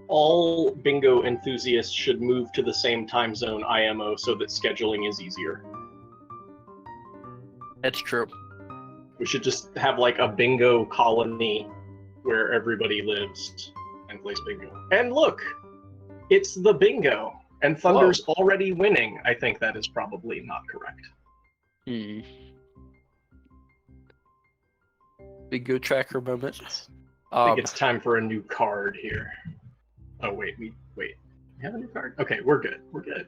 all bingo enthusiasts should move to the same time zone IMO so that scheduling is easier. That's true. We should just have like a bingo colony where everybody lives and plays bingo. And look, it's the bingo, and Thunder's already winning. I think that is probably not correct. Bingo tracker moment. I think it's time for a new card here. Oh wait, we have a new card? Okay, we're good. We're good.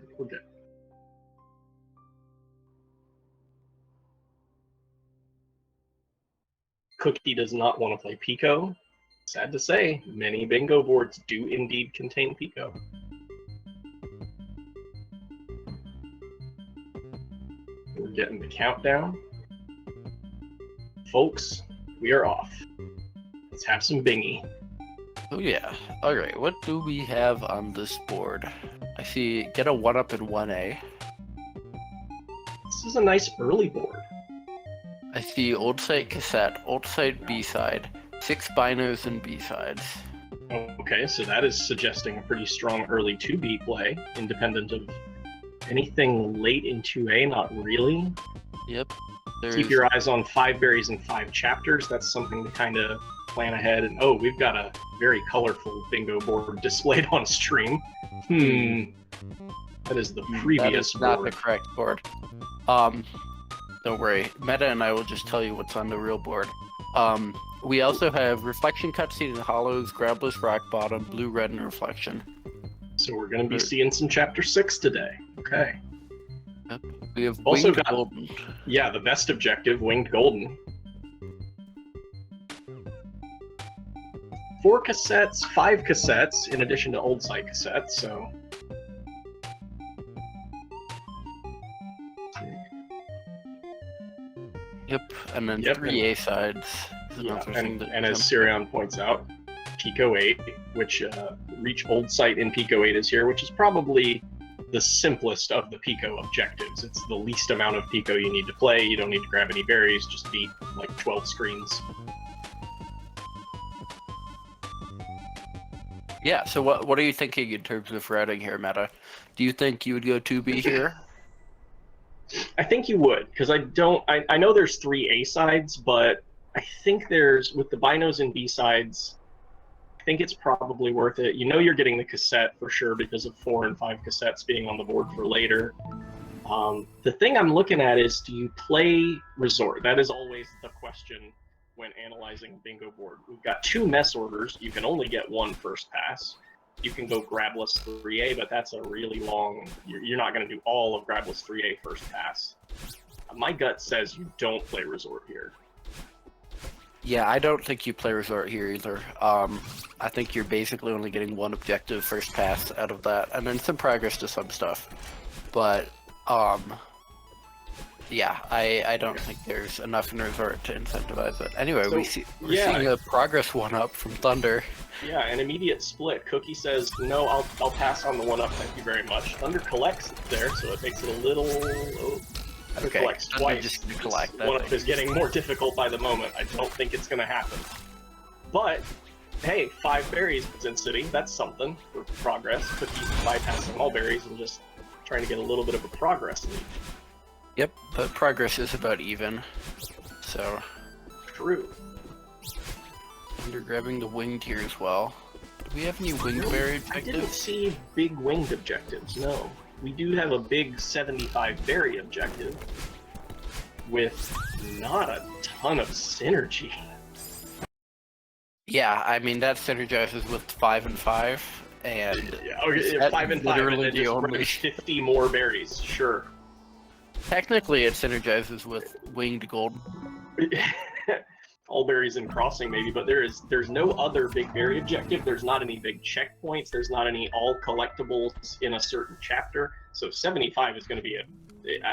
Cookie does not want to play Pico. Sad to say, many bingo boards do indeed contain Pico. We're getting the countdown. Folks, we are off. Let's have some bingy. Oh yeah. Alright, what do we have on this board? I see get a 1-up in 1A. This is a nice early board. I see old site cassette, old site B-side, 6 binos and B-sides. Okay, so that is suggesting a pretty strong early 2B play, independent of anything late in 2A, not really. Yep. Keep your eyes on 5 berries and 5 chapters. That's something to kind of plan ahead. And oh, we've got a very colorful bingo board displayed on stream. That is the previous board. That is not the correct board. Don't worry. Meta and I will just tell you what's on the real board. We also have Reflection Cutscene and Hollows, Grabless Rock Bottom, Blue, Red, and Reflection. So we're going to be seeing some Chapter 6 today. Okay. Yep. We have also Winged got, Golden. Yeah, the best objective, Winged Golden. 4 cassettes, 5 cassettes, in addition to old site cassettes, so... Yep, and then 3 A-sides. Yeah, and as Sirion points out, Pico 8, which reach old site in Pico 8 is here, which is probably the simplest of the Pico objectives. It's the least amount of Pico you need to play. You don't need to grab any berries, just beat like 12 screens. Yeah, so what are you thinking in terms of routing here, Meta? Do you think you would go 2B here? I think you would, because I know there's 3 A-sides, but I think there's, with the binos and B-sides, I think it's probably worth it. You know you're getting the cassette for sure because of 4 and 5 cassettes being on the board for later. The thing I'm looking at is, do you play Resort? That is always the question when analyzing a bingo board. We've got 2 mess orders. You can only get 1 first pass. You can go Grabless 3A, but that's a really long... You're not going to do all of Grabless 3A first pass. My gut says you don't play Resort here. Yeah, I don't think you play Resort here either. I think you're basically only getting 1 objective first pass out of that, and then some progress to some stuff. But, yeah, I don't think there's enough in Resort to incentivize it. Anyway, so, we're seeing a progress 1-up from Thunder. Yeah, an immediate split. Cookie says, no, I'll pass on the 1-up, thank you very much. Thunder collects it there, so it makes it a little... Thunder collects twice. Just collect that 1-up is getting more difficult by the moment. I don't think it's going to happen. But, hey, 5 berries in City, that's something for progress. Cookie's bypassing all berries and just trying to get a little bit of a progress lead. Yep, but progress is about even, so... True. Thunder grabbing the winged here as well. Do we have any winged berry objectives? I didn't see big winged objectives, no. We do have a big 75 berry objective with not a ton of synergy. Yeah, I mean, that synergizes with 5 and 5, and... Yeah, okay, 5 and 5, and then just only 50 more berries, sure. Technically, it synergizes with Winged Golden. All berries in Crossing, maybe, but there's no other big berry objective. There's not any big checkpoints. There's not any all collectibles in a certain chapter. So 75 is going to be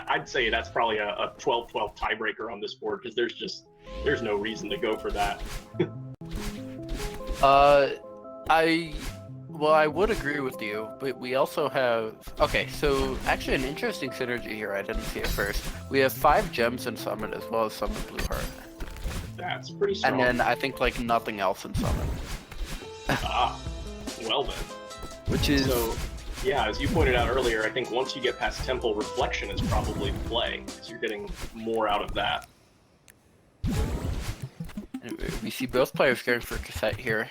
I'd say that's probably a 12-12 tiebreaker on this board, because there's no reason to go for that. Well, I would agree with you, but we also have... Okay, so actually an interesting synergy here I didn't see at first. We have 5 gems in Summon as well as Summon Blue Heart. That's pretty strong. And then I think like nothing else in Summon. Well then. Which is... So, yeah, as you pointed out earlier, I think once you get past Temple, Reflection is probably the play, because you're getting more out of that. Anyway, we see both players going for cassette here.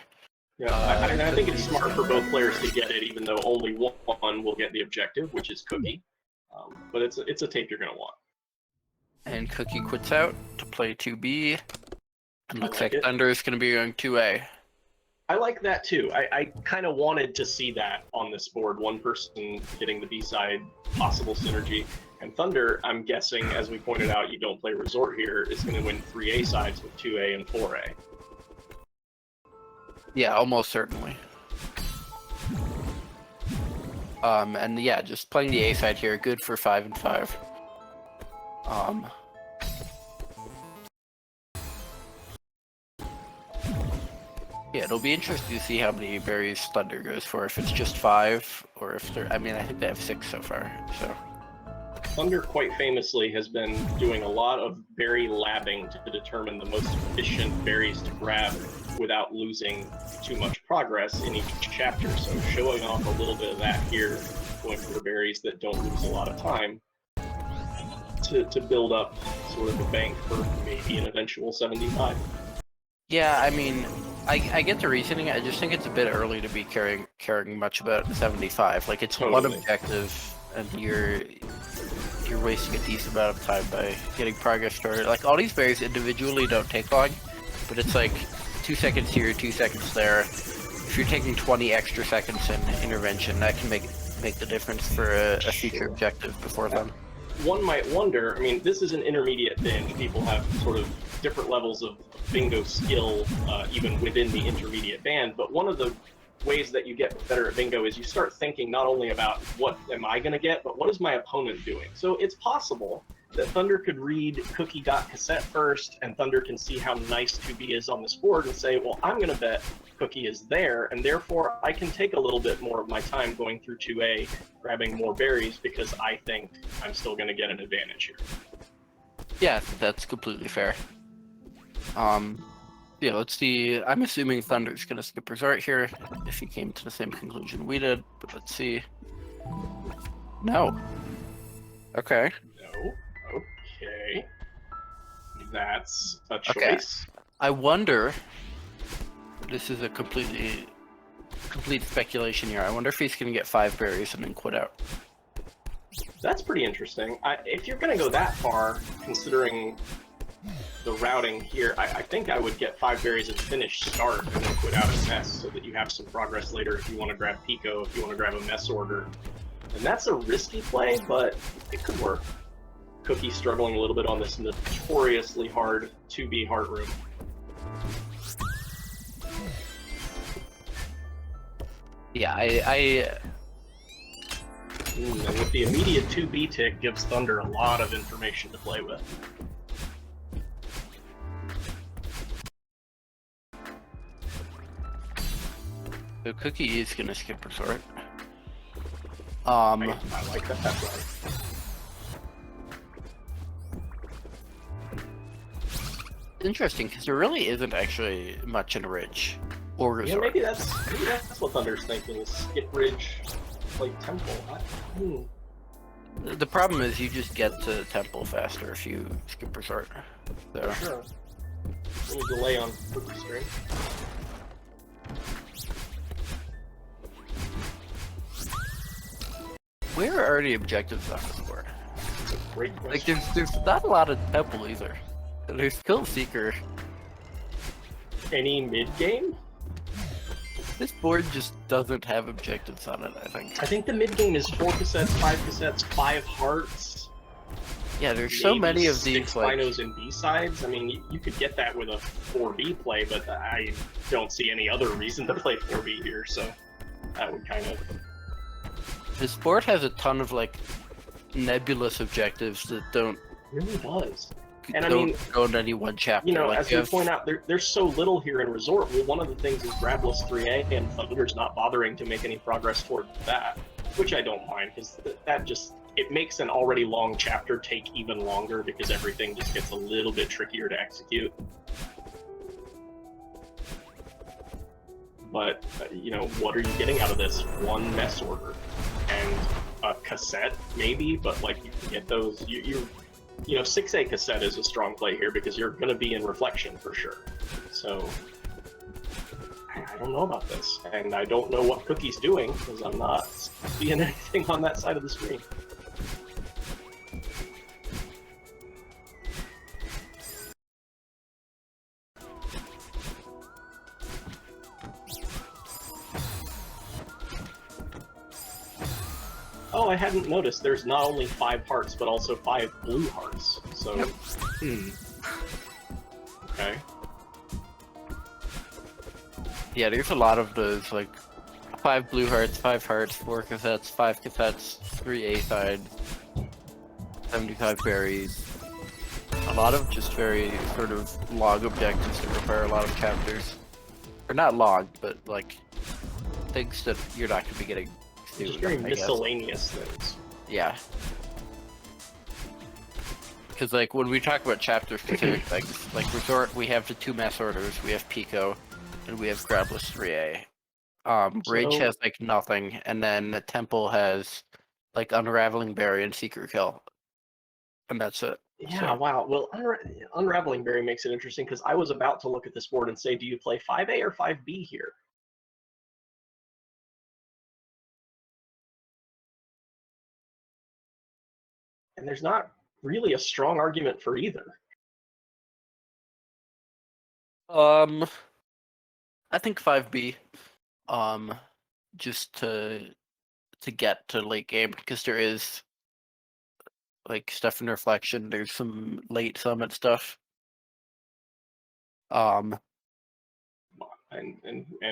Yeah, I think it's smart for both players to get it, even though only one will get the objective, which is Cookie. But it's a tape you're going to want. And Cookie quits out to play 2B. And looks like it. Thunder is going to be going 2A. I like that too. I kind of wanted to see that on this board. One person getting the B-side, possible synergy. And Thunder, I'm guessing, as we pointed out, you don't play Resort here, is going to win 3 A-sides with 2A and 4A. Yeah, almost certainly. And yeah, just playing the A side here, good for 5 and 5. Yeah, it'll be interesting to see how many berries Thunder goes for, if it's just 5, or if they're... I mean, I think they have 6 so far, so... Thunder, quite famously, has been doing a lot of berry labbing to determine the most efficient berries to grab without losing too much progress in each chapter. So showing off a little bit of that here, going for berries that don't lose a lot of time to build up sort of a bank for maybe an eventual 75. Yeah, I mean, I get the reasoning. I just think it's a bit early to be caring much about 75. Like, it's Totally. one objective, and you're wasting a decent amount of time by getting progress started. Like, all these berries individually don't take long, but it's like 2 seconds here, 2 seconds there. If you're taking 20 extra seconds in intervention, that can make the difference for a future objective before then. One might wonder, I mean, this is an intermediate binge. People have sort of different levels of bingo skill, even within the intermediate band, but one of the ways that you get better at bingo is you start thinking not only about what am I going to get, but what is my opponent doing? So it's possible that Thunder could read Cookie got cassette first, and Thunder can see how nice 2B is on this board and say, well, I'm going to bet Cookie is there, and therefore I can take a little bit more of my time going through 2A, grabbing more berries, because I think I'm still going to get an advantage here. Yeah, that's completely fair. Yeah, let's see. I'm assuming Thunder's gonna skip Resort here, if he came to the same conclusion we did, but let's see. No. Okay. No. Okay. That's a choice. Okay. I wonder, this is a complete speculation here, I wonder if he's gonna get 5 berries and then quit out. That's pretty interesting. If you're gonna go that far, considering the routing here, I think I would get 5 berries and finish start and then quit out a mess so that you have some progress later if you want to grab Pico, if you want to grab a mess order. And that's a risky play, but it could work. Cookie struggling a little bit on this notoriously hard 2B heart room. Yeah, And with the immediate 2B tick, gives Thunder a lot of information to play with. So Cookie is gonna skip Resort. I like that. That's right. Interesting, because there really isn't actually much in Ridge or Yeah, Resort. maybe that's what Thunder's thinking, is skip Ridge, play Temple. The problem is you just get to Temple faster if you skip Resort. So. Sure. A little delay on Cookie string. Where are the objectives on this board? That's a great question. Like, there's not a lot of Temple either. There's still Seeker. Any mid-game? This board just doesn't have objectives on it, I think. I think the mid-game is 4 cassettes, 5 cassettes, 5 hearts. Yeah, there's so many of these, 6 like... binos and B-sides. I mean, you could get that with a 4B play, but I don't see any other reason to play 4B here, so that would kind of... This board has a ton of, like, nebulous objectives that don't... It really does. And don't I mean, go into any one chapter. You know, like, as you point out, there's so little here in Resort. Well, one of the things is grabless 3A, and Thunder's not bothering to make any progress toward that, which I don't mind, because that just, it makes an already long chapter take even longer, because everything just gets a little bit trickier to execute. but you know, what are you getting out of this? One mess order and a cassette maybe, but like you can get those. You know, 6A cassette is a strong play here because you're going to be in reflection for sure. So I don't know about this, and I don't know what Cookie's doing because I'm not seeing anything on that side of the screen. Oh, I hadn't noticed. There's not only 5 hearts, but also 5 blue hearts. So, okay. Yeah, there's a lot of those, like 5 blue hearts, 5 hearts, 4 cassettes, 5 cassettes, 3 A-sides, 75 berries. A lot of just very sort of log objectives that require a lot of chapters. Or not log, but like things that you're not going to be getting soon, Just very miscellaneous things. Yeah. Because like when we talk about chapter specific things, like Resort, we have the 2 mass orders, we have Pico, and we have Grabless 3A. Rage has like nothing, and then the Temple has like Unraveling Berry and Secret Kill. And that's it. Yeah, wow. Well, Unraveling Berry makes it interesting because I was about to look at this board and say, do you play 5A or 5B here? And there's not really a strong argument for either. I think 5B. Just to get to late game, because there is like stuff in reflection. There's some late summit stuff. And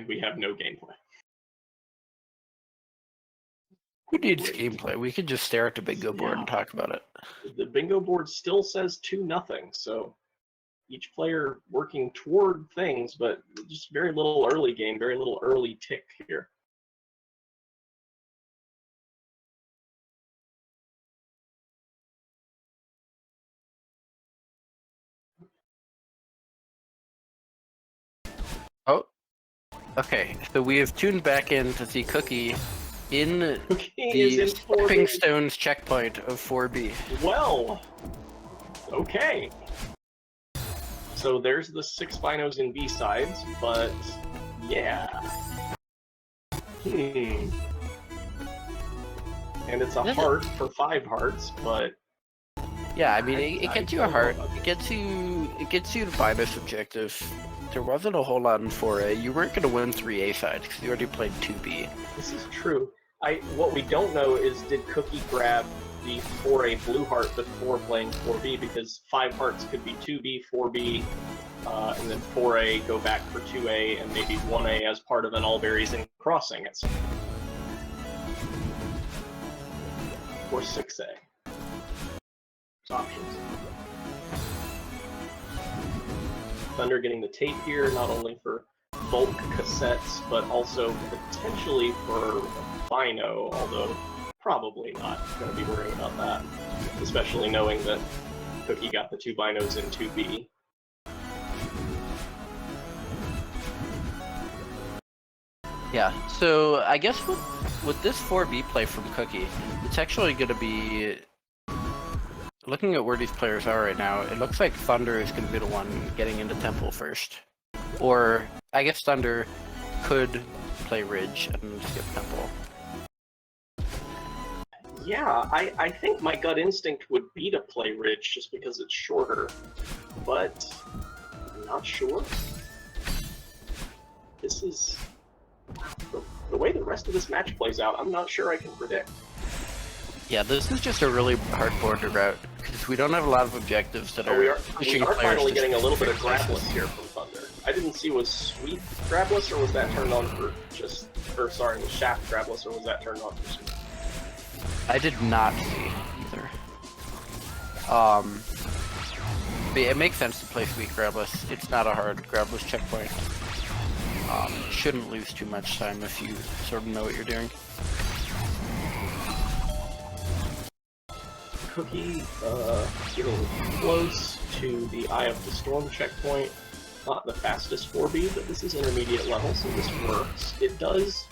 we have no gameplay. Who needs gameplay? We could just stare at the bingo board and talk about it. The bingo board still says 2-0, so each player working toward things, but just very little early game, very little early tick here. Oh, okay. So we have tuned back in to see Cookie in the Stepping Stones checkpoint of 4B. Well, okay. So there's the 6 binos in B sides, but yeah. And it's a heart for 5 hearts, but yeah, I mean it gets you a heart. It gets you to buy this objective. There wasn't a whole lot in 4A. You weren't going to win 3A sides because you already played 2B. This is true. What we don't know is, did Cookie grab the 4A blue heart before playing 4B? Because 5 hearts could be 2B, 4B, and then 4A go back for 2A, and maybe 1A as part of an all berries and crossing at some point. Or 6A. There's options. Thunder getting the tape here, not only for bulk cassettes, but also potentially for Bino, although probably not going to be worrying about that, especially knowing that Cookie got the 2 binos in 2B. Yeah, so I guess with this 4B play from Cookie, it's actually going to be... Looking at where these players are right now, it looks like Thunder is going to be the one getting into Temple first. Or, I guess Thunder could play Ridge and skip Temple. Yeah, I think my gut instinct would be to play Ridge just because it's shorter, but I'm not sure. This is... The way the rest of this match plays out, I'm not sure I can predict. Yeah, this is just a really hard board to route, because we don't have a lot of objectives that are pushing players. We are finally getting a little bit of Grabless here from Thunder. I didn't see, was Sweet Grabless, or was that turned on for just... Or, sorry, was Shaft Grabless, or was that turned on for Sweet? I did not see either. But it makes sense to play Sweet Grabless. It's not a hard Grabless checkpoint. Shouldn't lose too much time if you sort of know what you're doing. Cookie getting close to the Eye of the Storm checkpoint. Not the fastest 4B, but this is intermediate level, so this works. It does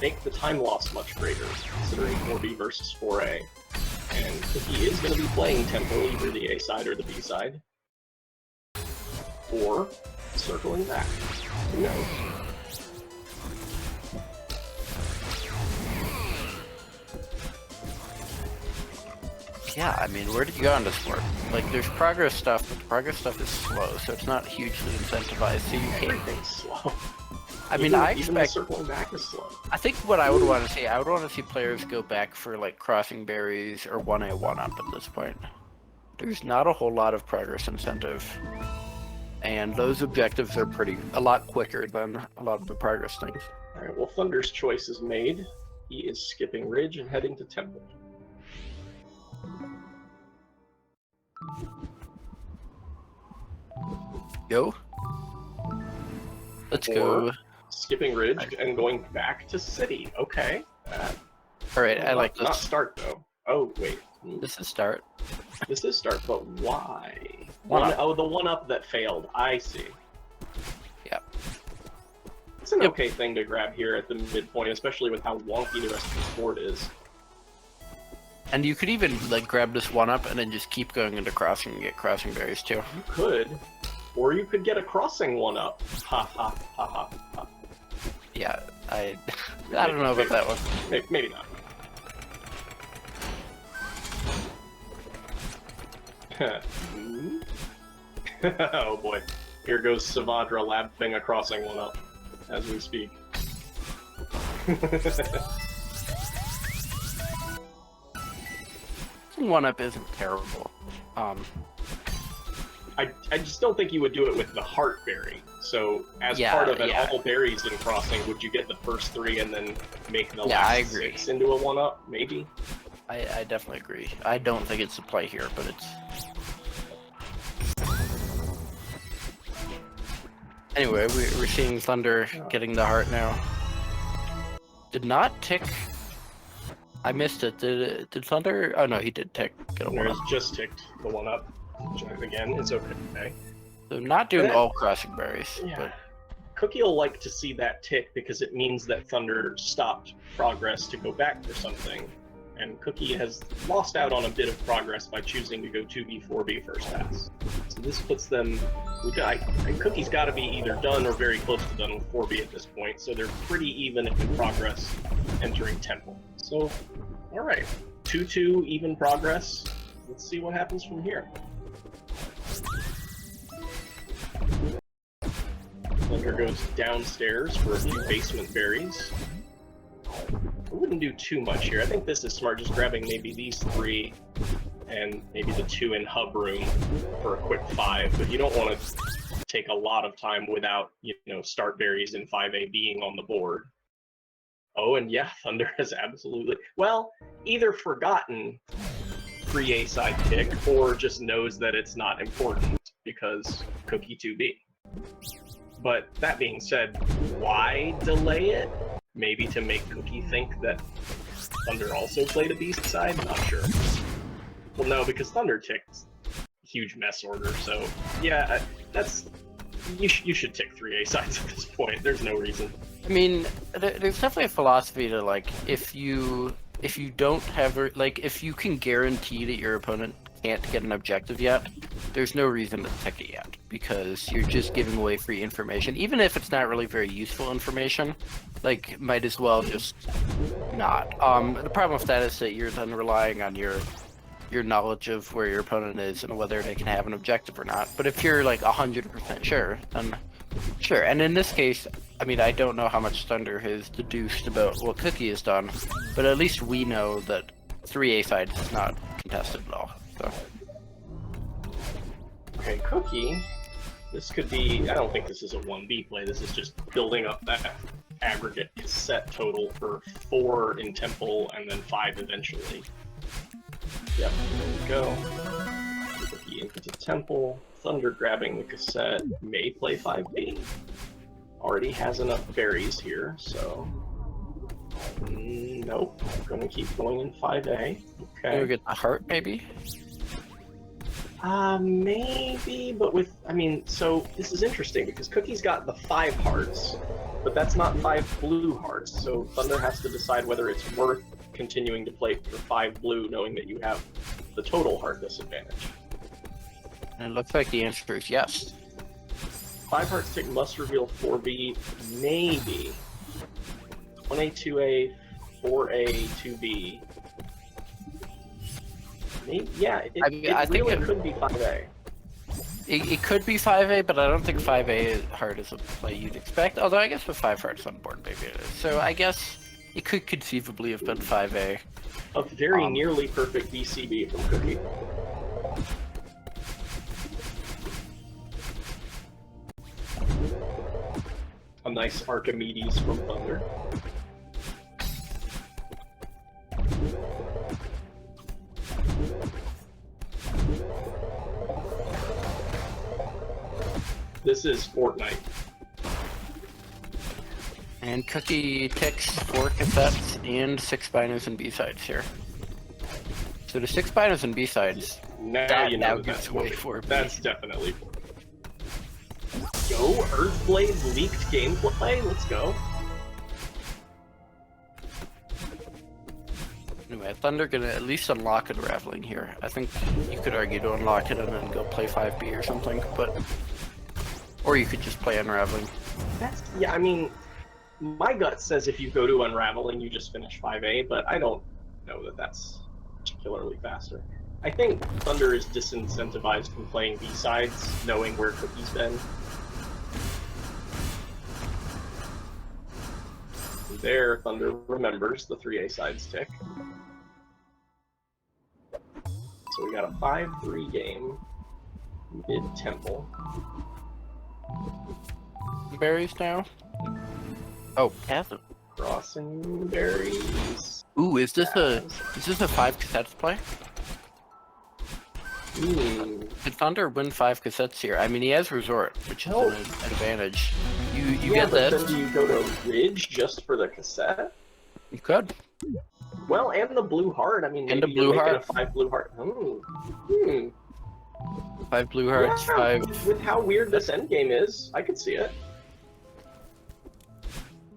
make the time loss much greater, considering 4B versus 4A. And Cookie is going to be playing tempo, either the A side or the B side. Or circling back. Who knows? Yeah, I mean, where did you go on this board? Like, there's progress stuff, but the progress stuff is slow, so it's not hugely incentivized, so you can't... Everything's slow. I mean, I even the expect... circling back is slow. I think what I would want to see, I would want to see players go back for, like, crossing berries or 1A 1-up at this point. There's not a whole lot of progress incentive. And those objectives are a lot quicker than a lot of the progress things. Alright, well, Thunder's choice is made. He is skipping Ridge and heading to Temple. Go. Let's go. Skipping Ridge and going back to City. Okay. Alright, I like Not this. start, though. Oh, wait. This is start. This is start, but why? One up. Oh, the one-up that failed. I see. Yeah. It's an okay thing to grab here at the midpoint, especially with how wonky the rest of the board is. And you could even, like, grab this 1-up and then just keep going into crossing and get crossing berries, too. You could. Or you could get a crossing one-up. Ha ha ha ha ha. Yeah, I don't know about that one. Maybe not. Oh boy. Here goes Savadra lapping a crossing one up as we speak. 1-up isn't terrible. I just don't think you would do it with the heart berry. So as Yeah, part of an yeah. all berries in crossing, would you get the first 3 and then make the Yeah, I last agree. 6 into a one up? Maybe. I definitely agree. I don't think it's a play here, but it's... Anyway, we're seeing Thunder getting the heart now. Did not tick... I missed it. Did Thunder... Oh no, he did tick. Get a There 1-up. is just ticked the one up. Which again is okay. So not doing That- all crossing berries, Yeah. but... Cookie will like to see that tick because it means that Thunder stopped progress to go back for something. And Cookie has lost out on a bit of progress by choosing to go 2B, 4B first pass. So this puts them... Cookie's got to be either done or very close to done with 4B at this point, so they're pretty even in progress entering Temple. So, alright. 2-2, even progress. Let's see what happens from here. Thunder goes downstairs for a few basement berries. I wouldn't do too much here. I think this is smart, just grabbing maybe these 3 and maybe the 2 in hub room for a quick 5, but you don't want to take a lot of time without, start berries in 5A being on the board. Oh, and yeah, Thunder has absolutely... Well, either forgotten 3A side pick, or just knows that it's not important because Cookie 2B. But that being said, why delay it? Maybe to make Cookie think that Thunder also played a beast side? Not sure. Well, no, because Thunder ticked huge mess order, so yeah, that's... You should tick 3A sides at this point. There's no reason. I mean, there's definitely a philosophy to, like, if you don't have, like, if you can guarantee that your opponent can't get an objective yet, there's no reason to tick it yet, because you're just giving away free information. Even if it's not really very useful information, like, might as well just not. The problem with that is that you're then relying on your knowledge of where your opponent is and whether they can have an objective or not. But if you're, like, 100% sure, then sure. And in this case, I mean, I don't know how much Thunder has deduced about what Cookie has done, but at least we know that 3A side is not contested at all. So. Okay, Cookie. This could be... I don't think this is a 1B play. This is just building up that aggregate cassette total for 4 in Temple and then 5 eventually. Yep, there we go. Cookie into Temple. Thunder grabbing the cassette. May play 5B. Already has enough berries here, so... Nope. Gonna keep going in 5A. Okay. Maybe we get the heart, maybe? Maybe, but with, I mean, so this is interesting because Cookie's got the 5 hearts, but that's not 5 blue hearts, so Thunder has to decide whether it's worth continuing to play for 5 blue, knowing that you have the total heart disadvantage. And it looks like the answer is yes. 5 hearts tick must reveal 4B, maybe. 1A, 2A, 4A, 2B. Maybe, yeah, it think really it could be 5A. It could be 5A, but I don't think 5A heart is a play you'd expect. Although I guess with 5 hearts on board, maybe it is. So I guess it could conceivably have been 5A. A very nearly perfect BCB from Cookie. A nice Archimedes from Thunder. This is Fortnite. And Cookie ticks 4 cassettes and 6 binos and B-sides here. So the 6 binos and B-sides, Now you know that gives away 4B. That's definitely 4B. Go, Earthblade leaked gameplay, let's go. Anyway, Thunder gonna at least unlock Unraveling here. I think you could argue to unlock it and then go play 5B or something, but... Or you could just play Unraveling. Yeah, I mean, my gut says if you go to Unraveling, you just finish 5A, but I don't know that that's particularly faster. I think Thunder is disincentivized from playing B-sides, knowing where Cookie's been. There, Thunder remembers the 3 A-sides tick. So we got a 5-3 game, mid-temple. Berries now? Oh, Chasm. Crossing berries. Ooh, is this a 5 cassettes play? Did Thunder win 5 cassettes here? I mean, he has Resort, which is an advantage. You get this. Then do you go to Ridge just for the cassette? You could. Well, and the blue heart. I mean, And maybe the blue you're making heart. a 5 blue heart. 5 blue hearts, Yeah, 5... With how weird this endgame is, I could see it.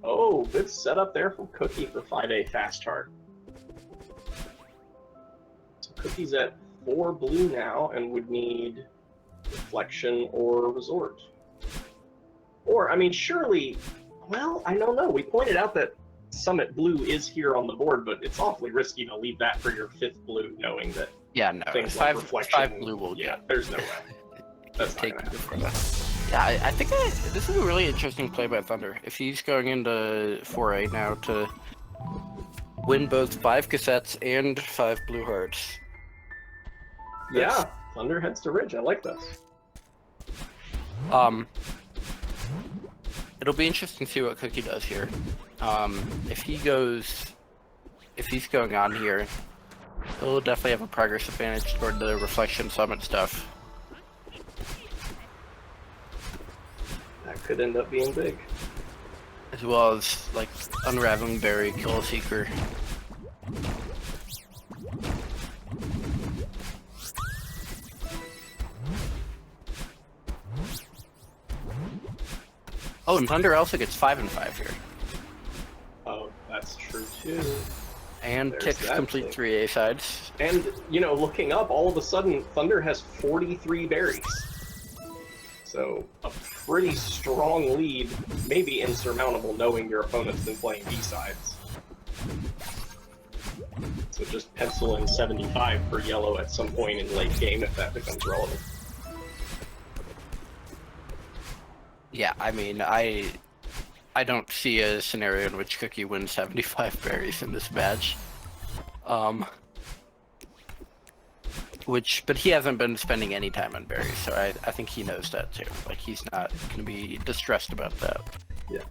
Oh, good setup there from Cookie for 5A fast heart. So Cookie's at 4 blue now and would need Reflection or Resort. Or, I mean, surely, well, I don't know. We pointed out that Summit Blue is here on the board, but it's awfully risky to leave that for your 5th blue, knowing that Yeah, no. things like 5 Reflection... blue will Yeah, get. there's no way. That's not Take gonna it happen. for that. Yeah, I think this is a really interesting play by Thunder. If he's going into 4A now to win both 5 cassettes and 5 blue hearts. Yeah, Thunder heads to Ridge. I like this. It'll be interesting to see what Cookie does here. If he's going on here, he'll definitely have a progress advantage toward the Reflection Summit stuff. That could end up being big. As well as, like, Unraveling Berry, Kill a Seeker. Oh, and Thunder also gets 5 and 5 here. Oh, that's true too. And There's ticks that complete thing. 3 A-sides. And, you know, looking up, all of a sudden, Thunder has 43 berries. So, a pretty strong lead, maybe insurmountable, knowing your opponent's been playing B-sides. So just pencil in 75 for yellow at some point in late game if that becomes relevant. Yeah, I mean, I don't see a scenario in which Cookie wins 75 berries in this match. But he hasn't been spending any time on berries, so I think he knows that too. Like, he's not going to be distressed about that. Yeah.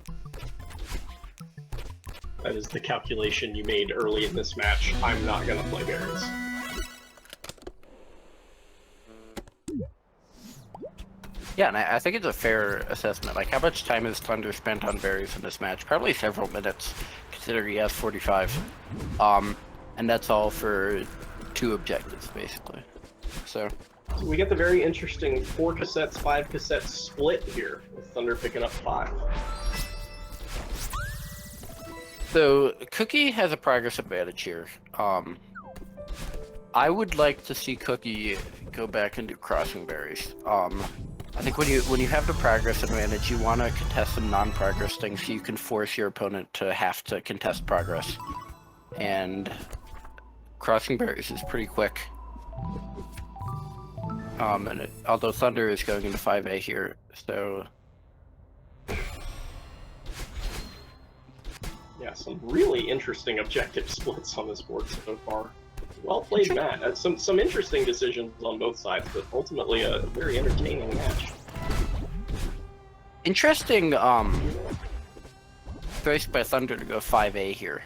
That is the calculation you made early in this match. I'm not going to play berries. Yeah, and I think it's a fair assessment. Like, how much time has Thunder spent on berries in this match? Probably several minutes, considering he has 45. And that's all for 2 objectives, basically. So, So we get the very interesting 4 cassettes, 5 cassettes split here, with Thunder picking up 5. So Cookie has a progress advantage here. I would like to see Cookie go back and do crossing berries. I think when you have the progress advantage, you want to contest some non-progress things so you can force your opponent to have to contest progress. And crossing berries is pretty quick. Although Thunder is going into 5A here, so yeah, some really interesting objective splits on this board so far. Well played, Matt. Some interesting decisions on both sides, but ultimately a very entertaining match. Interesting choice by Thunder to go 5A here.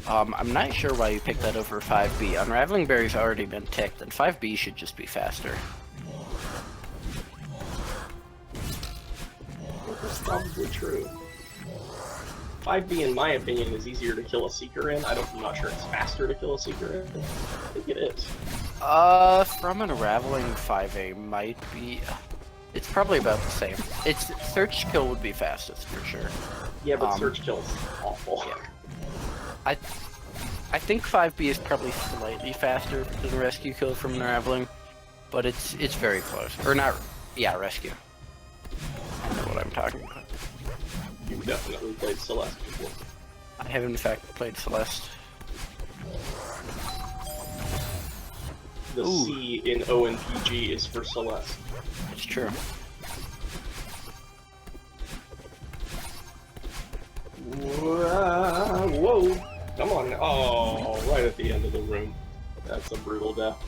I'm not sure why you picked that over 5B. Unraveling Berry's already been ticked, and 5B should just be faster. That's probably true. 5B, in my opinion, is easier to kill a Seeker in. I'm not sure it's faster to kill a Seeker in. I think it is. From Unraveling, 5A might be... It's probably about the same. It's Search Kill would be fastest, for sure. Yeah, but Search Kill is awful. Yeah. I think 5B is probably slightly faster than Rescue Kill from Unraveling, but it's very close. Or not... Yeah, Rescue. I know what I'm talking about. You've definitely played Celeste before. I have in fact played Celeste. The C in ONPG is for Celeste. It's true. Whoa! Come on! Oh, right at the end of the room. That's a brutal death.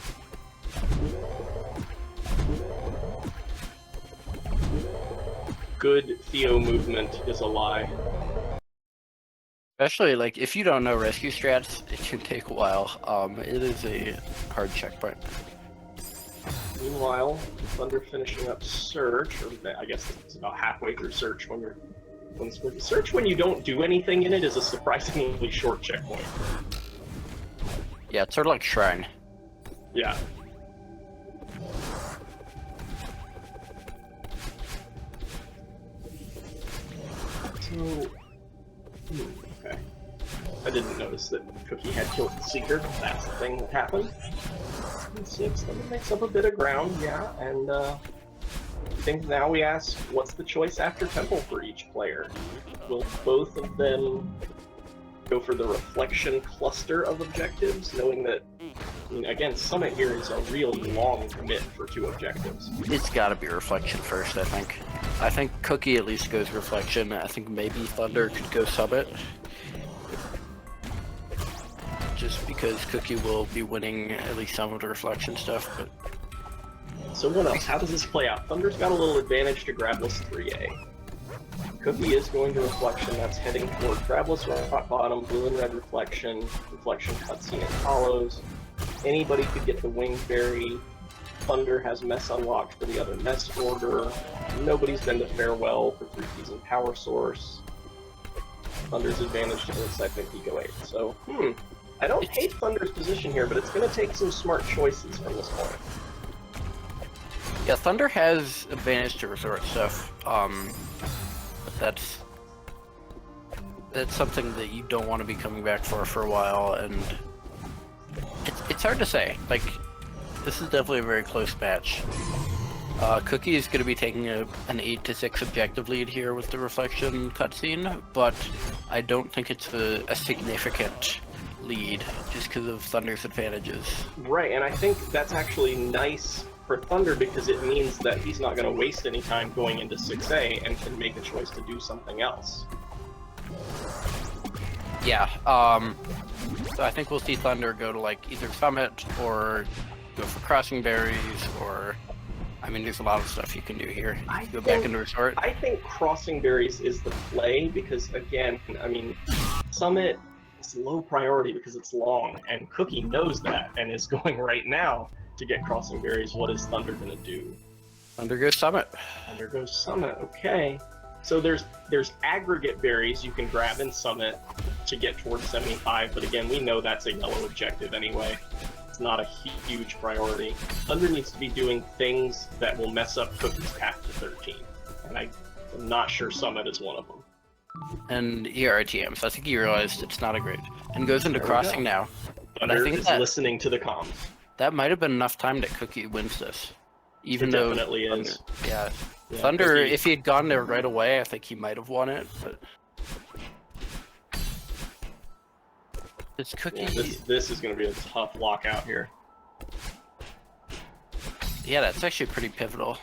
Good Theo movement is a lie. Especially, like, if you don't know rescue strats, it can take a while. It is a hard checkpoint. Meanwhile, Thunder finishing up Search, or I guess it's about halfway through Search when you're... Search when you don't do anything in it is a surprisingly short checkpoint. Yeah, it's sort of like Shrine. Yeah. So... okay. I didn't notice that Cookie had killed the Seeker. That's the thing that happened. 6, that makes up a bit of ground, yeah, and I think now we ask, what's the choice after Temple for each player? Will both of them go for the Reflection cluster of objectives, knowing that, I mean, again, Summit here is a really long commit for 2 objectives. It's gotta be Reflection first, I think. I think Cookie at least goes Reflection. I think maybe Thunder could go Summit. Just because Cookie will be winning at least some of the Reflection stuff, but... So what else? How does this play out? Thunder's got a little advantage to Grabless 3A. Cookie is going to Reflection, that's heading toward Grabless Rock Bottom, Blue and Red Reflection, Reflection Cutscene and Hollows. Anybody could get the Winged Berry. Thunder has Mess unlocked for the other Mess order. Nobody's been to Farewell for 3 keys and Power Source. Thunder's advantage to this, I think, Eco 8. So, I don't hate Thunder's position here, but it's going to take some smart choices from this point. Yeah, Thunder has advantage to resort stuff. But that's something that you don't want to be coming back for a while, and it's hard to say. Like, this is definitely a very close match. Cookie is going to be taking an 8-6 objective lead here with the Reflection cutscene, but I don't think it's a significant lead just because of Thunder's advantages. Right, and I think that's actually nice for Thunder because it means that he's not going to waste any time going into 6A and can make a choice to do something else. Yeah, so I think we'll see Thunder go to like either Summit or go for Crossing Berries, or I mean there's a lot of stuff you can do here. Go back into Resort. I think Crossing Berries is the play because again, I mean, Summit is low priority because it's long, and Cookie knows that and is going right now to get Crossing Berries. What is Thunder gonna do? Thunder goes Summit. Thunder goes Summit, okay. So there's aggregate berries you can grab in Summit to get towards 75, but again, we know that's a yellow objective anyway. it's not a huge priority. Thunder needs to be doing things that will mess up Cookie's path to 13, and I'm not sure Summit is one of them. And ERTM, so I think he realized it's not a great, and goes into There we crossing go. now. But I Thunder think is that listening to the comms. that might have been enough time that Cookie wins this, even It though definitely Thunder, is. yeah, Yeah, Thunder. Cookie- If he had gone there right away, I think he might have won it. But this Cookie, yeah, this is going to be a tough lockout here. yeah, that's actually pretty pivotal.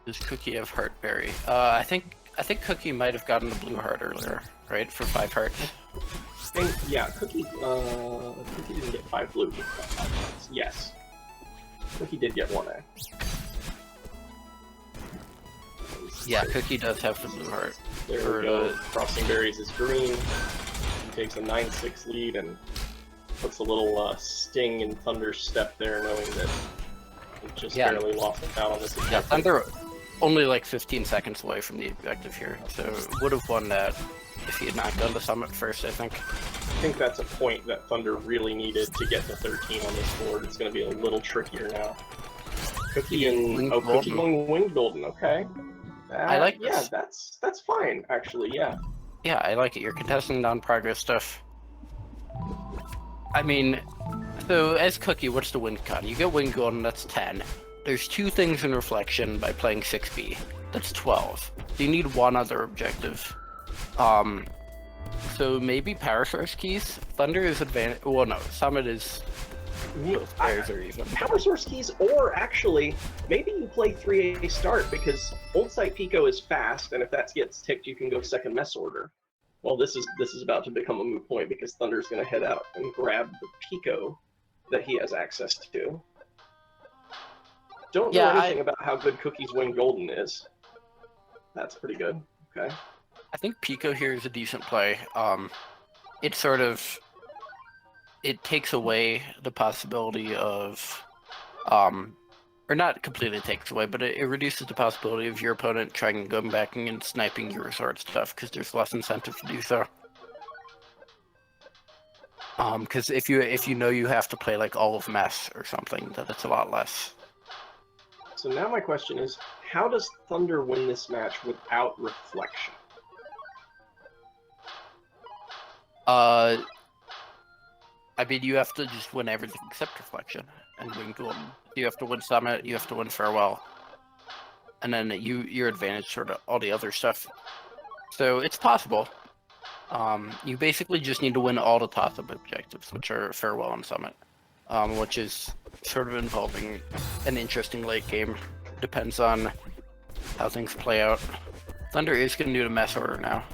Does Cookie have Heartberry? I think Cookie might have gotten the blue heart earlier, right? For 5 hearts. Yeah, Cookie didn't get 5 blue. He got 5 hearts. Yes. Cookie did get 1A. Yeah, Cookie does have the blue heart. There we go. Crossing Berries is green. He takes a 9-6 lead and puts a little sting in Thunder's step there, knowing that he just barely lost out on this. Yeah, Thunder only like 15 seconds away from the objective here, so would have won that if he had not gone to Summit first, I think. I think that's a point that Thunder really needed to get to 13 on this board. It's going to be a little trickier now. Cookie and Cookie going Winged Golden. Okay. I like yeah, this. that's fine actually. Yeah. Yeah, I like it. You're contesting non-progress stuff. I mean, so as Cookie, what's the win con? You get Winged Golden, that's 10. There's 2 things in Reflection by playing 6B. That's 12. So you need 1 other objective. So maybe Power Source Keys? Thunder is advantage. Well, no, Summit is. Both players are even. Power Source Keys, or actually, maybe you play 3A start because Old Site Pico is fast, and if that gets ticked, you can go second mess order. Well, this is about to become a moot point because Thunder's going to head out and grab the Pico that he has access to. Don't know anything about how good Cookie's Winged Golden is. That's pretty good. Okay. I think Pico here is a decent play. It takes away the possibility of, or not completely takes away, but it reduces the possibility of your opponent trying to go back and sniping your resort stuff because there's less incentive to do so. Because if you know you have to play like all of mess or something, then it's a lot less. So now my question is, how does Thunder win this match without Reflection? I mean, you have to just win everything except Reflection and win Golden. You have to win Summit, you have to win Farewell. And then your advantage sort of all the other stuff. So it's possible. You basically just need to win all the toss-up objectives, which are Farewell and Summit. Which is sort of involving an interesting late game. Depends on how things play out. Thunder is going to do the mess order now.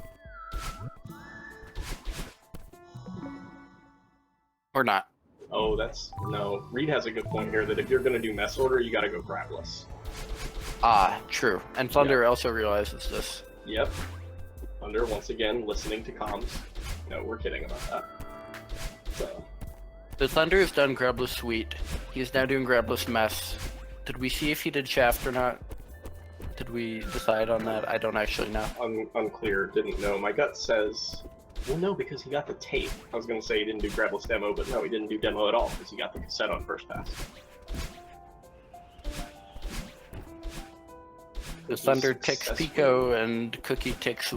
Or not. Oh, no. Reed has a good point here that if you're going to do mess order, you got to go grabless. Ah, true. And Thunder also realizes this. Yep. Thunder, once again, listening to comms. No, we're kidding about that. So Thunder has done Grabless Sweet. He's now doing Grabless Mess. Did we see if he did Shaft or not? Did we decide on that? I don't actually know. Unclear. Didn't know. My gut says... Well, no, because he got the tape. I was going to say he didn't do Grabless Demo, but no, he didn't do Demo at all because he got the cassette on first pass. The Thunder takes Pico and Cookie takes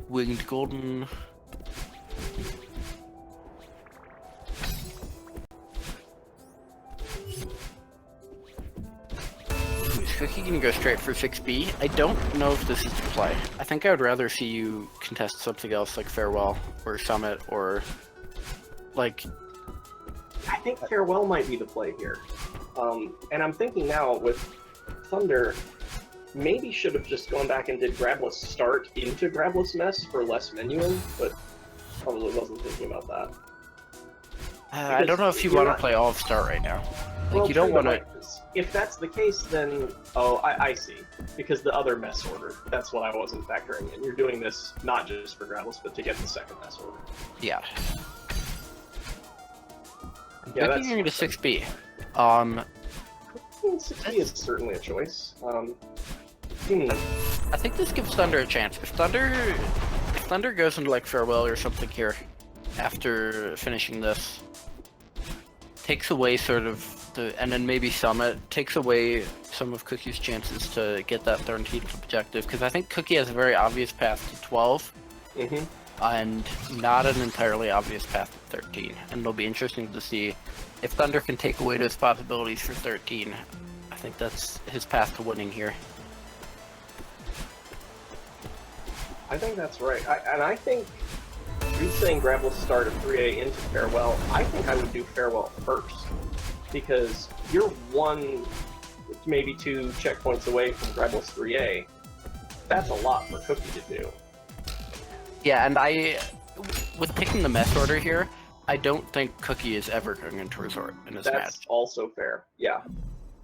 Winged Golden. Cookie can go straight for 6B. I don't know if this is the play. I think I would rather see you contest something else like Farewell or Summit or like... I think Farewell might be the play here. And I'm thinking now with Thunder, maybe should have just gone back and did Grabless Start into Grabless Mess for less menuing, but probably wasn't thinking about that. I don't know if you want to play all of Start right now. Like, Well, you don't want to... like, if that's the case, then... Oh, I see. Because the other mess order, that's what I wasn't factoring in. You're doing this not just for Grabless, but to get the second mess order. Yeah. Yeah, Maybe you're into 6B. 6B is certainly a choice. I think this gives Thunder a chance. If Thunder goes into like Farewell or something here after finishing this, takes away sort of and then maybe Summit, takes away some of Cookie's chances to get that 13th objective, because I think Cookie has a very obvious path to 12, and not an entirely obvious path to 13, and it'll be interesting to see if Thunder can take away those possibilities for 13. I think that's his path to winning here. I think that's right. I think you're saying grab will start at 3A into Farewell. I think I would do Farewell first, because you're 1, maybe 2 checkpoints away from Gravel's 3A. That's a lot for Cookie to do. Yeah, and with picking the mess order here, I don't think Cookie is ever going into Resort in this match. That's also fair, yeah.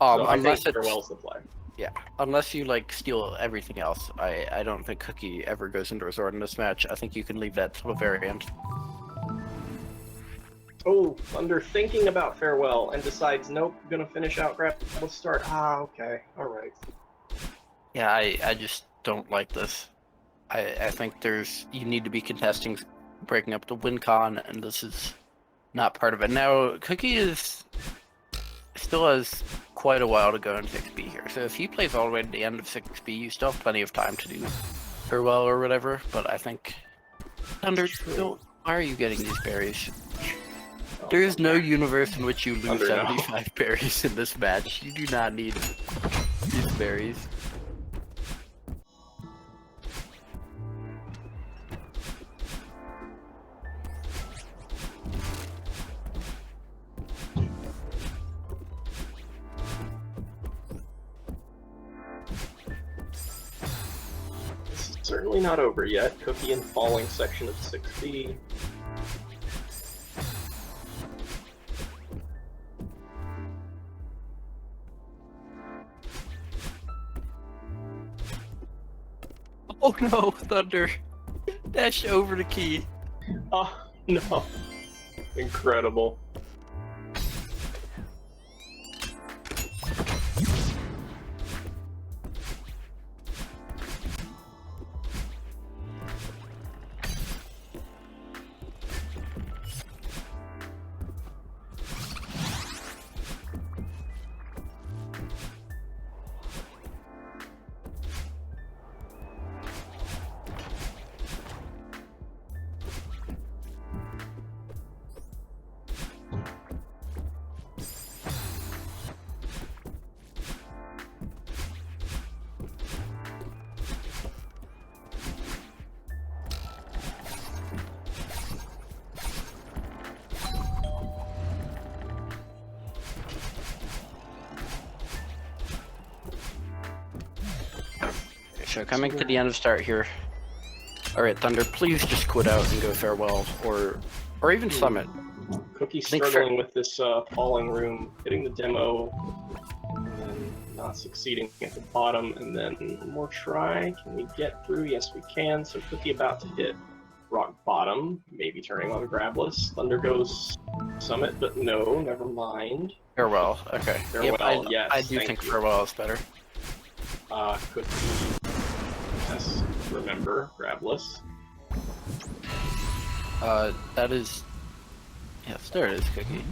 So unless I think Farewell's the play. Yeah, unless you like steal everything else, I don't think Cookie ever goes into Resort in this match. I think you can leave that till the very end. Oh, Thunder thinking about Farewell and decides, nope, gonna finish out grab. Let's start. Ah, okay, all right. Yeah, I just don't like this. I think you need to be contesting breaking up the win con, and this is not part of it. Now, Cookie still has quite a while to go in 6B here, so if he plays all the way to the end of 6B, you still have plenty of time to do Farewell or whatever, but I think Thunder, why are you getting these berries? There is no universe in which you lose 75 berries in this match. You do not need these berries. This is certainly not over yet. Cookie in falling section of 6B. Oh no, Thunder! Dash over the key. Oh no. Incredible. So coming to the end of start here. Alright, Thunder, please just quit out and go Farewell, or even Summit. Cookie struggling with this falling room, hitting the demo, and then not succeeding at the bottom, and then one more try. Can we get through? Yes, we can. So Cookie about to hit rock bottom, maybe turning on Grabless. Thunder goes Summit, but no, never mind. Farewell, okay. Farewell, yep, yes. I do think Farewell is better. Cookie. Yes, remember, Grabless. That is... Yes, there it is, Cookie.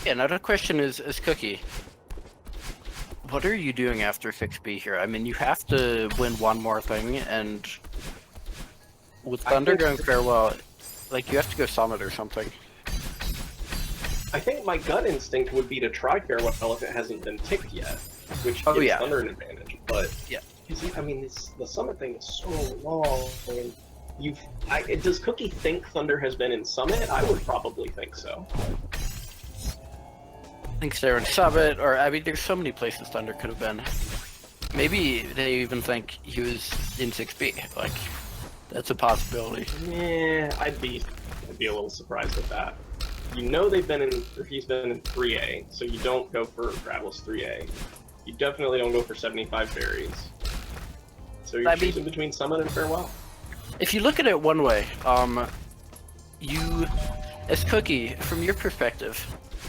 Yeah, now the question is Cookie, what are you doing after 6B here? I mean, you have to win one more thing, and with Thunder going Farewell, like, you have to go Summit or something. I think my gut instinct would be to try Farewell if it hasn't been ticked yet, which gives Thunder an advantage. But yeah, I mean, the Summit thing is so long. I mean, does Cookie think Thunder has been in Summit? I would probably think so. Thinks they're in Summit, or I mean, there's so many places Thunder could have been. Maybe they even think he was in 6B. Like, that's a possibility. Yeah, I'd be a little surprised with that. You know he's been in 3A, so you don't go for Gravel's 3A. You definitely don't go for 75 berries. So you're choosing between Summit and Farewell. If you look at it one way, you, as Cookie, from your perspective,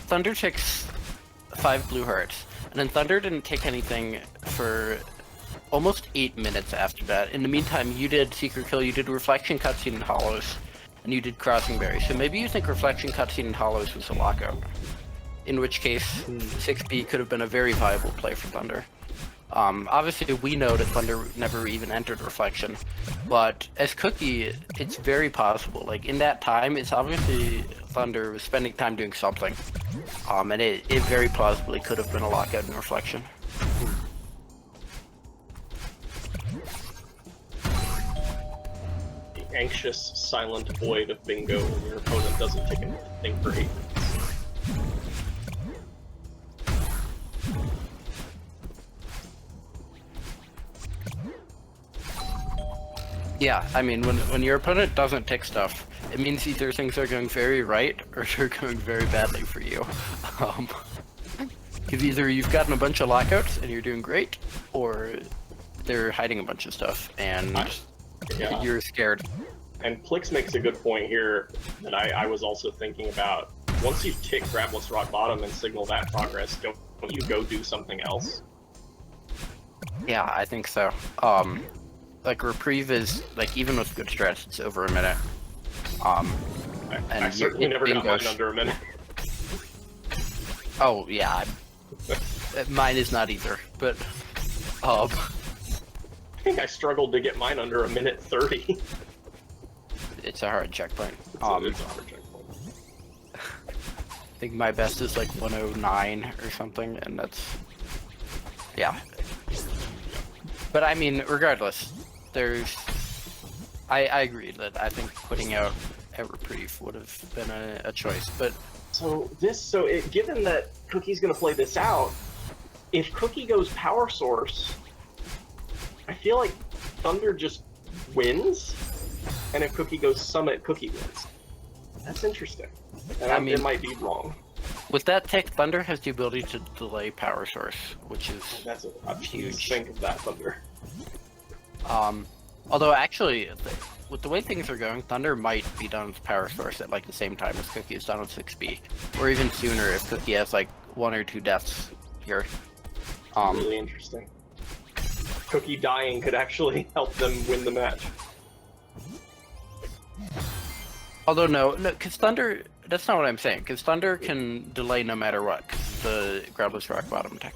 Thunder takes 5 blue hearts, and then Thunder didn't take anything for almost 8 minutes after that. In the meantime, you did Secret Kill, you did Reflection Cutscene and Hollows, and you did Crossing Berry. So maybe you think Reflection Cutscene and Hollows was a lockout. In which case, 6B could have been a very viable play for Thunder. Obviously, we know that Thunder never even entered Reflection, but as Cookie, it's very possible. Like, in that time, it's obviously Thunder was spending time doing something, and it very plausibly could have been a lockout in Reflection. The anxious, silent void of bingo when your opponent doesn't take anything for 8 minutes. Yeah, I mean, when your opponent doesn't tick stuff, it means either things are going very right or they're going very badly for you. Because either you've gotten a bunch of lockouts and you're doing great, or they're hiding a bunch of stuff and you're scared. And Plix makes a good point here that I was also thinking about. Once you tick Grabless Rock Bottom and signal that progress, don't you go do something else? Yeah, I think so. Like, Reprieve is, like, even with good strats, it's over a minute. And I certainly never got mine under a minute. Oh, yeah. Mine is not either, but, I think I struggled to get mine under a minute 30. It's a hard checkpoint. It's a hard checkpoint. I think my best is like 109 or something, and that's... Yeah. But I mean, regardless, there's... I agree that I think putting out a Reprieve would have been a choice, but... Given that Cookie's gonna play this out, if Cookie goes Power Source, I feel like Thunder just wins, and if Cookie goes Summit, Cookie wins. That's interesting. And I mean, it might be wrong. With that tick, Thunder has the ability to delay Power Source, which is a huge. Think of that, Thunder. Although actually, with the way things are going, Thunder might be done with Power Source at like the same time as Cookie is done with 6B, or even sooner if Cookie has like 1 or 2 deaths here. Really interesting. Cookie dying could actually help them win the match. Although no, because Thunder, that's not what I'm saying, because Thunder can delay no matter what, the Grabless Rock Bottom tech.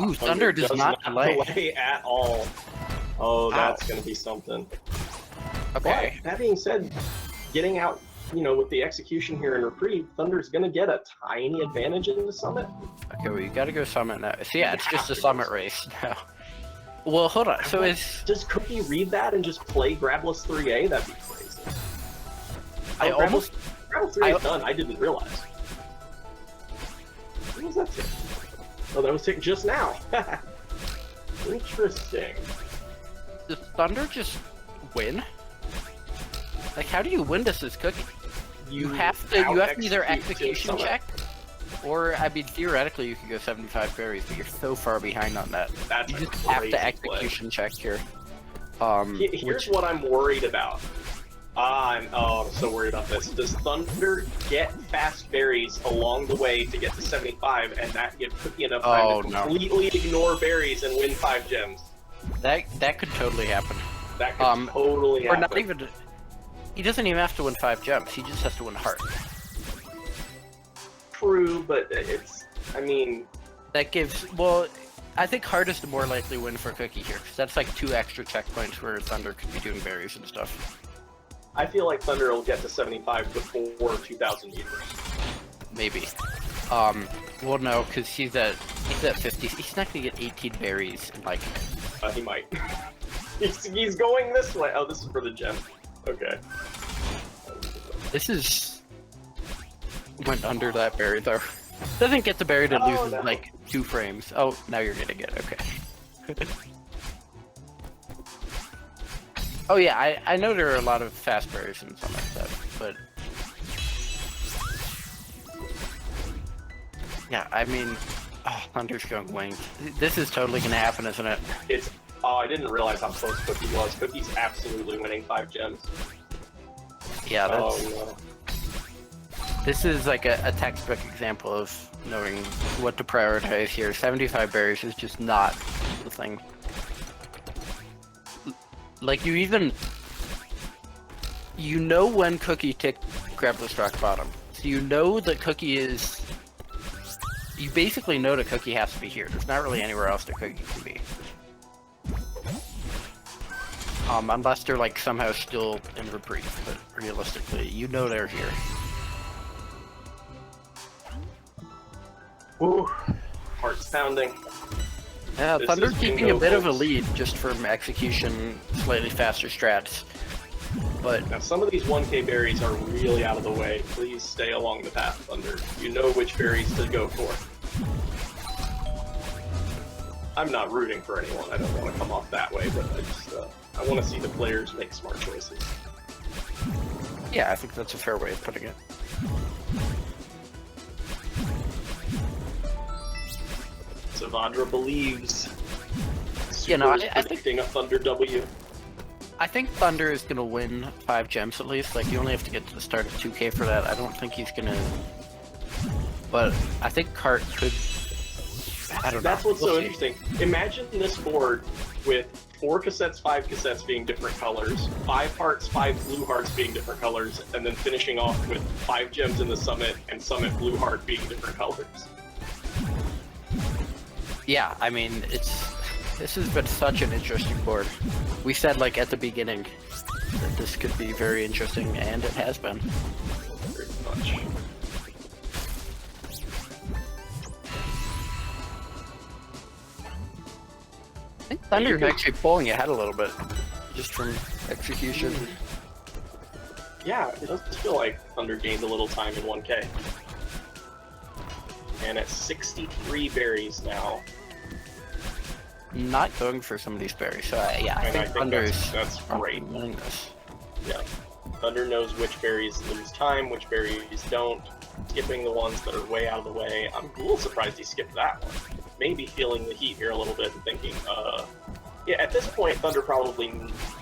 Ooh, Thunder does not delay at all. Oh, that's going to be something. Okay. But that being said, getting out, with the execution here in Reprieve, Thunder's going to get a tiny advantage in the Summit. Okay, well, you got to go Summit now. So yeah, it's just a Summit race now. Well, hold on. So does Cookie read that and just play Grabless 3A? That'd be crazy. Grabless 3A is done. I didn't realize. When was that tick? Oh, that was tick just now. Interesting. Does Thunder just win? Like, how do you win this as Cookie? You have to either execution check, or I mean, theoretically you could go 75 berries, but you're so far behind on that. You just have to execution check here. Here's what I'm worried about. I'm so worried about this. Does Thunder get fast berries along the way to get to 75, and that gives Cookie enough time to completely ignore berries and win 5 gems? That could totally happen. That could totally happen. Or not even. He doesn't even have to win 5 gems. He just has to win heart. True, but I mean... That gives... Well, I think heart is the more likely win for Cookie here, because that's like 2 extra checkpoints where Thunder could be doing berries and stuff. I feel like Thunder will get to 75 before 2,000 meters. Maybe. Well, no, because he's at 50. He's not gonna get 18 berries and like... He might. he's going this way. Oh, this is for the gem. Okay. This is... Went under that berry, though. Doesn't get the berry to lose like 2 frames. Oh, now you're getting it. Okay. Oh yeah, I know there are a lot of fast berries and something like that, but Yeah, I mean, oh, Thunder's going wings. This is totally gonna happen, isn't it? It's. Oh, I didn't realize how close Cookie was. Cookie's absolutely winning 5 gems. Yeah, that's. Oh no. This is like a textbook example of knowing what to prioritize here. 75 berries is just not the thing. Like you know when Cookie ticked Grabless Rock Bottom. So you know that Cookie is. You basically know that Cookie has to be here. There's not really anywhere else that Cookie can be. Unless they're like somehow still in reprieve, but realistically, you know they're here. Ooh, heart's pounding. Yeah, This Thunder's is keeping bingo, a bit of a folks. lead just from execution, slightly faster strats. But Now some of these 1K berries are really out of the way. Please stay along the path, Thunder. You know which berries to go for. I'm not rooting for anyone. I don't want to come off that way, but I want to see the players make smart choices. yeah, I think that's a fair way of putting it. Savandra believes. You know, Super is I think- predicting a Thunder W. I think Thunder is gonna win 5 gems at least. Like, you only have to get to the start of 2K for that. I don't think he's gonna. But I think Cart could. I don't know. That's what's We'll so see. interesting. Imagine this board with 4 cassettes, 5 cassettes being different colors, 5 hearts, 5 blue hearts being different colors, and then finishing off with 5 gems in the summit and summit blue heart being different colors. Yeah, I mean, this has been such an interesting board. We said, like, at the beginning that this could be very interesting, and it has been. Pretty much. I think Thunder's actually pulling ahead a little bit, just from execution. Yeah, it does feel like Thunder gained a little time in 1K. And at 63 berries now. Not going for some of these berries, so yeah, I And think Thunder's that's great. winning this. Yeah. Thunder knows which berries lose time, which berries don't. Skipping the ones that are way out of the way. I'm a little surprised he skipped that one. Maybe feeling the heat here a little bit and thinking, yeah, at this point, Thunder probably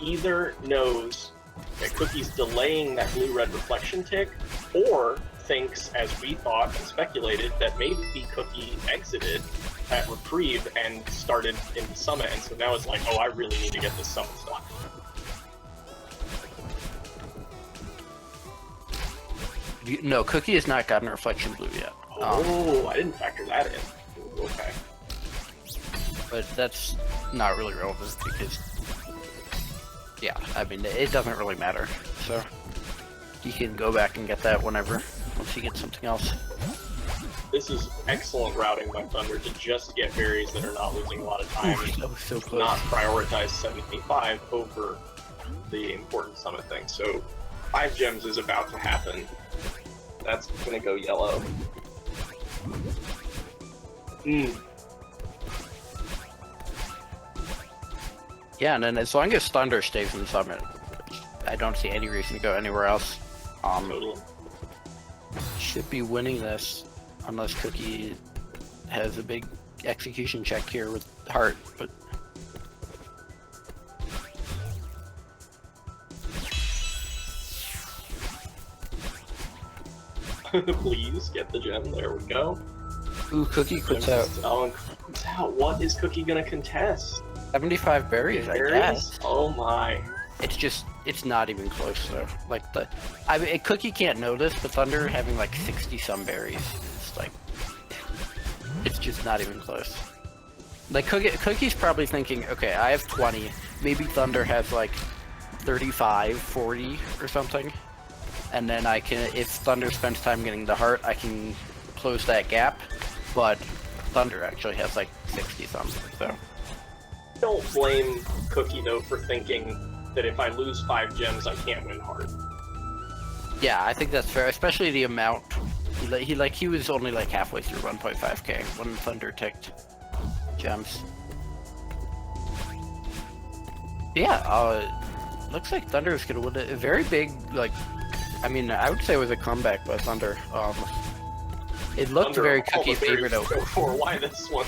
either knows that Cookie's delaying that blue-red reflection tick, or thinks, as we thought and speculated, that maybe Cookie exited at reprieve and started in the summit, and so now it's like, oh, I really need to get this summit stuff. No, Cookie has not gotten Reflection Blue yet. Oh, I didn't factor that in. Ooh, okay. But that's not really relevant because, yeah, I mean, it doesn't really matter. So he can go back and get that whenever, once he gets something else. This is excellent routing by Thunder to just get berries that are not losing a lot of time. So close. Not prioritize 75 over the important summit thing. So 5 gems is about to happen. That's gonna go yellow. Yeah, and then as long as Thunder stays in the summit, I don't see any reason to go anywhere else. Totally. Should be winning this, unless Cookie has a big execution check here with Heart, but Please get the gem. There we go. ooh, Cookie quits out. Oh, and quits out. What is Cookie gonna contest? 75 berries, I guess. Oh my. It's not even close though. Like I mean, Cookie can't know this, but Thunder having like 60 some berries, it's like, it's just not even close. Like Cookie's probably thinking, okay, I have 20, maybe Thunder has like 35, 40 or something, and then I can, if Thunder spends time getting the heart, I can close that gap. But Thunder actually has like 60 something, so. Don't blame Cookie though for thinking that if I lose 5 gems, I can't win hard. Yeah, I think that's fair, especially the amount. He was only like halfway through 1.5k when Thunder ticked gems. Yeah, looks like Thunder is gonna win a very big, like, I mean, I would say it was a comeback by Thunder. It looked Thunder, very all Cookie the berries favorite. to go for. Why this one?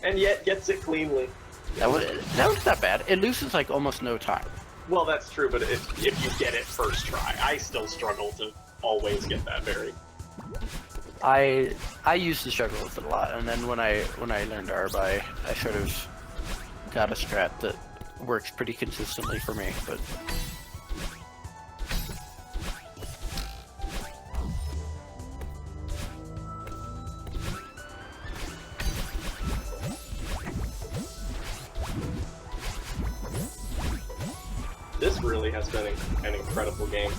And yet gets it cleanly. That was not bad. It loses like almost no time. Well, that's true, but if you get it first try, I still struggle to always get that berry. I used to struggle with it a lot, and then when I learned Arb, I sort of got a strat that works pretty consistently for me. But This really has been an incredible game.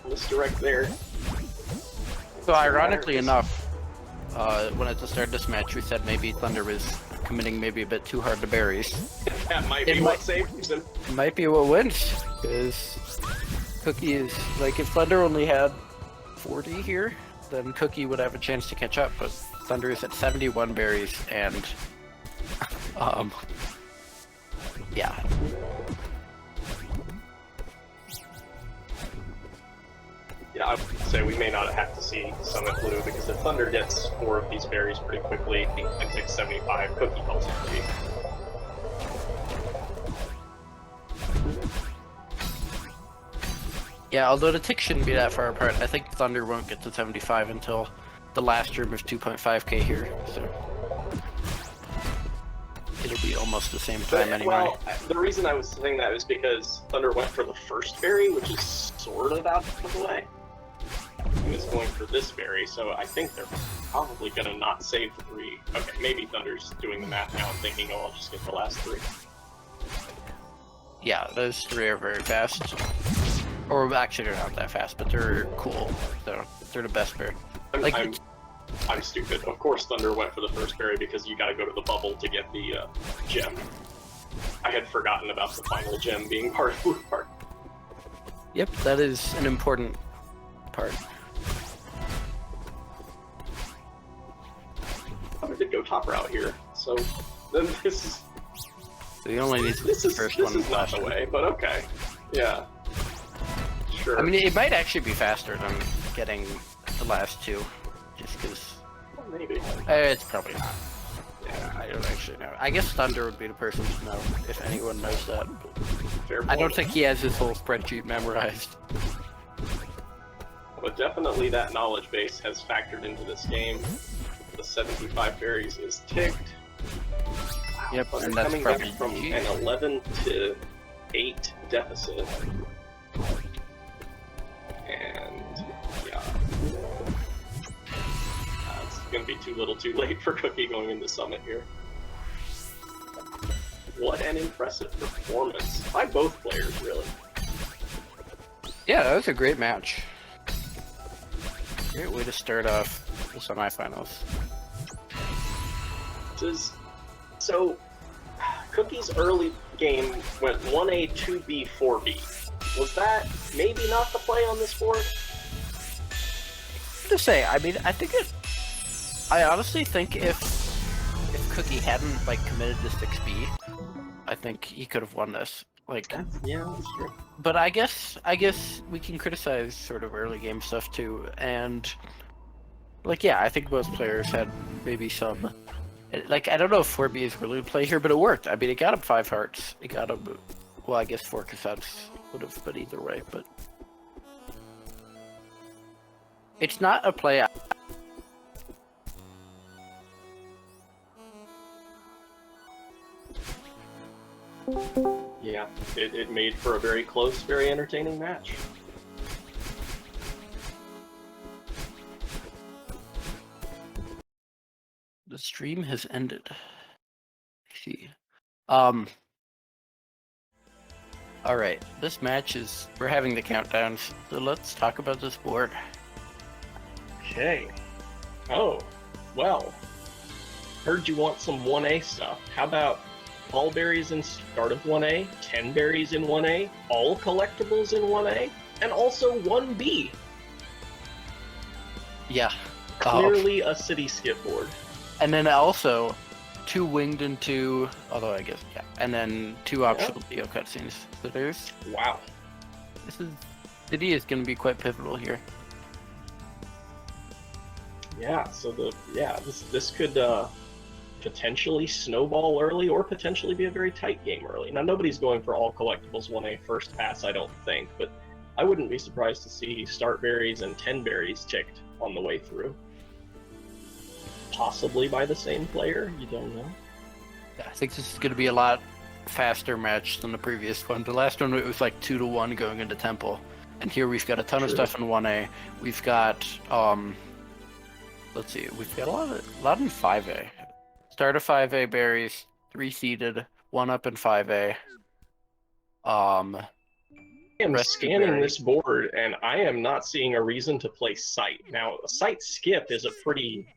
Misdirect there. so ironically enough, when at the start of this match we said maybe Thunder was committing maybe a bit too hard to berries. That might be what saves him. It might be what wins, because Cookie is like, if Thunder only had 40 here, then Cookie would have a chance to catch up, but Thunder is at 71 berries, and yeah. Yeah, I would say we may not have to see Summit Blue, because if Thunder gets 4 of these berries pretty quickly and takes 75, Cookie calls it free. Yeah, although the tick shouldn't be that far apart, I think Thunder won't get to 75 until the last room of 2.5k here, so it'll be almost the same time anyway. Well, the reason I was saying that is because Thunder went for the first berry, which is sort of out of the way. And is going for this berry, so I think they're probably gonna not save 3. Okay, maybe Thunder's doing the math now and thinking, oh, I'll just get the last 3. Yeah, those 3 are very fast. Or actually they're not that fast, but they're cool. They're the best berry. I'm stupid. Of course Thunder went for the first berry because you gotta go to the bubble to get the gem. I had forgotten about the final gem being part of Blue Part. Yep, that is an important part. Thunder did go top route here, so then this is... So you only need the first one. This is not the way, but okay. Yeah. Sure. I mean, it might actually be faster than getting the last 2, just because... Well, maybe. It's probably not. Yeah, I don't actually know. I guess Thunder would be the person to know, if anyone knows that. Fair I don't point. think he has his whole spreadsheet memorized. But definitely that knowledge base has factored into this game. The 75 berries is ticked. Wow, Yep, Thunder and that's coming back probably from GG. an 11 to 8 deficit. And yeah, it's gonna be too little, too late for Cookie going into Summit here. What an impressive performance by both players, really. Yeah, that was a great match. Great way to start off the semifinals. So, Cookie's early game went 1A, 2B, 4B. Was that maybe not the play on this board? To say, I mean, I honestly think if Cookie hadn't like committed to 6B, I think he could have won this. Like, Yeah, that's true. but I guess we can criticize sort of early game stuff too, and like, yeah, I think most players had maybe some. Like, I don't know if 4B is really the play here, but it worked. I mean, it got him 5 hearts. It got him, well, I guess 4 cassettes would have been either way, but it's not a play. Yeah, it made for a very close, very entertaining match. The stream has ended. I see. Alright, this match is... We're having the countdowns, so let's talk about this board. Okay. Oh, well. Heard you want some 1A stuff. How about all berries in start of 1A, 10 berries in 1A, all collectibles in 1A, and also 1B? Yeah. Clearly a city skip board. And then also, 2 winged and 2... Although I guess, yeah. And then 2 optional video cutscenes. So there's... Wow. City is going to be quite pivotal here. Yeah, so this could potentially snowball early or potentially be a very tight game early. Now, nobody's going for all collectibles 1A first pass, I don't think, but I wouldn't be surprised to see start berries and 10 berries ticked on the way through. Possibly by the same player, you don't know. Yeah, I think this is going to be a lot faster match than the previous one. The last one, it was like 2-1 going into Temple. And here we've got a ton of stuff in 1A. We've got, let's see, we've got a lot in 5A. Start of 5A berries, 3-seeded, 1-up in 5A. I am scanning this board, and I am not seeing a reason to play Sight. Now, a Sight skip is a pretty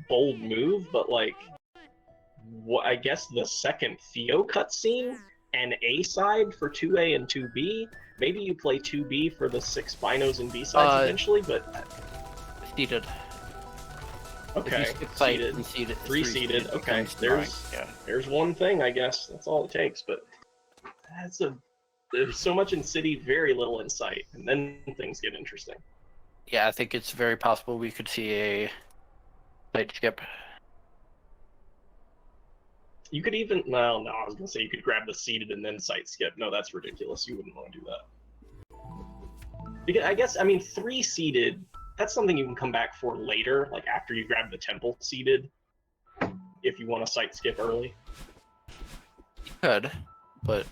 bold move, but like, I guess the second Theo cutscene and A side for 2A and 2B. Maybe you play 2B for the 6 binos and B sides eventually, but seeded. Okay, seeded. 3-seeded. Okay, there's one thing, I guess. That's all it takes, but there's so much in City, very little in Sight, and then things get interesting. Yeah, I think it's very possible we could see a Sight skip. You could even, I was going to say you could grab the seeded and then Sight skip. No, that's ridiculous. You wouldn't want to do that. Because I guess, 3-seeded, that's something you can come back for later, like after you grab the Temple seeded, if you want to Sight skip early. You could, but...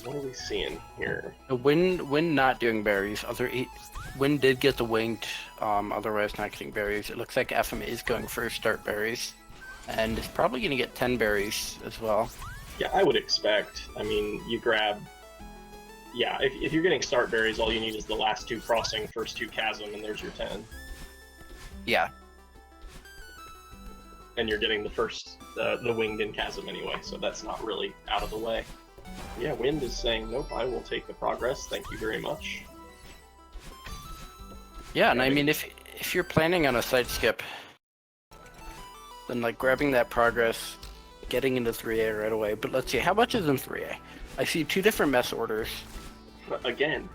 What are we seeing here? When not doing berries, Win did get the winged, otherwise not getting berries. It looks like notEphim is going for start berries, and is probably going to get 10 berries as well. Yeah, I would expect. You grab... Yeah, if you're getting start berries, all you need is the last 2 crossing, first 2 chasm, and there's your 10. Yeah. And you're getting the first, the winged in chasm anyway, so that's not really out of the way. Yeah, Wind is saying, nope, I will take the progress, thank you very much. Yeah, and if you're planning on a Sight skip, then like grabbing that progress, getting into 3A right away. But let's see, how much is in 3A? I see 2 different mess orders. Again.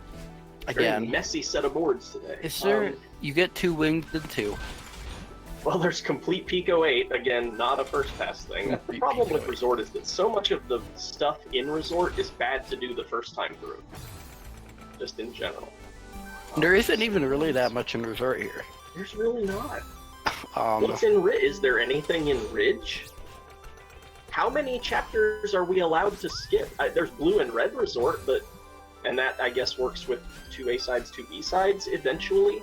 Very messy set of boards today. Is there, you get 2 winged and 2. Well, there's complete Pico 8, again, not a first pass thing. The problem with Resort is that so much of the stuff in Resort is bad to do the first time through. Just in general. There isn't even really that much in Resort here. There's really not. What's in Ridge? Is there anything in Ridge? How many chapters are we allowed to skip? There's Blue and Red Resort, and that, I guess, works with 2A sides, 2B sides, eventually.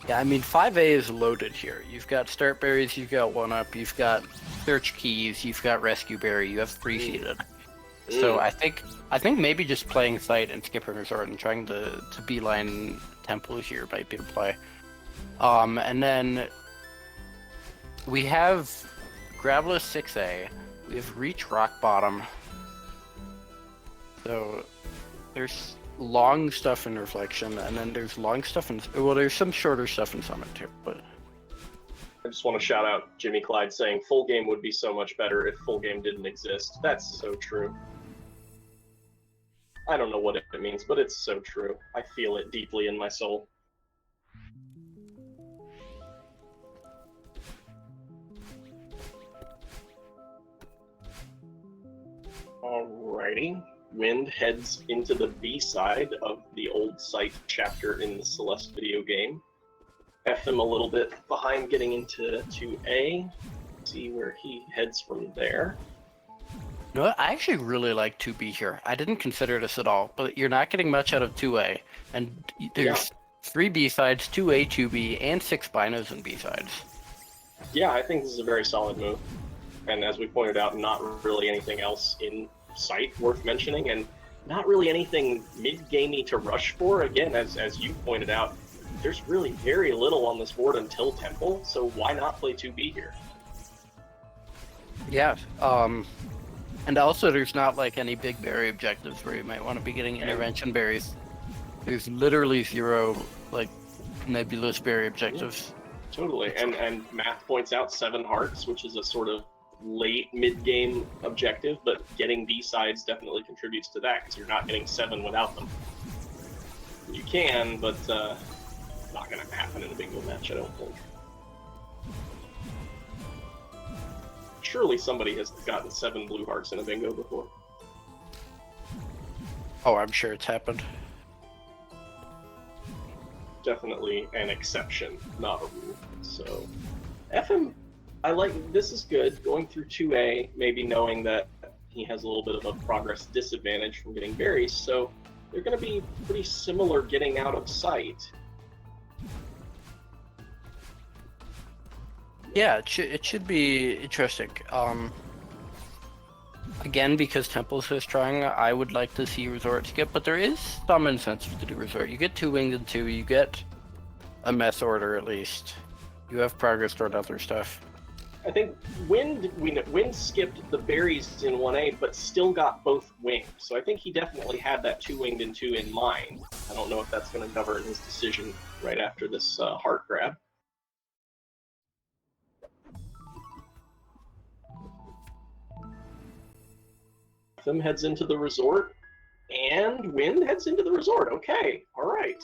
Yeah, 5A is loaded here. You've got start berries, you've got 1-up, you've got search keys, you've got rescue berry, you have 3-seeded. So I think maybe just playing Sight and skipping Resort and trying to beeline Temple here might be the play. And then we have Gravelous 6A, we have Reach Rock Bottom. So there's long stuff in Reflection, and then there's long stuff in... Well, there's some shorter stuff in Summit too, but... I just want to shout out Jimmy Clyde saying, full game would be so much better if full game didn't exist. That's so true. I don't know what it means, but it's so true. I feel it deeply in my soul. Alrighty. Wind heads into the B side of the old Sight chapter in the Celeste video game. notEphim a little bit behind getting into 2A. See where he heads from there. You know what? I actually really like 2B here. I didn't consider this at all, but you're not getting much out of 2A. And there's 3 B sides, 2A, 2B, and 6 binos and B sides. Yeah, I think this is a very solid move. And as we pointed out, not really anything else in Sight worth mentioning, and not really anything mid-gamey to rush for. Again, as you pointed out, there's really very little on this board until Temple, so why not play 2B here? Yeah, And also, there's not like any big berry objectives where you might want to be getting intervention berries. There's literally 0 like nebulous berry objectives. Totally, and math points out 7 hearts, which is a sort of late mid-game objective, but getting B-sides definitely contributes to that because you're not getting 7 without them. You can, but not going to happen in a bingo match, I don't think. Surely somebody has gotten 7 blue hearts in a bingo before. Oh, I'm sure it's happened. Definitely an exception, not a rule. So, FM, I like, this is good, going through 2A, maybe knowing that he has a little bit of a progress disadvantage from getting berries, so they're going to be pretty similar getting out of sight. Yeah, it should be interesting. Again, because Temple's so strong, I would like to see Resort skip, but there is some incentive to do Resort. You get 2 winged and 2, you get a mess order at least. You have progress toward other stuff. I think Wind skipped the berries in 1A, but still got both winged. So I think he definitely had that 2 winged and 2 in mind. I don't know if that's going to govern his decision right after this heart grab. Them heads into the resort, and Wind heads into the resort. Okay, all right.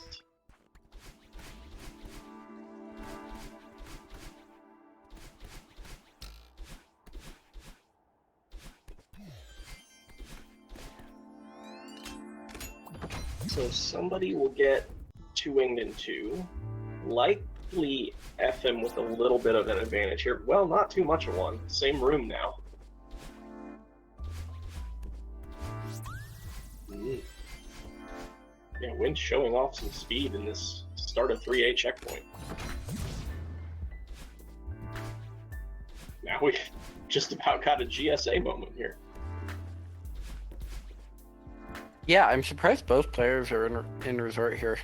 So somebody will get 2 winged and 2. Likely FM with a little bit of an advantage here. Well, not too much of one. Same room now. Yeah, Wind showing off some speed in this start of 3A checkpoint. Now we've just about got a GSA moment here. Yeah, I'm surprised both players are in Resort here.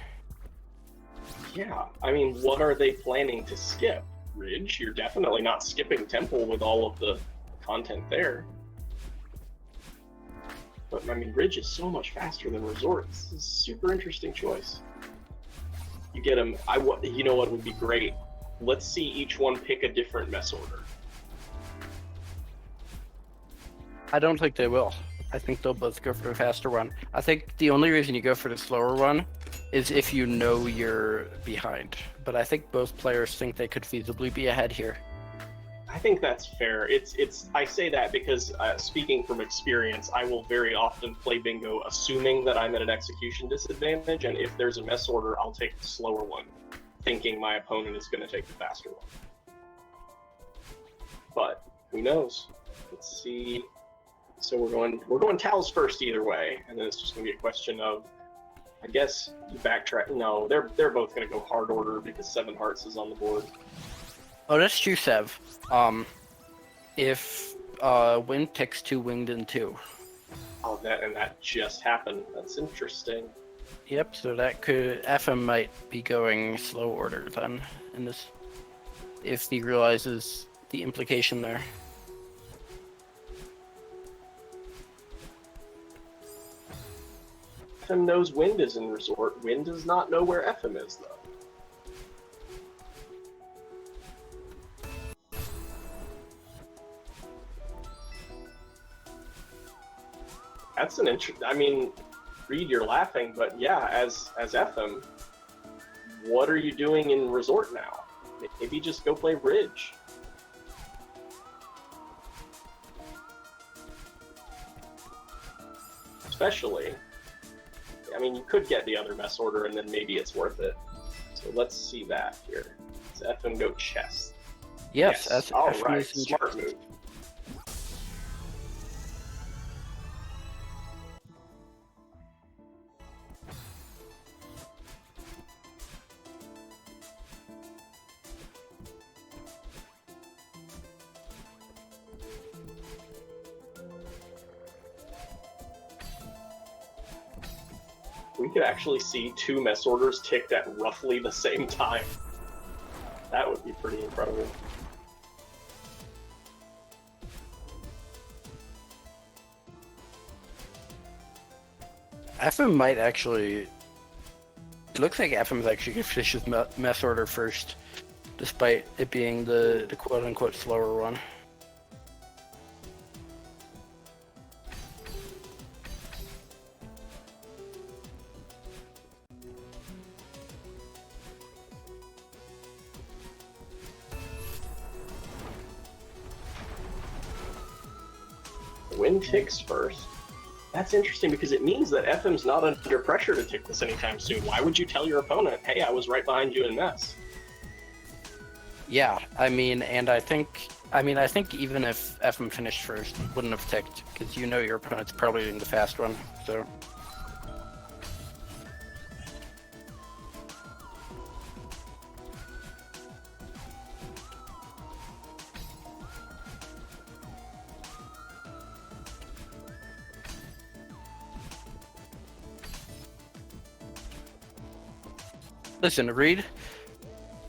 Yeah, I mean, what are they planning to skip? Ridge? You're definitely not skipping Temple with all of the content there. But, I mean, Ridge is so much faster than Resort. This is a super interesting choice. You get him, you know what would be great? Let's see each one pick a different mess order. I don't think they will. I think they'll both go for the faster one. I think the only reason you go for the slower one is if you know you're behind. But I think both players think they could feasibly be ahead here. I think that's fair. I say that because speaking from experience, I will very often play bingo assuming that I'm at an execution disadvantage, and if there's a mess order, I'll take the slower one, thinking my opponent is going to take the faster one. But who knows? Let's see. So we're going Tals first either way, and then it's just going to be a question of, I guess you backtrack. No, they're both going to go hard order because 7 hearts is on the board. Oh, that's true, Sev. If Wind picks 2 winged and 2. Oh, that just happened. That's interesting. Yep, so that could FM might be going slow order then in this, if he realizes the implication there. FM knows Wind is in Resort. Wind does not know where FM is, though. That's an I mean, Reed, you're laughing, but yeah, as FM, what are you doing in Resort now? Maybe just go play Ridge. Especially, I mean, you could get the other mess order and then maybe it's worth it. So let's see that here. Does FM go chest? Yes. All right, smart move. We could actually see 2 mess orders ticked at roughly the same time. That would be pretty incredible. FM might actually. It looks like FM is actually going to finish his mess order first, despite it being the quote unquote slower one. Wind ticks first. That's interesting because it means that FM's not under pressure to tick this anytime soon. Why would you tell your opponent, hey, I was right behind you in mess? Yeah, I mean, and I think even if FM finished first, it wouldn't have ticked, because you know your opponent's probably doing the fast one, so. Listen, Reed,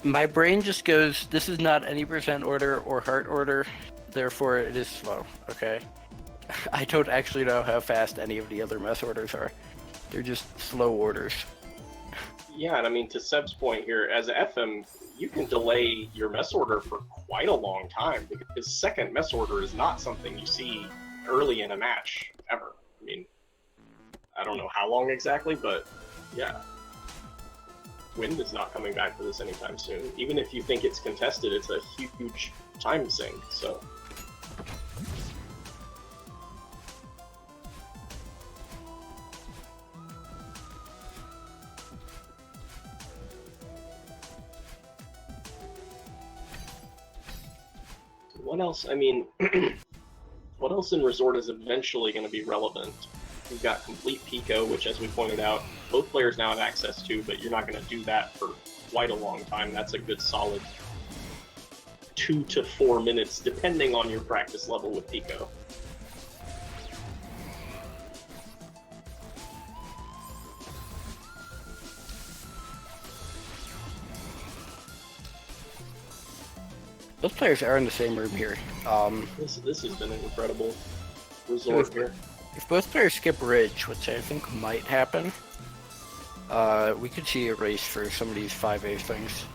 my brain just goes, this is not any percent order or heart order, therefore it is slow, okay? I don't actually know how fast any of the other mess orders are. They're just slow orders. Yeah, and I mean, to Seb's point here, as a FM, you can delay your mess order for quite a long time, because second mess order is not something you see early in a match, ever. I mean, I don't know how long exactly, but yeah. Wind is not coming back for this anytime soon. Even if you think it's contested, it's a huge time sink, so. What else? I mean, what else in Resort is eventually going to be relevant? We've got Complete Pico, which, as we pointed out, both players now have access to, but you're not going to do that for quite a long time. That's a good solid 2 to 4 minutes, depending on your practice level with Pico. Those players are in the same room here. This has been an incredible resort here. If both players skip Ridge, which I think might happen, we could see a race for some of these 5A things.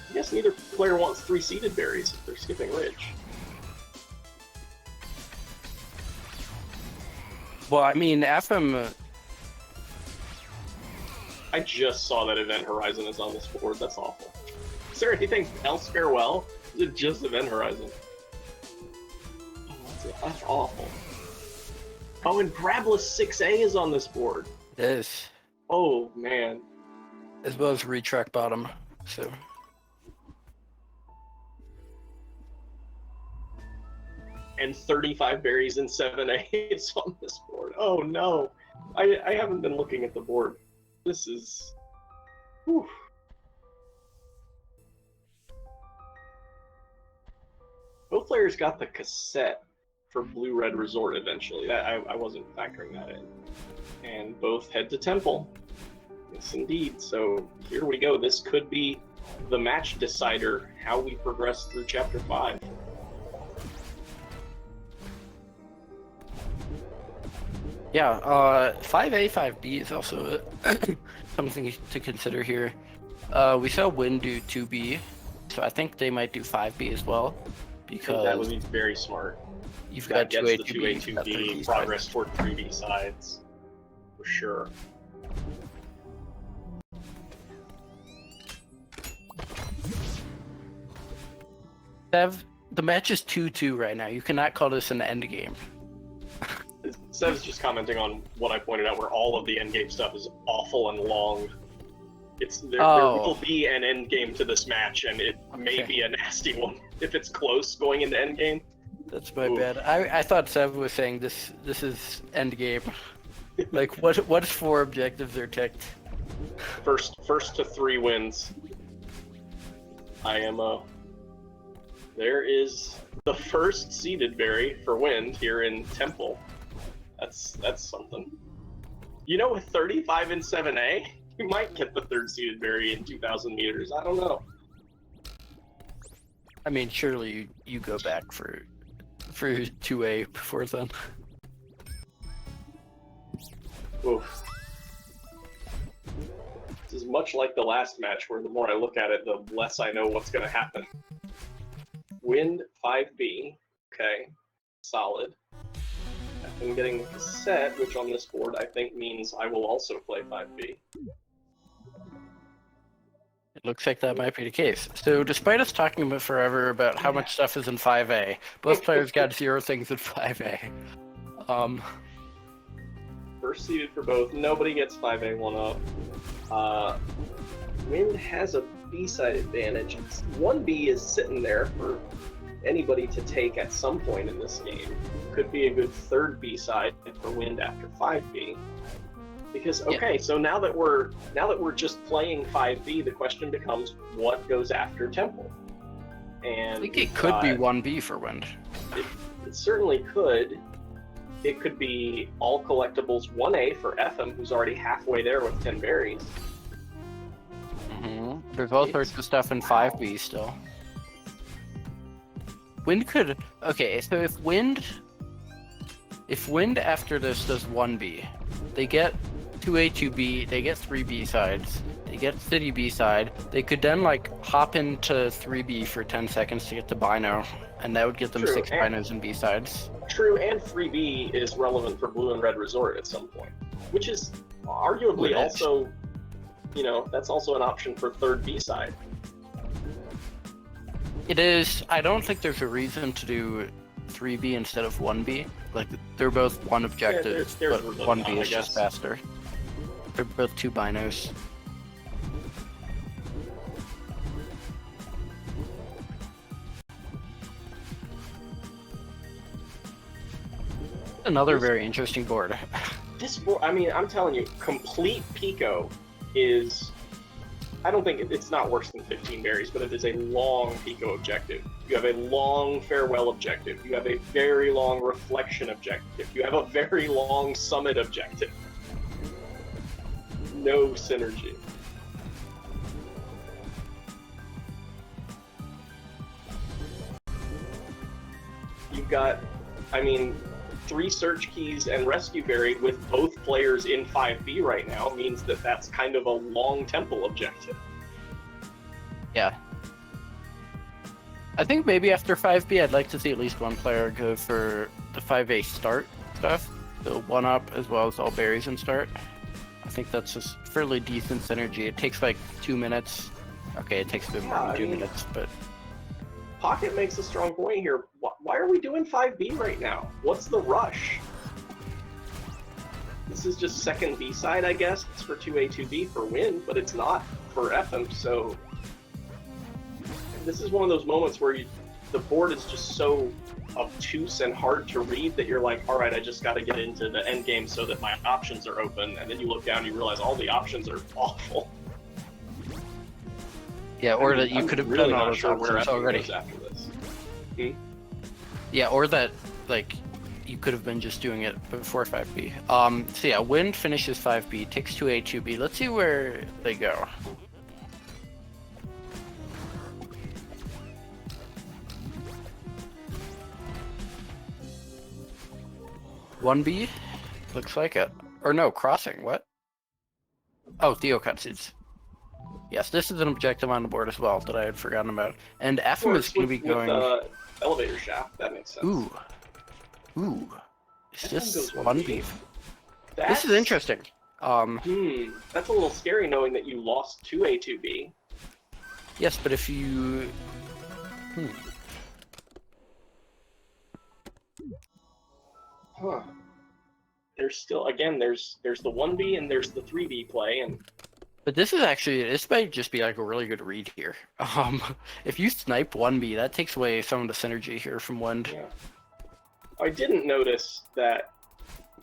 I guess neither player wants 3 seeded berries if they're skipping Ridge. Well, I mean, FM... I just saw that Event Horizon is on this board. That's awful. Is there anything else farewell? Is it just Event Horizon? Oh, that's awful. Oh, and Grabless 6A is on this board. It is. Oh, man. As well as Retrack Bottom, so... And 35 berries in 7A is on this board. Oh, no. I haven't been looking at the board. This is... Whew. Both players got the cassette for Blue Red Resort eventually. I wasn't factoring that in. And both head to Temple. Yes, indeed. So here we go. This could be the match decider, how we progress through Chapter 5. Yeah, 5A, 5B is also something to consider here. We saw Wind do 2B, so I think they might do 5B as well. Because that would be very smart. You've got 2A, 2B, 2B, progress toward 3B sides, for sure. Sev, the match is 2-2 right now. You cannot call this an end game. Sev's just commenting on what I pointed out, where all of the endgame stuff is awful and long. There will be an endgame to this match, and it may be a nasty one if it's close going into endgame. That's my bad. I thought Sev was saying this is endgame. Like, what 4 objectives are ticked? First to 3 wins. IMO. There is the first seeded berry for Wind here in Temple. That's something. You know, with 35 in 7A, you might get the 3rd seeded berry in 2,000 meters. I don't know. I mean, surely you go back for 2A before then. Oof. This is much like the last match, where the more I look at it, the less I know what's going to happen. Wind 5B. Okay, solid. I'm getting the cassette, which on this board I think means I will also play 5B. It looks like that might be the case. So despite us talking about forever about how much stuff is in 5A, both players got 0 things in 5A. First seeded for both. Nobody gets 5A 1-up. Wind has a B-side advantage. 1B is sitting there for anybody to take at some point in this game. Could be a good third B-side for Wind after 5B. Because so now that we're just playing 5B, the question becomes what goes after Temple. And I think it could be 1B for Wind. It certainly could. It could be all collectibles 1A for notEphim, who's already halfway there with 10 berries. There's all sorts of stuff in 5B still. Wind could... Okay, so if Wind after this does 1B, they get 2A, 2B, they get 3 B-sides, they get City B-side, they could then like hop into 3B for 10 seconds to get to Bino, and that would get them 6 Binos and B-sides. True, and 3B is relevant for Blue and Red Resort at some point, which is arguably also, that's also an option for third B-side. It is. I don't think there's a reason to do 3B instead of 1B. Like, they're both one objective, but 1B is just faster. They're both 2 Binos. Another very interesting board. This board, I'm telling you, complete Pico is... I don't think it's not worse than 15 berries, but it is a long Pico objective. You have a long farewell objective. You have a very long reflection objective. You have a very long summit objective. No synergy. You've got, 3 search keys and rescue berry with both players in 5B right now means that that's kind of a long temple objective. Yeah. I think maybe after 5B I'd like to see at least one player go for the 5A start stuff. So 1-up as well as all berries and start. I think that's just fairly decent synergy. It takes like 2 minutes. Okay, it takes a bit more than 2 minutes, but... Pocket makes a strong point here. Why are we doing 5B right now? What's the rush? This is just second B-side, I guess. It's for 2A, 2B for Win, but it's not for notEphim, so... This is one of those moments where the board is just so obtuse and hard to read that you're like, alright, I just gotta get into the end game so that my options are open, and then you look down and you realize all the options are awful. Yeah, or that you could have really done all not those sure where options already. goes after this. Yeah, or that, like, you could have been just doing it before 5B. So yeah, Wind finishes 5B, takes 2A, 2B. Let's see where they go. One B? Looks like it. Or no, crossing, what? Oh, Theo cutscenes. Yes, this is an objective on the board as well that I had forgotten about. And notEphim is going to be going... elevator shaft, that makes sense. Ooh. Is this 1B? This is interesting. That's a little scary knowing that you lost 2A, 2B. Yes, but if you... Huh. There's still, again, there's the 1B and there's the 3B play, and... But this might just be like a really good read here. If you snipe 1B, that takes away some of the synergy here from Wind. Yeah. I didn't notice that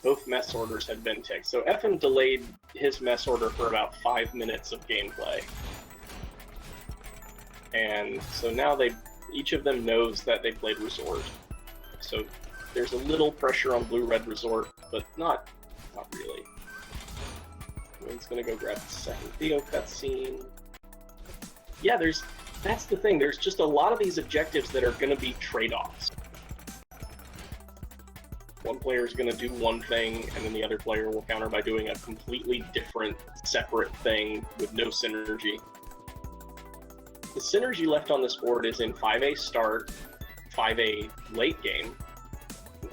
both mess orders had been ticked, so notEphim delayed his mess order for about 5 minutes of gameplay. And so now each of them knows that they played Resort. So there's a little pressure on Blue-Red Resort, but not really. Wind's gonna go grab the second Theo cutscene. Yeah, that's the thing. There's just a lot of these objectives that are gonna be trade-offs. One player is going to do one thing, and then the other player will counter by doing a completely different, separate thing with no synergy. The synergy left on this board is in 5A start, 5A late game,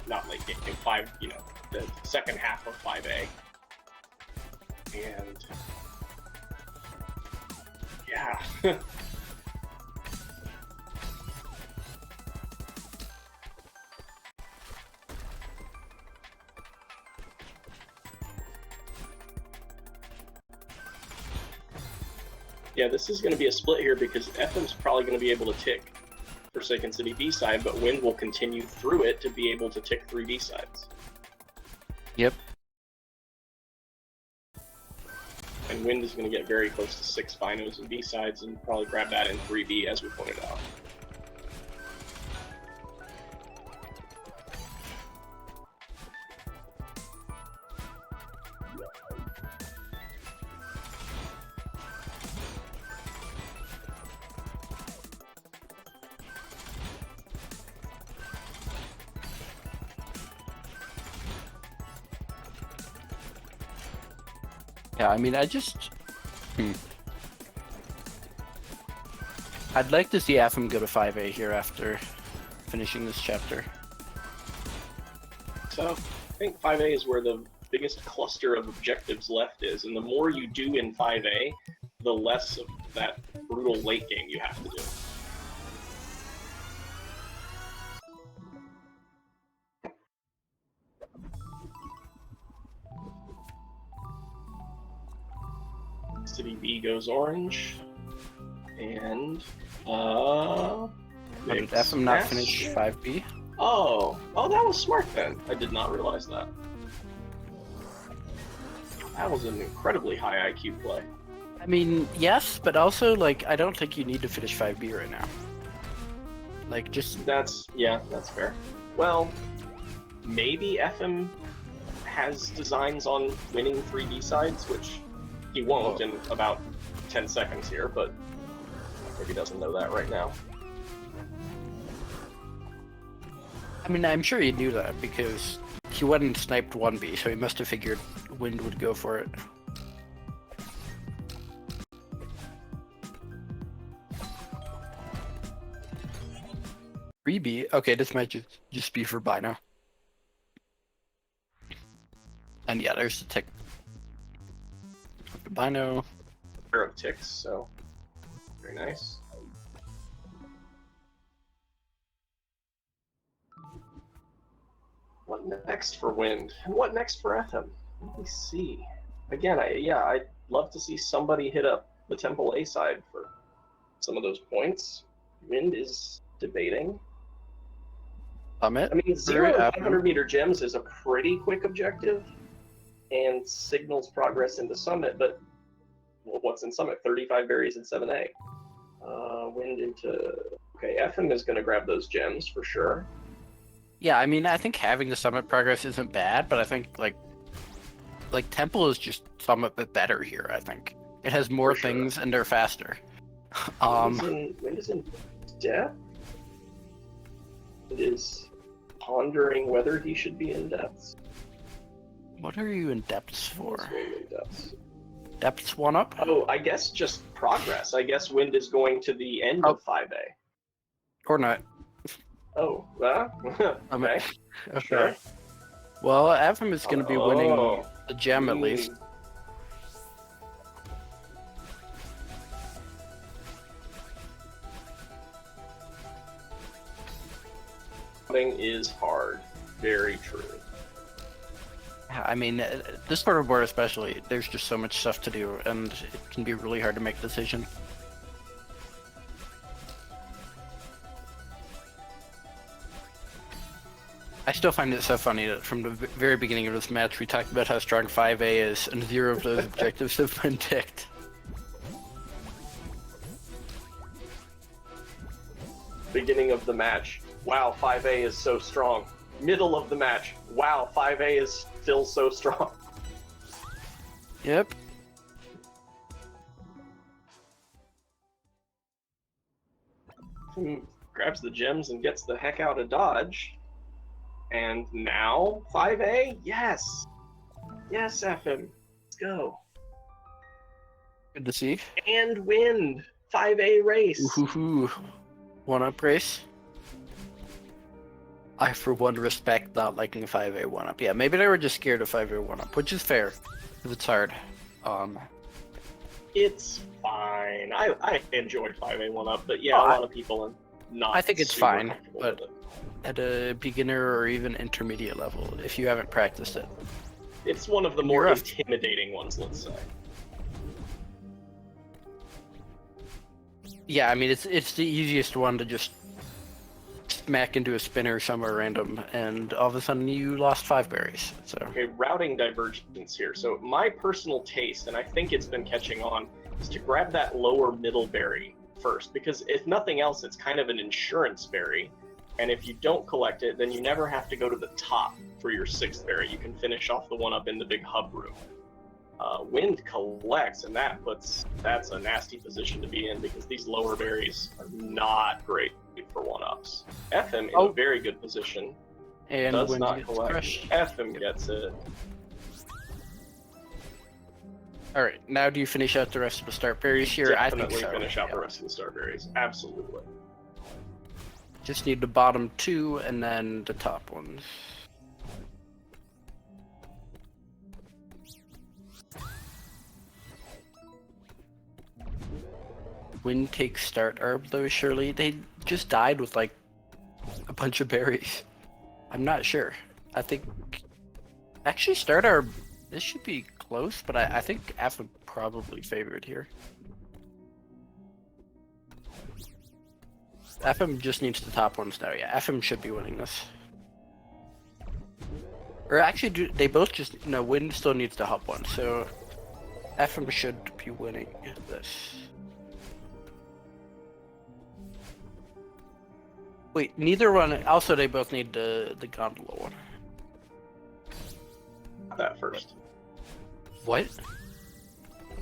not late game, the second half of 5A. And yeah. Yeah, this is going to be a split here because Ethim's probably going to be able to tick Forsaken City B-side, but Wind will continue through it to be able to tick 3 B-sides. Yep. And Wind is going to get very close to 6 binos and B-sides and probably grab that in 3B, as we pointed out. Yeah, I mean, I'd like to see Aphim go to 5A here after finishing this chapter. So, I think 5A is where the biggest cluster of objectives left is, and the more you do in 5A, the less of that brutal late game you have to do. City B goes orange, and Did Aphim not finish 5B? Oh, that was smart then. I did not realize that. That was an incredibly high IQ play. I mean, yes, but also, like, I don't think you need to finish 5B right now. Like, just... That's fair. Well, maybe Ethim has designs on winning 3 B-sides, which he won't in about 10 seconds here, but maybe he doesn't know that right now. I mean, I'm sure he knew that because he went and sniped 1B, so he must have figured Wind would go for it. Freebie? Okay, this might just be for Bino. And yeah, there's the tick. Bino. Pair of ticks, so very nice. What next for Wind? And what next for Ethim? Let me see. Again, I'd love to see somebody hit up the Temple A side for some of those points. Wind is debating. Summit? I mean, 0 to 500 meter gems is a pretty quick objective and signals progress into Summit, but what's in Summit? 35 berries in 7A. Wind into... Okay, Ethim is going to grab those gems for sure. Yeah, I mean, I think having the Summit progress isn't bad, but I think, like Temple is just Summit but better here, I think. It has more things and they're faster. Wind is in depth? It is pondering whether he should be in depths. What are you in depths for? In depths. Depths 1-up? Oh, I guess just progress. I guess Wind is going to the end of 5A. Or not. Oh, okay. Okay. Sure. Well, Aphim is going to be winning the gem at least. Is hard. Very true. I mean, this part of board especially, there's just so much stuff to do, and it can be really hard to make a decision. I still find it so funny that from the very beginning of this match, we talked about how strong 5A is, and 0 of those objectives have been ticked. Beginning of the match. Wow, 5A is so strong. Middle of the match. Wow, 5A is still so strong. Yep. Grabs the gems and gets the heck out of Dodge. And now 5A? Yes! Yes, Ephim. Let's go. Good to see. And wind! 5A race! Ooh, 1-up race. I, for one, respect not liking 5A 1-up. Yeah, maybe they were just scared of 5A 1-up, which is fair, because it's hard. It's fine. I enjoy 5A 1-up, but yeah, Oh, a lot of people are not I think it's super fine, comfortable but with it. at a beginner or even intermediate level, if you haven't practiced it. It's one of the more intimidating ones, let's say. Yeah, I mean, it's the easiest one to just smack into a spinner somewhere random, and all of a sudden you lost 5 berries. So Okay, routing divergence here. So my personal taste, and I think it's been catching on, is to grab that lower middle berry first, because if nothing else, it's kind of an insurance berry, and if you don't collect it, then you never have to go to the top for your 6th berry. You can finish off the one up in the big hub room. Wind collects, and that's a nasty position to be in, because these lower berries are not great for 1-ups. Ephim in a very good position. And Does Wind not gets collect. crushed. Ephim gets it. Alright, now do you finish out the rest of the start berries here? I Definitely think so. finish out the rest of the star berries. Absolutely. Just need the bottom 2 and then the top ones. Wind takes start herb though, surely. They just died with like a bunch of berries. I'm not sure. I think actually start herb, this should be close, but I think Ephim probably favored here. Ephim just needs the top ones now. Yeah, Ephim should be winning this. Or actually, they both just... No, Wind still needs the hub one, so Ephim should be winning this. Wait, neither one... Also, they both need the gondola one. That first. What?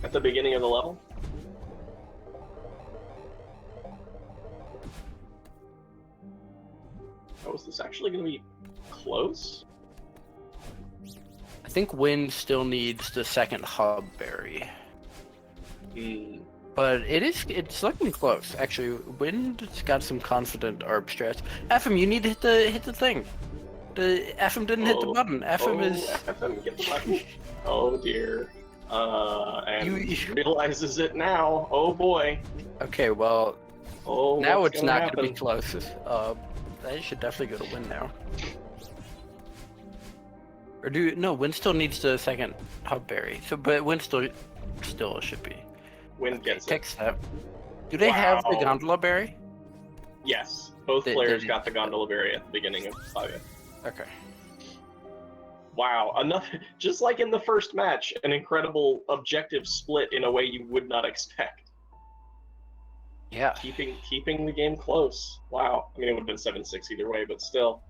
At the beginning of the level? Oh, is this actually going to be close? I think Wind still needs the second hub berry. But it's looking close. Actually, Wind's got some confident ARB strats. Ephim, you need to hit the thing. The Ephim didn't hit the button. Ephim is... Ephim, get the button. Oh dear. And he realizes it now. Oh boy. Okay, well, now it's not going to be close. They should definitely go to Wind now. Or no, Wind still needs the second hub berry. So, but Wind still should be. Wind gets Tech step. Do they have the gondola berry? Yes, both players got the gondola berry at the beginning of 5A. Okay. Wow, enough. Just like in the first match, an incredible objective split in a way you would not expect. Yeah. Keeping the game close. Wow. I mean, it would have been 7-6 either way, but still.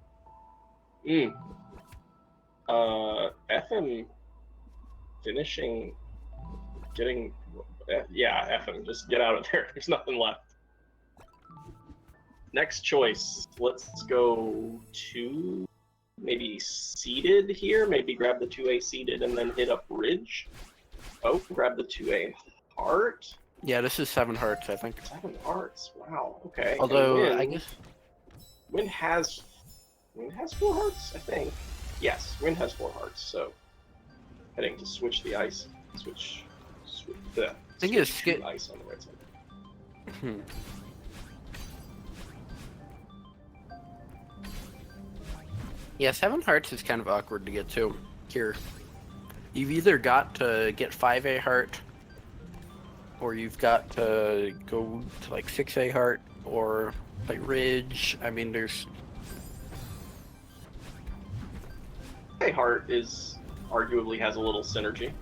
Ephim finishing, getting, yeah, Ephim, just get out of there. There's nothing left. Next choice. Let's go to maybe seeded here. Maybe grab the 2A seeded and then hit up Ridge. Oh, grab the 2A heart. Yeah, this is 7 hearts, I think. 7 hearts. Wow. Okay. Although I guess Wind has 4 hearts, I think. Yes, Wind has 4 hearts. So heading to switch the ice. Switch the. I think it's ice on the right side. Yeah, 7 hearts is kind of awkward to get to here. You've either got to get 5A heart, or you've got to go to like 6A heart, or like Ridge. I mean, there's... A heart is arguably has a little synergy.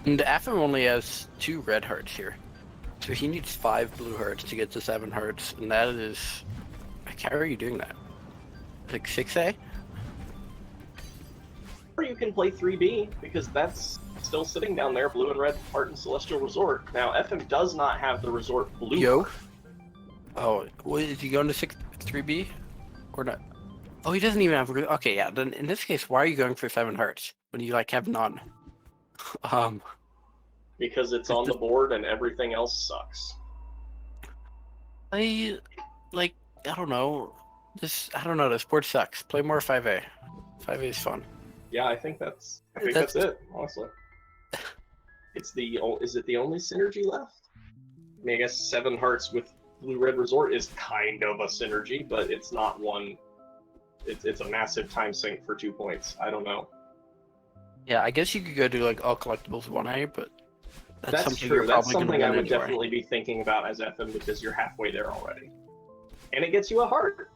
And Ephim only has 2 red hearts here. So he needs 5 blue hearts to get to 7 hearts, and that is... How are you doing that? Like 6A? Or you can play 3B, because that's still sitting down there, blue and red heart and Celestial Resort. Now, Ephim does not have the Resort blue. Yo. Oh, what, is he going to 6? 3B? Or not? Oh, he doesn't even have... Okay, yeah. Then in this case, why are you going for 7 hearts when you, like, have none? Because it's on the board and everything else sucks. I don't know. I don't know. This board sucks. Play more 5A. 5A is fun. Yeah, I think that's it, honestly. Is it the only synergy left? I mean, I guess 7 hearts with Blue-Red Resort is kind of a synergy, but it's not one. It's a massive time sink for 2 points. I don't know. Yeah, I guess you could go do like all collectibles 1A, but that's something true. That's something I would anyway. definitely be thinking about as FM because you're halfway there already, and it gets you a heart.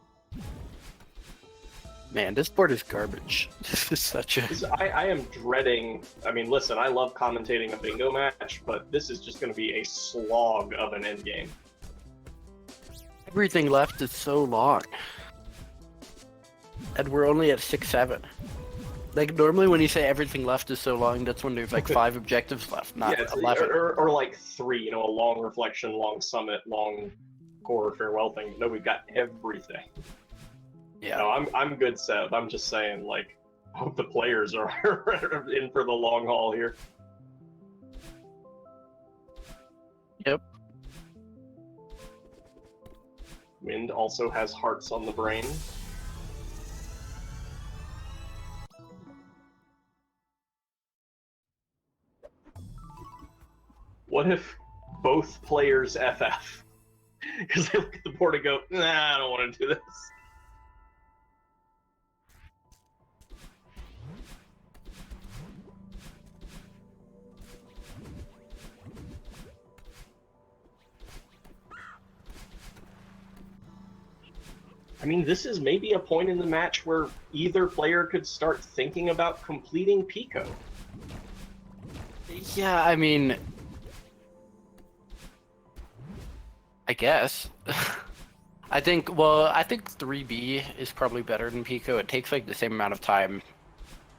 Man, this board is garbage. This is such a... I am dreading... I mean, listen, I love commentating a bingo match, but this is just going to be a slog of an endgame. Everything left is so long. And we're only at 6-7. Like, normally when you say everything left is so long, that's when there's like 5 objectives left, not 11. Or like 3, a long reflection, long summit, long core farewell thing. No, we've got everything. Yeah, no, I'm good, Seb. I'm just saying, like, I hope the players are in for the long haul here. Yep. Wind also has hearts on the brain. What if both players FF? Because they look at the board and go, nah, I don't want to do this. I mean, this is maybe a point in the match where either player could start thinking about completing Pico. Yeah, I mean... I guess. I think 3B is probably better than Pico. It takes like the same amount of time.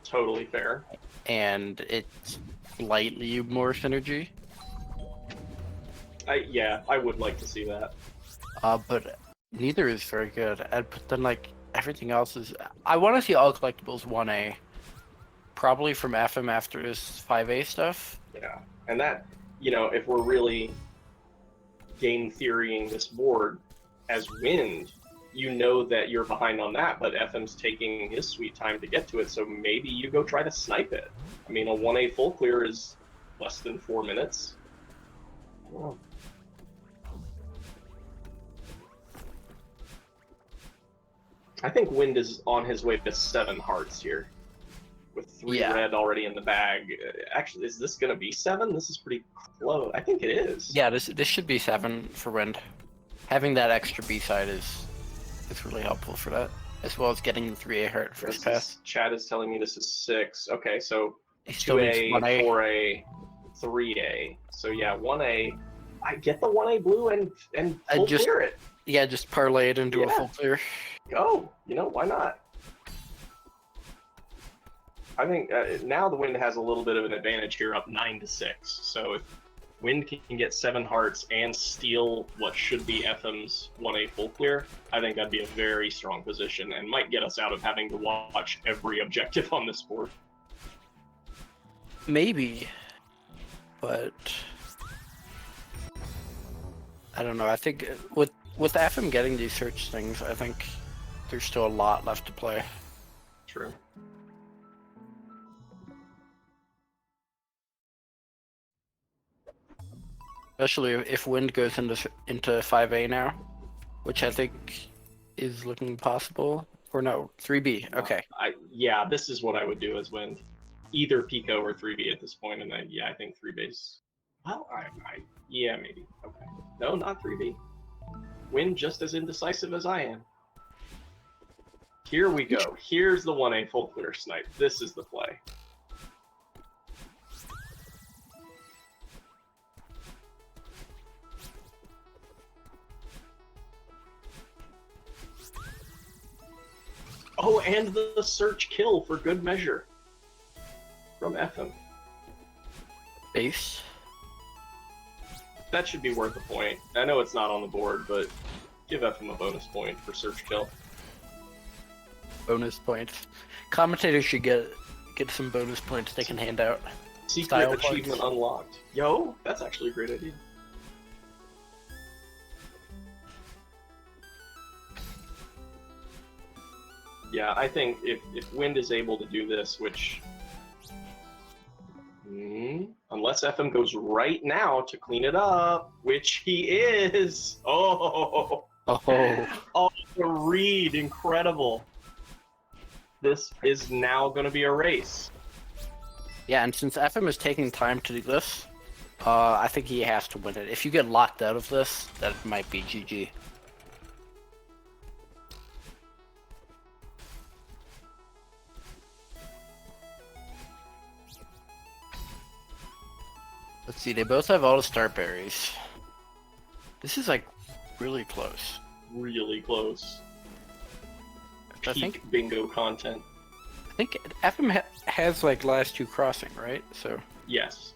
Totally fair. And it's slightly more synergy. Yeah, I would like to see that. But neither is very good. But then like everything else is... I want to see all collectibles 1A. Probably from FM after this 5A stuff. Yeah, and that, if we're really game theorying this board as Wind, that you're behind on that, but FM's taking his sweet time to get to it, so maybe you go try to snipe it. I mean, a 1A full clear is less than 4 minutes. Oh. I think Wind is on his way to 7 hearts here. With 3 red already in the bag. Actually, is this going to be 7? This is pretty close. I think it is. Yeah, this should be 7 for Wind. Having that extra B side is really helpful for that, as well as getting the 3A heart first pass. Chat is telling me this is 6. Okay, so 2A, 4A, 3A. So yeah, 1A. I get the 1A blue and full clear it. Yeah, just parlay it into a full clear. Go. Why not? I think now the Wind has a little bit of an advantage here, up 9-6. So if Wind can get 7 hearts and steal what should be FM's 1A full clear, I think that'd be a very strong position and might get us out of having to watch every objective on this board. Maybe, but I don't know. I think with FM getting these search things, I think there's still a lot left to play. True. Especially if Wind goes into 5A now, which I think is looking possible. Or no, 3B. Okay. Yeah, this is what I would do as Wind. Either Pico or 3B at this point, and then I think 3B's. Well, yeah, maybe. Okay. No, not 3B. Wind just as indecisive as I am. Here we go. Here's the 1A full clear snipe. This is the play. Oh, and the search kill for good measure from FM. Base. That should be worth a point. I know it's not on the board, but Give FM a bonus point for search kill. Bonus points. Commentators should get some bonus points they can hand out. Secret Style achievement points. unlocked. Yo, that's actually a great idea. Yeah, I think if Wind is able to do this, which... unless FM goes right now to clean it up, which he is! Oh! Oh, the read, incredible. This is now going to be a race. Yeah, and since FM is taking time to do this, I think he has to win it. If you get locked out of this, that might be GG. Let's see, they both have all the start berries. This is like really close. Really close. I Peak think bingo content. I think FM has like last two crossing, right? So. Yes.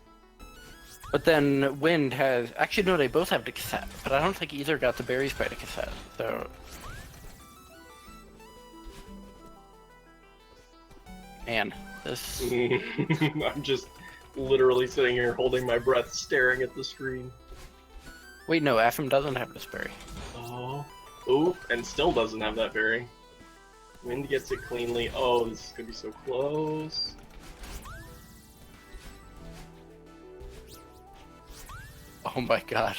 But then Wind has actually no, they both have the cassette, but I don't think either got the berries by the cassette. So. Man, this. I'm just literally sitting here holding my breath, staring at the screen. Wait, no, FM doesn't have this berry. Oh. Oh, and still doesn't have that berry. Wind gets it cleanly. Oh, this is gonna be so close. Oh my god.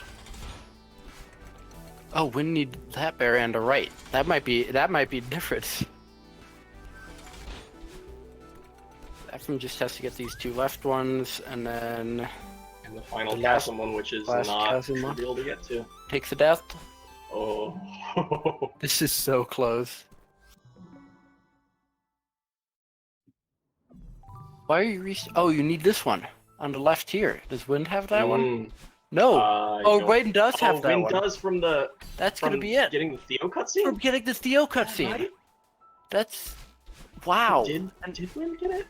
Oh, Wind need that berry on the right. That might be different. FM just has to get these two left ones, and then And the final The chasm one, which is last not chasm one. trivial to get to. takes the death. Oh. This is so close. Why are you Oh, you need this one on the left here. Does Wind have that one? No. Oh, Wind does have that Wind one. does from the... That's from gonna be it. Getting the Theo cutscene? From getting the Theo cutscene. Right? That's... Wow. Did Wind get it?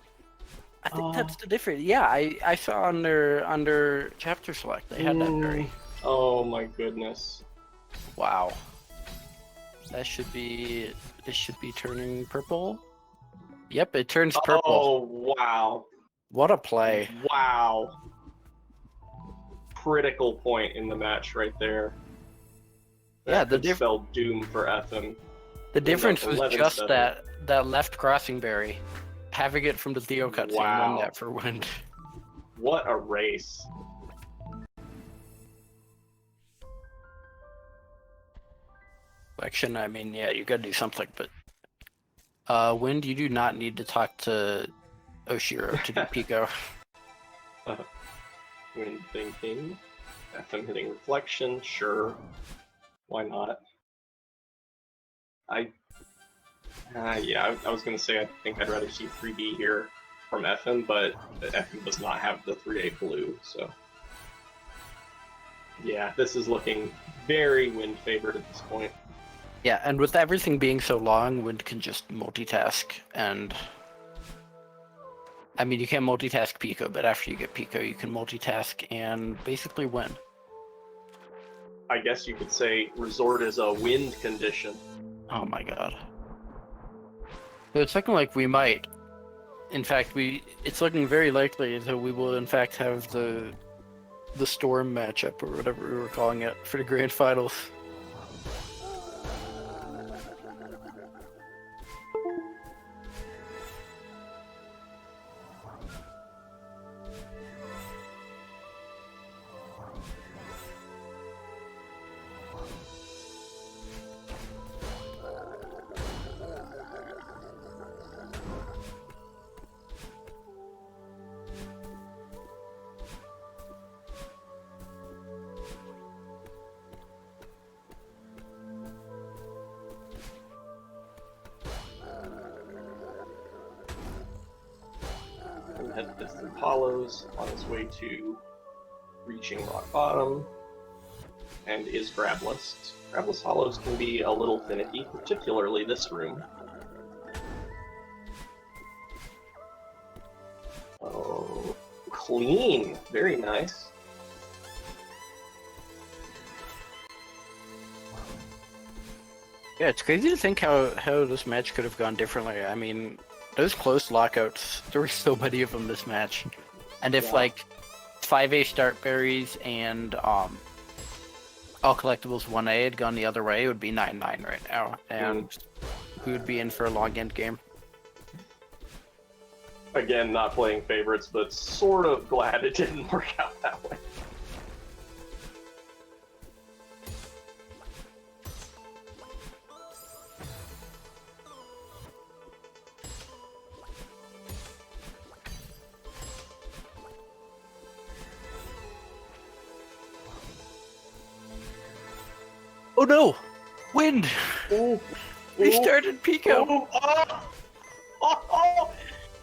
I think that's the difference. Yeah, I saw under chapter select they had that berry. Oh my goodness. Wow. That should be... It should be turning purple. Yep, it turns purple. Oh, wow. What a play. Wow. Critical point in the match right there. Yeah, That could spell doom for FM. The difference was 11-7. just that left crossing berry. Having it from the Theo cutscene won that for Wind. What a race. Action, I mean, yeah, you gotta do something, but... Wind, you do not need to talk to Oshiro to do Pico. Wind thinking. FM hitting reflection, sure. Why not? Yeah, I was gonna say I think I'd rather see 3B here from FM, but FM does not have the 3A blue, so... Yeah, this is looking very Wind favored at this point. Yeah, and with everything being so long, Wind can just multitask, and... I mean, you can't multitask Pico, but after you get Pico, you can multitask and basically win. I guess you could say resort is a Wind condition. Oh my god. So it's looking like we might. In fact, it's looking very likely that we will in fact have the Storm matchup, or whatever we were calling it, for the grand finals. Head through Hollows on his way to reaching rock bottom, and is grabless. Grabless Hollows can be a little finicky, particularly this room. Oh, clean! Very nice. Yeah, it's crazy to think how this match could have gone differently. I mean, those close lockouts, there were so many of them this match. And if Yeah. like 5A start berries and all collectibles 1A had gone the other way, it would be 9-9 right now. And we would be in for a long end game. Again, not playing favorites, but sort of glad it didn't work out that way. Oh no! Wind! Ooh, They ooh, started Pico! ooh, oh.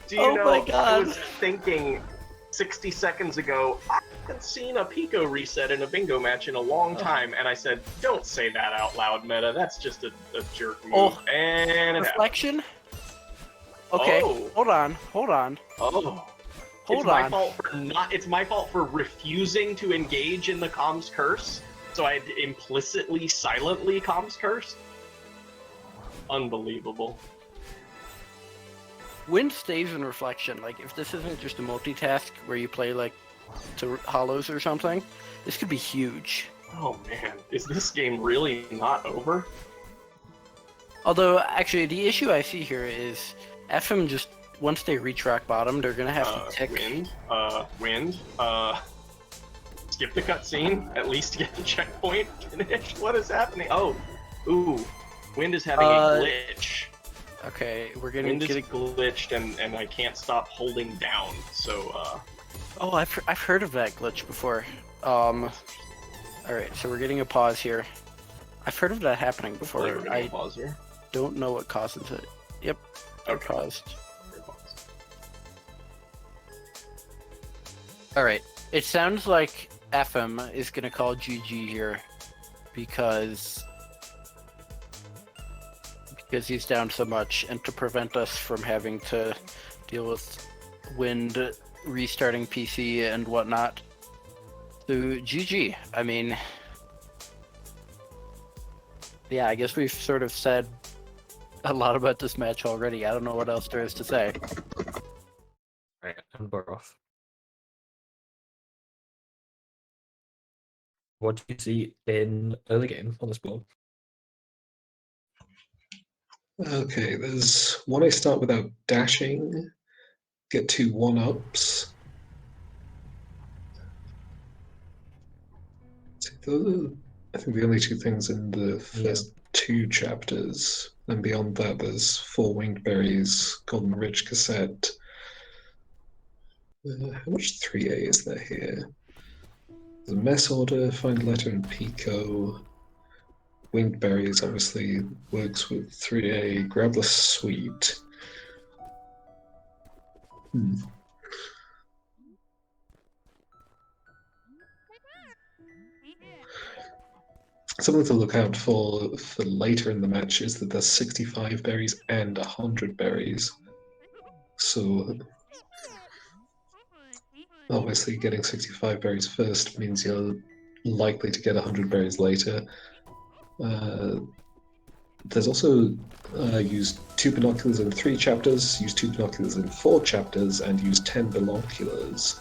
Do you Oh know, my I God. was thinking 60 seconds ago, I haven't seen a Pico reset in a bingo match in a long time, and I said, don't say that out loud, Meta. That's just a jerk move. Oh, and it reflection? Okay, Oh. hold on. happened. Oh. Hold on. It's my fault for refusing to engage in the comms curse. So I implicitly, silently comms curse. Unbelievable. Wind stays in reflection. Like, if this isn't just a multitask where you play, like, to hollows or something, this could be huge. Oh man, is this game really not over? Although, actually, the issue I see here is Ephim just, once they reach rock bottom, they're gonna have to tick. Wind, skip the cutscene, at least to get the checkpoint finished. What is happening? Oh, ooh, Wind is having a glitch. Okay, we're gonna Wind is get a... glitched, and I can't stop holding down, so, Oh, I've heard of that glitch before. Alright, so we're getting a pause here. I've heard of that happening before. I pause here. don't know what causes it. Yep, Okay. Paused. Alright, it sounds like FM is gonna call GG here because he's down so much, and to prevent us from having to deal with Wind restarting PC and whatnot. So GG. I mean, yeah, I guess we've sort of said a lot about this match already. I don't know what else there is to say. Right, and we're off. What do you see in early game on this board? Okay, there's one I start without dashing, get 2 1-ups. Those are, I think, the only 2 things in the first 2 chapters. And beyond that, there's 4 winged berries, golden ridge cassette. How much 3A is there here? There's a mess order, find letter, and Pico. Winged berries obviously works with 3A. Grabless sweet. Something to look out for later in the match is that there's 65 berries and 100 berries. So obviously getting 65 berries first means you're likely to get 100 berries later. There's also use 2 binoculars in 3 chapters, use 2 binoculars in 4 chapters, and use 10 binoculars,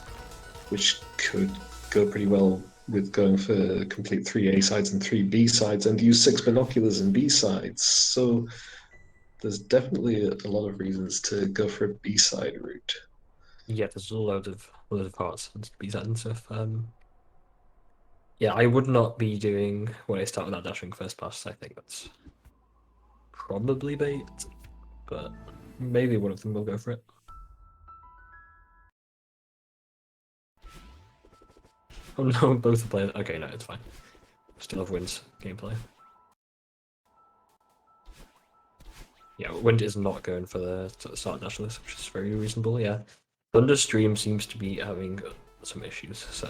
which could go pretty well with going for complete 3 A sides and 3 B sides, and use 6 binoculars in B sides. So there's definitely a lot of reasons to go for a B side route. Yeah, there's a load of parts and B sides and stuff. Yeah, I would not be doing when I start without dashing first pass. I think that's probably bait, but maybe one of them will go for it. Oh no, both are playing. Okay, no, it's fine. Still have Wind's gameplay. Yeah, Wind is not going for the start dash list, which is very reasonable, yeah. Thunderstream seems to be having some issues, so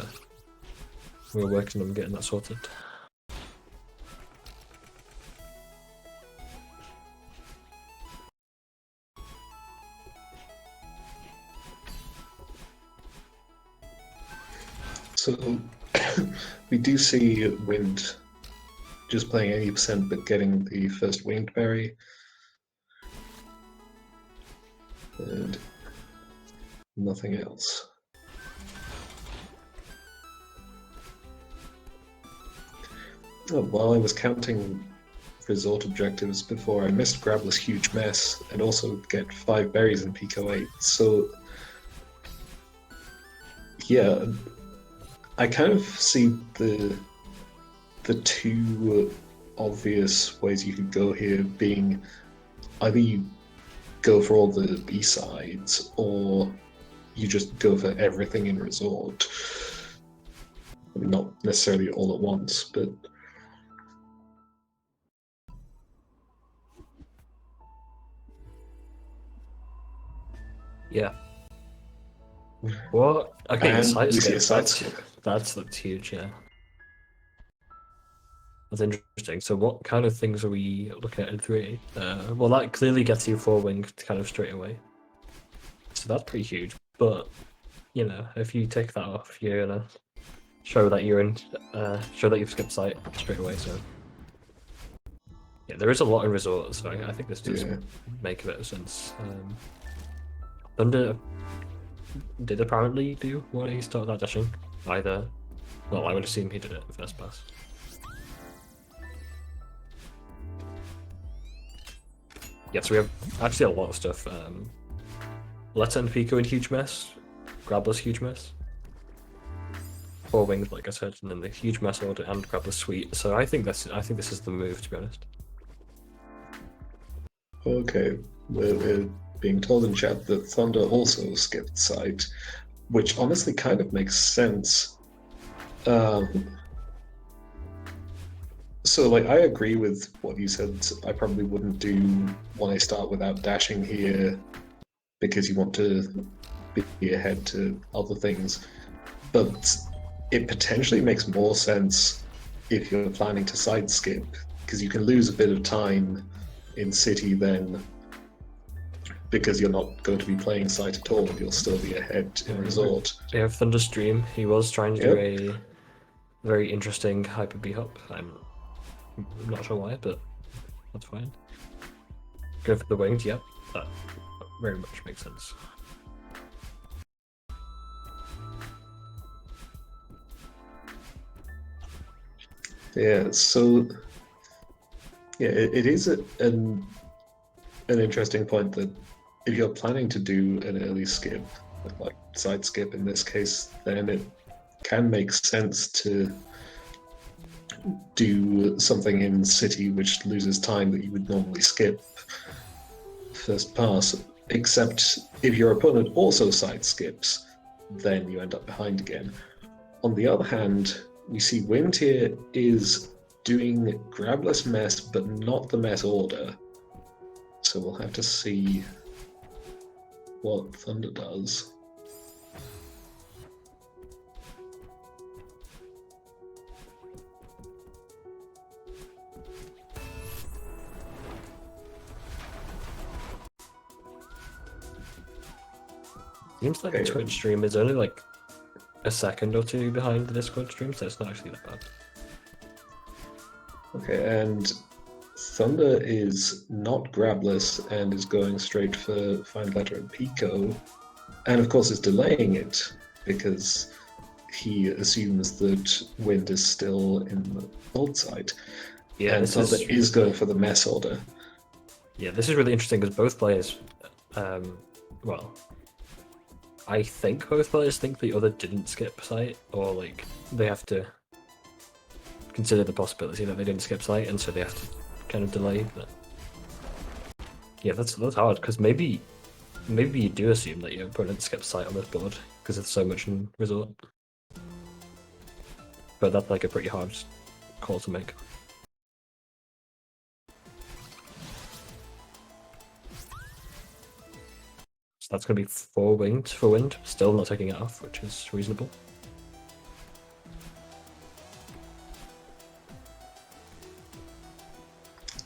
we're working on getting that sorted. So we do see Wind just playing 80% but getting the first winged berry. And nothing else. Oh, while I was counting resort objectives before, I missed Grabless Huge Mess and also get 5 berries in Pico 8. So, yeah, I kind of see the two obvious ways you could go here being either you go for all the B-sides or you just go for everything in resort. I mean, not necessarily all at once, but Yeah. What? Okay, the and side we see skip. a side skip. That's looked huge, yeah. That's interesting. So what kind of things are we looking at in 3? Well, that clearly gets you 4-winged kind of straight away. So that's pretty huge. But, you know, if you take that off, you're gonna show that you're in, show that you've skipped sight straight away, so. Yeah, there is a lot in resort, so I think this does make a bit of sense. Thunder did apparently do what he started that dashing. Either, well, I would assume he did it first pass. Yeah, so we have actually a lot of stuff. Let's End Pico in Huge Mess, Grabless Huge Mess. 4 wings, like I said, and then the Huge Mess order and Grabless Suite. So I think this is the move, to be honest. Okay, we're being told in chat that Thunder also skipped sight, which honestly kind of makes sense. So, like, I agree with what you said. I probably wouldn't do when I start without dashing here because you want to be ahead to other things. But it potentially makes more sense if you're planning to side skip, because you can lose a bit of time in City then, because you're not going to be playing sight at all, you'll still be ahead in Resort. We have Thunderstream. He was trying to do a very interesting Hyper B hop. I'm not sure why, but that's fine. Go for the wings, yep. That very much makes sense. Yeah, so yeah, it is an interesting point that if you're planning to do an early skip, like side skip in this case, then it can make sense to do something in City which loses time that you would normally skip first pass, except if your opponent also side skips, then you end up behind again. On the other hand, we see Wind here is doing Grabless Mess, but not the Mess order. So we'll have to see what Thunder does. Seems like the Twitch stream is only like a second or two behind the Discord stream, so it's not actually that bad. Okay, and Thunder is not Grabless and is going straight for Find Letter and Pico, and of course is delaying it because he assumes that Wind is still in the old site. Yeah, and Thunder is going for the Mess order. Yeah, this is really interesting because both players, well, I think both players think the other didn't skip sight, or like they have to consider the possibility that they didn't skip sight, and so they have to kind of delay. But yeah, that's hard because maybe you do assume that your opponent skips sight on this board because there's so much in Resort, but that's like a pretty hard call to make. So that's going to be 4 winged for Wind, still not taking it off, which is reasonable.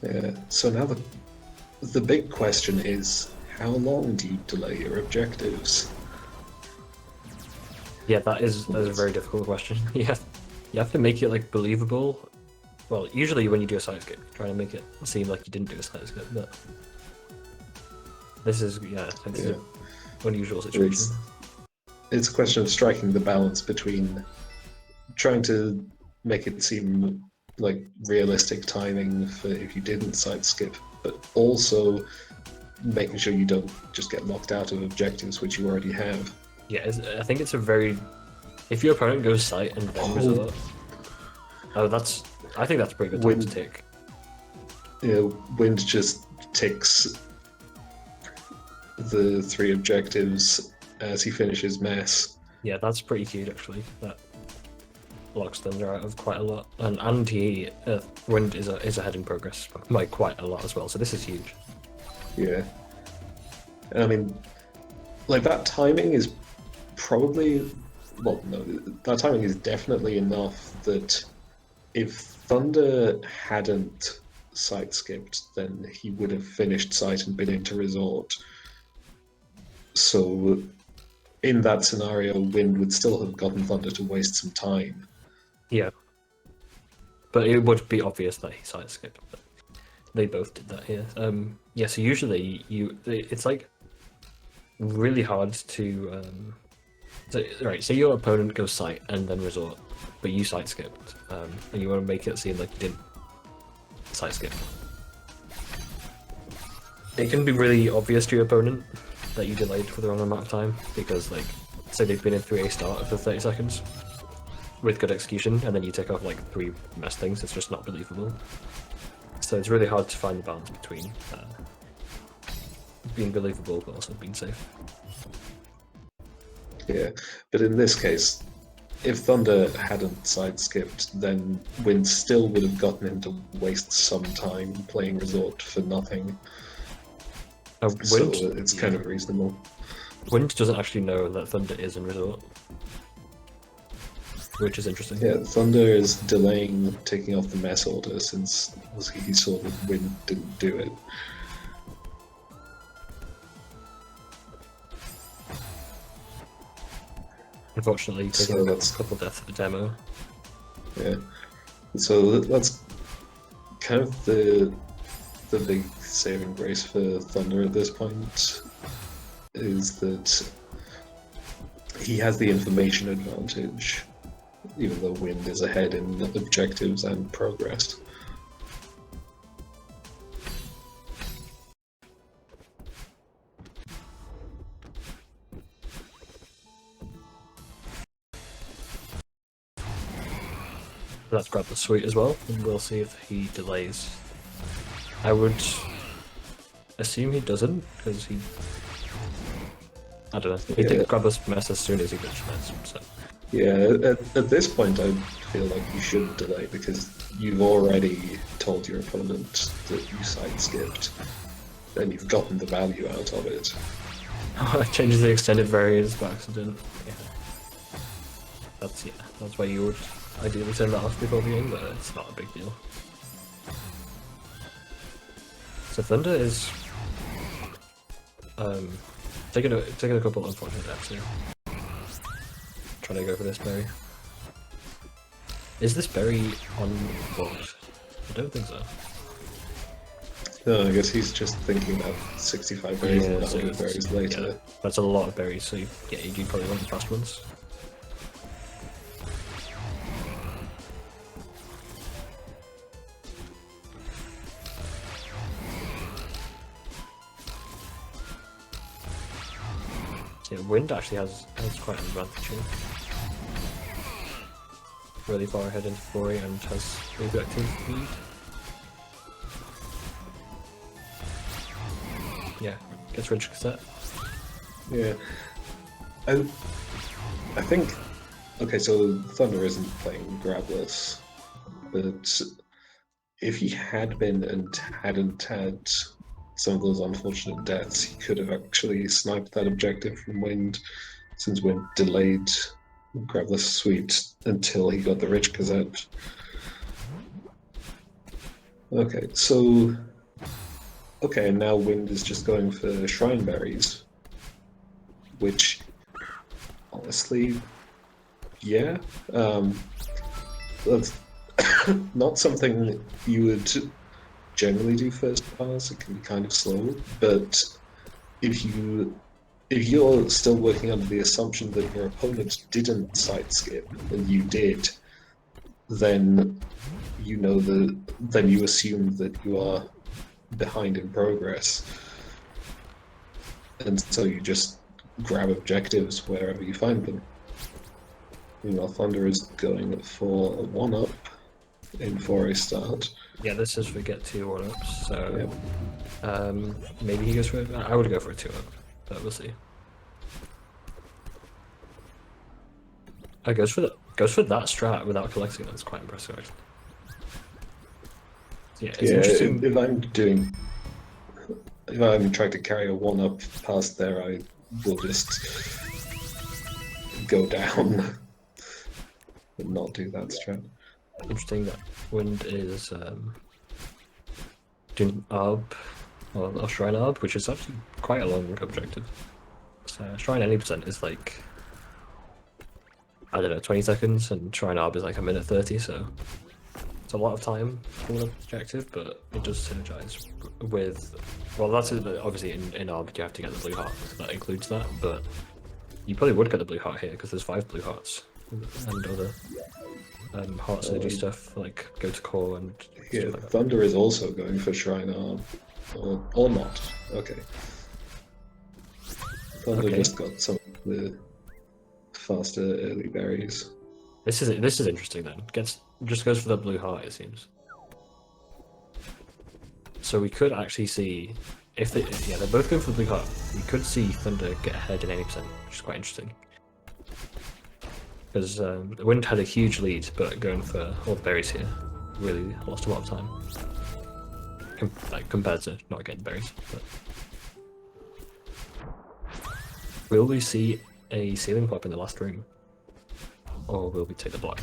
Yeah, so now the big question is, how long do you delay your objectives? Yeah, that is a very difficult question. You have to make it like believable Well, usually when you do a side skip, you try to make it seem like you didn't do a side skip, but this is an unusual situation. It's a question of striking the balance between trying to make it seem like realistic timing for if you didn't side skip, but also making sure you don't just get locked out of objectives which you already have. Yeah, I think it's a very... If your opponent goes sight and then resort... I think that's a pretty good time to take. Wind just takes the 3 objectives as he finishes mass. Yeah, that's pretty huge actually. That locks Thunder out of quite a lot, and he Wind is ahead in progress by quite a lot as well. So this is huge. Yeah, I mean, like that timing is probably that timing is definitely enough that if Thunder hadn't side skipped, then he would have finished sight and been into resort. So in that scenario, Wind would still have gotten Thunder to waste some time. Yeah. But it would be obvious that he side skipped. But they both did that here. Yeah, so usually it's like really hard to say your opponent goes sight and then resort, but you side skipped, and you want to make it seem like you didn't side skip. It can be really obvious to your opponent that you delayed for the wrong amount of time, because like, say they've been in 3A start for 30 seconds with good execution, and then you take off like 3 mess things. It's just not believable. So it's really hard to find the balance between being believable but also being safe. Yeah, but in this case, if Thunder hadn't side skipped, then Wind still would have gotten him to waste some time playing resort for nothing. So it's kind of reasonable. Wind doesn't actually know that Thunder is in resort, which is interesting. Yeah, Thunder is delaying taking off the mess order since he saw that Wind didn't do it. Unfortunately, taking a couple deaths of a demo. Yeah, so that's kind of the big saving grace for Thunder at this point, is that he has the information advantage, even though Wind is ahead in objectives and progress. Let's grab the suite as well, and we'll see if he delays. I would assume he doesn't, because I don't know. He didn't grab us mess as soon as he got mess. So. Yeah, at this point I feel like you should delay, because you've already told your opponent that you side skipped, and you've gotten the value out of it. Oh, it changes the extended variance by accident. Yeah. That's why you would ideally turn that off before the game, but it's not a big deal. So Thunder is taking a couple of unfortunate deaths here. Trying to go for this berry. Is this berry on board? I don't think so. No, I guess he's just thinking about 65 berries and 100 berries later. Yeah, that's a lot of berries, so you do probably want the fast ones. Yeah, Wind actually has quite an advantage here. Really far ahead into 4A and has objective lead. Yeah, gets rich cassette. Yeah. I think... Okay, so Thunder isn't playing Grabless, but if he had been and hadn't had some of those unfortunate deaths, he could have actually sniped that objective from Wind, since Wind delayed Grabless Suite until he got the Rich Cassette. Okay, so... Okay, and now Wind is just going for Shrine Berries, which, honestly, yeah, that's not something you would generally do first pass. It can be kind of slow, but if you're still working under the assumption that your opponent didn't side skip and you did, then then you assume that you are behind in progress, and so you just grab objectives wherever you find them. Meanwhile, Thunder is going for a 1-up in for a start. Yeah, this is for get 2 1-ups, so Yep. maybe he goes for it. I would go for a 2-up, but we'll see. Oh, goes for that strat without collecting. That's quite impressive, actually. Yeah, it's interesting. If I'm trying to carry a 1-up past there, I will just go down and not do that strat. Interesting that Wind is doing Arb, or Shrine Arb, which is actually quite a long objective. So Shrine any percent is like, I don't know, 20 seconds, and Shrine Arb is like 1:30, so it's a lot of time for an objective, but it does synergize with, well, that's obviously in Arb you have to get the blue heart, so that includes that, but you probably would get the blue heart here because there's 5 blue hearts and other heart synergy stuff like go to core and Yeah, stuff like that. Thunder is also going for Shrine Arm, or not. Okay. Thunder Okay. just got some of the faster early berries. This is interesting then. Just goes for the blue heart, it seems. So we could actually see if they're both going for the blue heart. We could see Thunder get ahead in 80%, which is quite interesting. Because the Wind had a huge lead, but going for all the berries here really lost a lot of time. Compared to not getting berries. But... will we see a ceiling pop in the last room? Or will we take the block?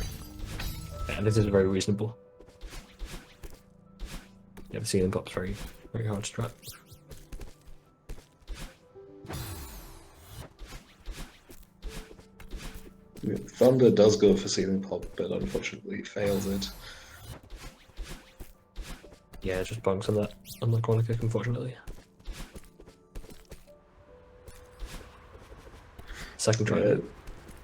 Yeah, this is very reasonable. Yeah, the ceiling pop's very, very hard to trap. Yeah, Thunder does go for ceiling pop, but unfortunately fails it. Yeah, just bonks on the corner kick, unfortunately. Second try.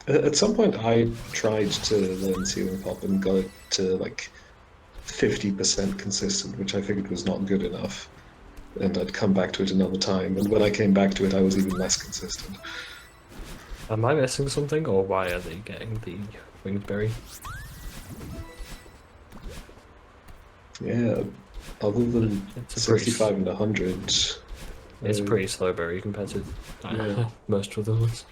At some point, I tried to learn ceiling pop and got it to like 50% consistent, which I figured was not good enough. And I'd come back to it another time, and when I came back to it, I was even less consistent. Am I missing something, or why are they getting the winged berry? Yeah, other than It's a 65 and 100. It's a pretty slow berry compared to most of the ones.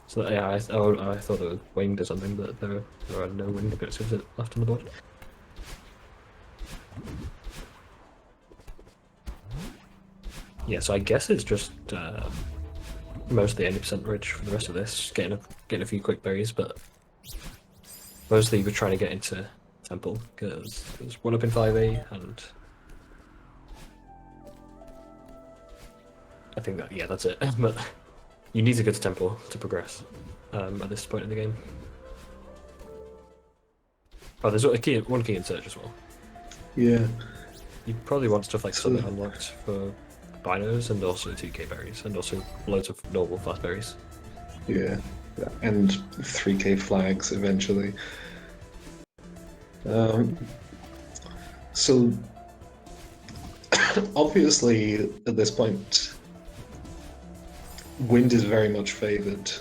So yeah, I thought it was winged or something, but there are no winged bits of it left on the board. Yeah, so I guess it's just mostly 80% ridge for the rest of this, getting a few quick berries, but mostly we're trying to get into Temple because there's 1-up in 5A, and I think that that's it. But you need to go to Temple to progress at this point in the game. Oh, there's one key in search as well. Yeah. You probably want stuff like Summit unlocked for binos, and also 2k berries, and also loads of normal fast berries. Yeah, and 3k flags eventually. So obviously at this point, Wind is very much favored.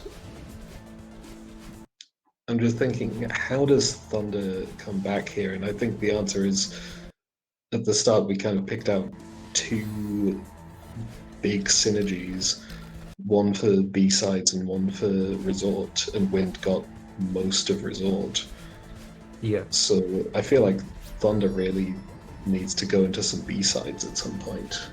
I'm just thinking, how does Thunder come back here? And I think the answer is, at the start we kind of picked out 2 big synergies, one for B-sides and one for Resort, and Wind got most of Resort. Yeah. So I feel like Thunder really needs to go into some B-sides at some point.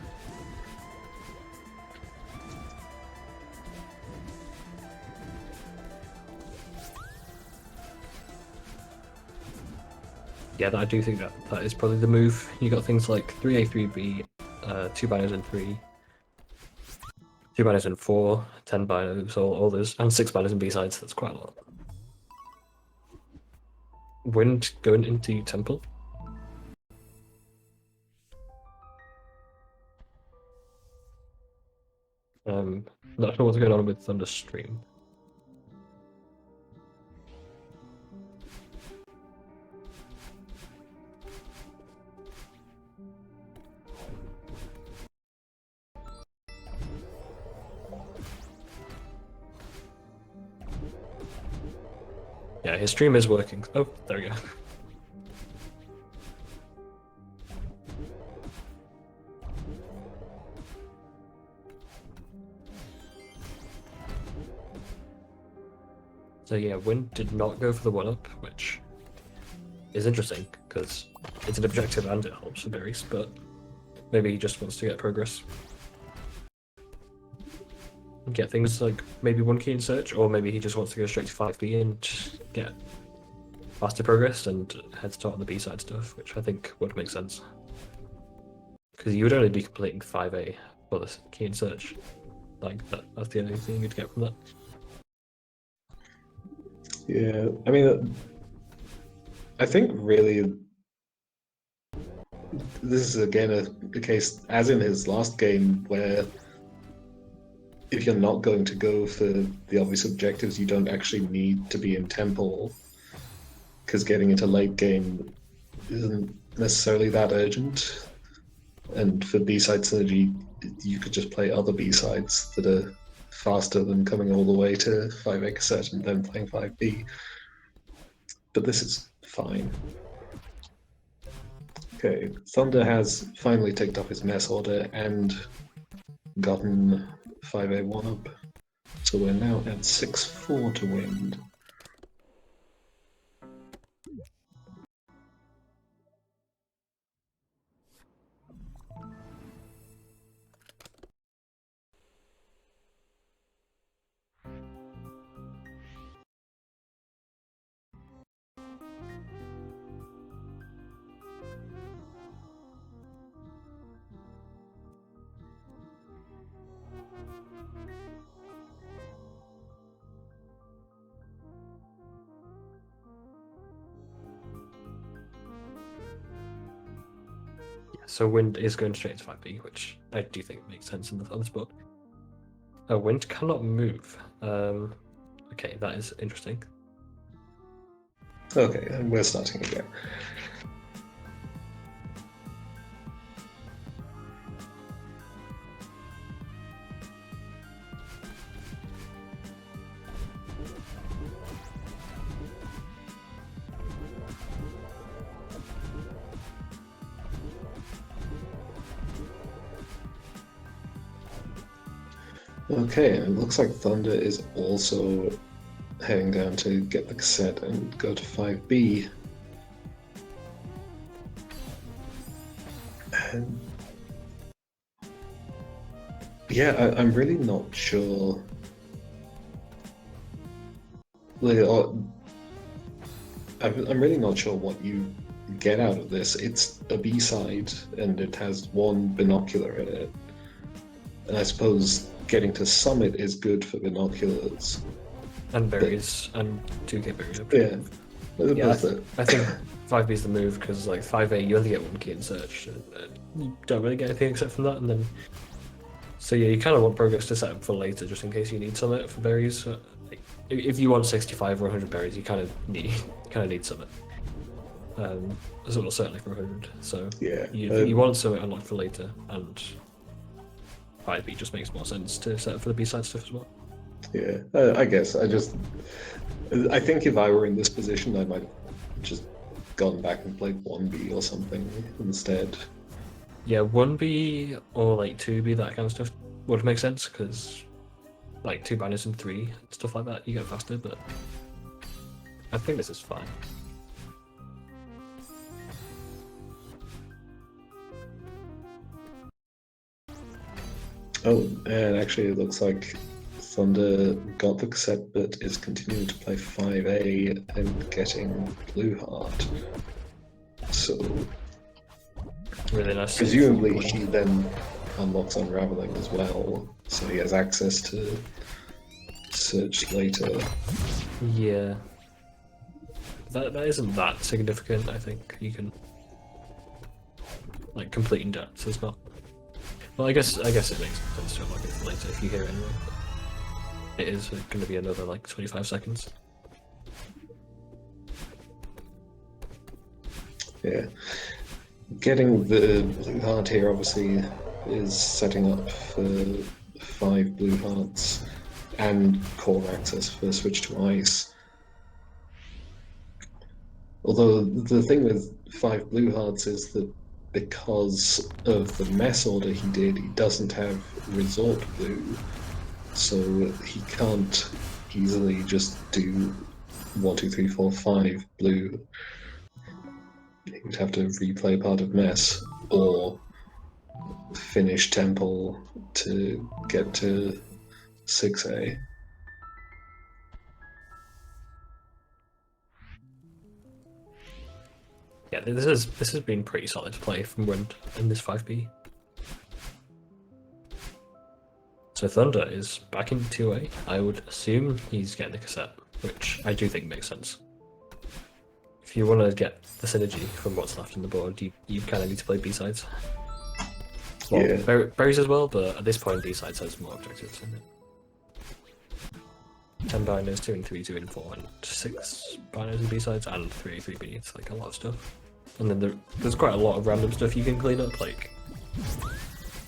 Yeah, I do think that is probably the move. You got things like 3A, 3B, 2 binos in 3, 2 binos in 4, 10 binos, all those, and 6 binos in B-sides. That's quite a lot. Wind going into Temple. Not sure what's going on with Thunderstream. Yeah, his stream is working. Oh, there we go. So yeah, Wind did not go for the 1-up, which is interesting, because it's an objective and it helps for berries, but maybe he just wants to get progress. Get things like maybe 1 key in search, or maybe he just wants to go straight to 5B and get faster progress and head start on the B-side stuff, which I think would make sense. Because you would only be completing 5A for the key in search. Like, that's the only thing you'd get from that. Yeah, I mean, I think really this is again a case, as in his last game, where if you're not going to go for the obvious objectives, you don't actually need to be in Temple, because getting into late game isn't necessarily that urgent. And for B-side synergy, you could just play other B-sides that are faster than coming all the way to 5A cassette and then playing 5B. But this is fine. Okay, Thunder has finally ticked off his mess order and gotten 5A 1-up. So we're now at 6-4 to Wind. So Wind is going straight to 5B, which I do think makes sense in the other spot. Wind cannot move. Okay, that is interesting. Okay, and we're starting again. Okay, and it looks like Thunder is also heading down to get the cassette and go to 5B. And yeah, I'm really not sure. I'm really not sure what you get out of this. It's a B-side, and it has 1 binocular in it. And I suppose getting to Summit is good for binoculars. And berries, and 2k berries. Yeah, I think 5B is the move, because like 5A you only get 1 key in search, and you don't really get anything except from that, and then... So yeah, you kind of want progress to set up for later, just in case you need Summit for berries. If you want 65 or 100 berries, you kind of need Summit. Certainly for 100. So yeah, you want Summit unlocked for later, and 5B just makes more sense to set up for the B-side stuff as well. Yeah, I guess I think if I were in this position, I might have just gone back and played 1B or something instead. Yeah, 1B or like 2B, that kind of stuff would make sense, because like 2 banners and 3 stuff like that, you get faster. But I think this is fine. Oh, and actually it looks like Thunder got the cassette but is continuing to play 5A and getting Blue Heart. So Really nice. presumably he then unlocks Unraveling as well, so he has access to search later. Yeah. that isn't that significant. I think you can like completing depths is not. Well, I guess it makes sense to unlock it for later if you hear it anyway. It is going to be another like 25 seconds. Yeah. Getting the blue heart here obviously is setting up for 5 blue hearts and core access for switch to ice. Although the thing with 5 blue hearts is that because of the mess order he did, he doesn't have resort blue, so he can't easily just do 1, 2, 3, 4, 5 blue. He would have to replay part of mess or finish temple to get to 6A. Yeah, this has been pretty solid to play from Wind in this 5B. So Thunder is back in 2A. I would assume he's getting the cassette, which I do think makes sense. If you want to get the synergy from what's left on the board, you kind of need to play B-sides. Well, Yeah. berries as well, but at this point B-sides has more objectives in it. 10 binders, 2 and 3, 2 and 4, and 6 binders and B-sides, and 3 3B. It's like a lot of stuff. And then there's quite a lot of random stuff you can clean up, like,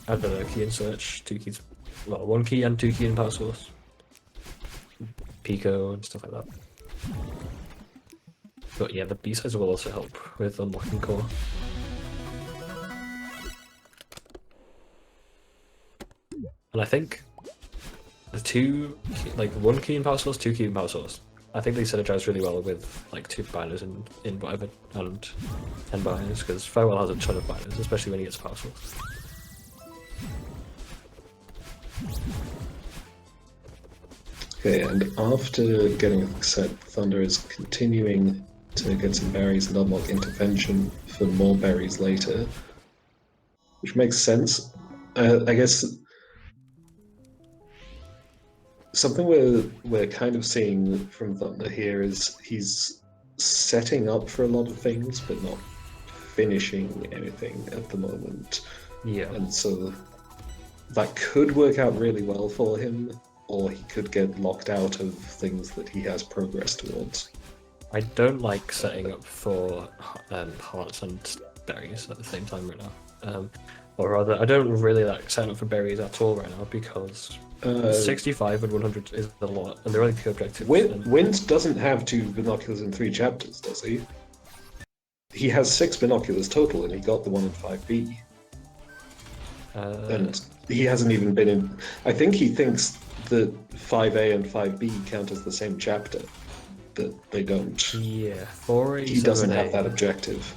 I don't know, key and search, 2 keys, well, 1 key and 2 key in power source, Pico and stuff like that. But yeah, the B-sides will also help with unlocking core. And I think the 2, like 1 key in power source, 2 key in power source, I think they synergize really well with like 2 binders in whatever and 10 binders, because Farewell has a ton of binders, especially when he gets power source. Okay, and after getting a set, Thunder is continuing to get some berries and unlock intervention for more berries later, which makes sense. I guess something we're kind of seeing from Thunder here is he's setting up for a lot of things, but not finishing anything at the moment. Yeah. And so that could work out really well for him, or he could get locked out of things that he has progress towards. I don't like setting up for hearts and berries at the same time right now. Or rather, I don't really like setting up for berries at all right now because 65 and 100 is a lot, and they're only 2 objectives. Wind doesn't have 2 binoculars in 3 chapters, does he? He has 6 binoculars total, and he got the one in 5B. And he hasn't even been in. I think he thinks that 5A and 5B count as the same chapter, but they don't. Yeah, 4A. He doesn't have that objective.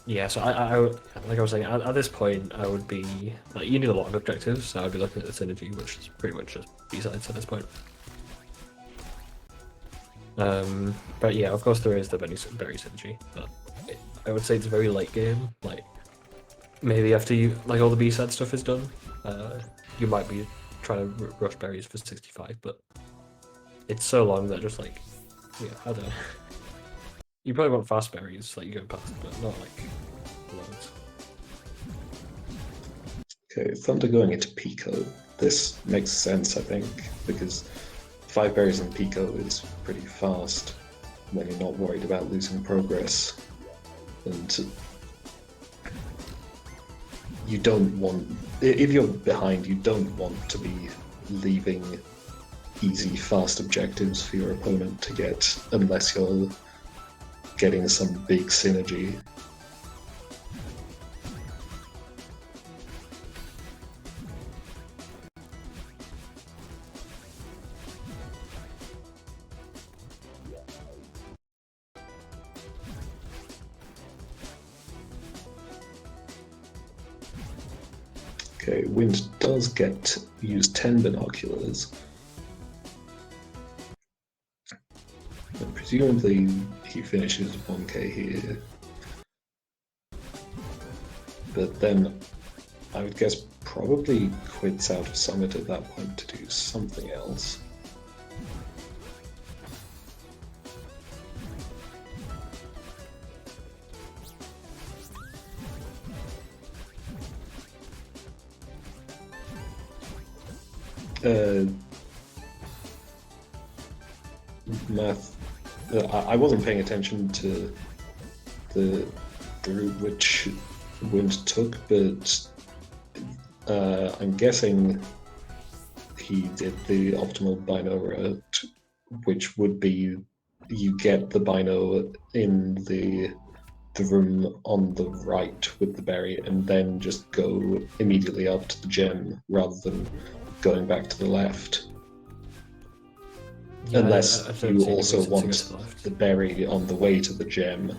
Yeah, so I like I was saying, at this point, I would be like, you need a lot of objectives, so I'd be looking at the synergy, which is pretty much just B-sides at this point. But yeah, of course there is the berry synergy, but I would say it's very late game. Like maybe after all the B-side stuff is done, you might be trying to rush berries for 65, but it's so long that just like, yeah, I don't know. You probably want fast berries, like you go past, but not like loads. Okay, Thunder going into Pico. This makes sense, I think, because 5 berries in Pico is pretty fast when you're not worried about losing progress. And you don't want, if you're behind, you don't want to be leaving easy, fast objectives for your opponent to get unless you're getting some big synergy. Okay, Wind does get use 10 binoculars. And presumably he finishes 1k here. But then I would guess probably quits out of Summit at that point to do something else. Math. I wasn't paying attention to the route which Wind took, but I'm guessing he did the optimal Bino route, which would be you get the Bino in the room on the right with the berry and then just go immediately up to the gem rather than going back to the left. Yeah, Unless I don't you see any also reason to go want to the left. the berry on the way to the gem,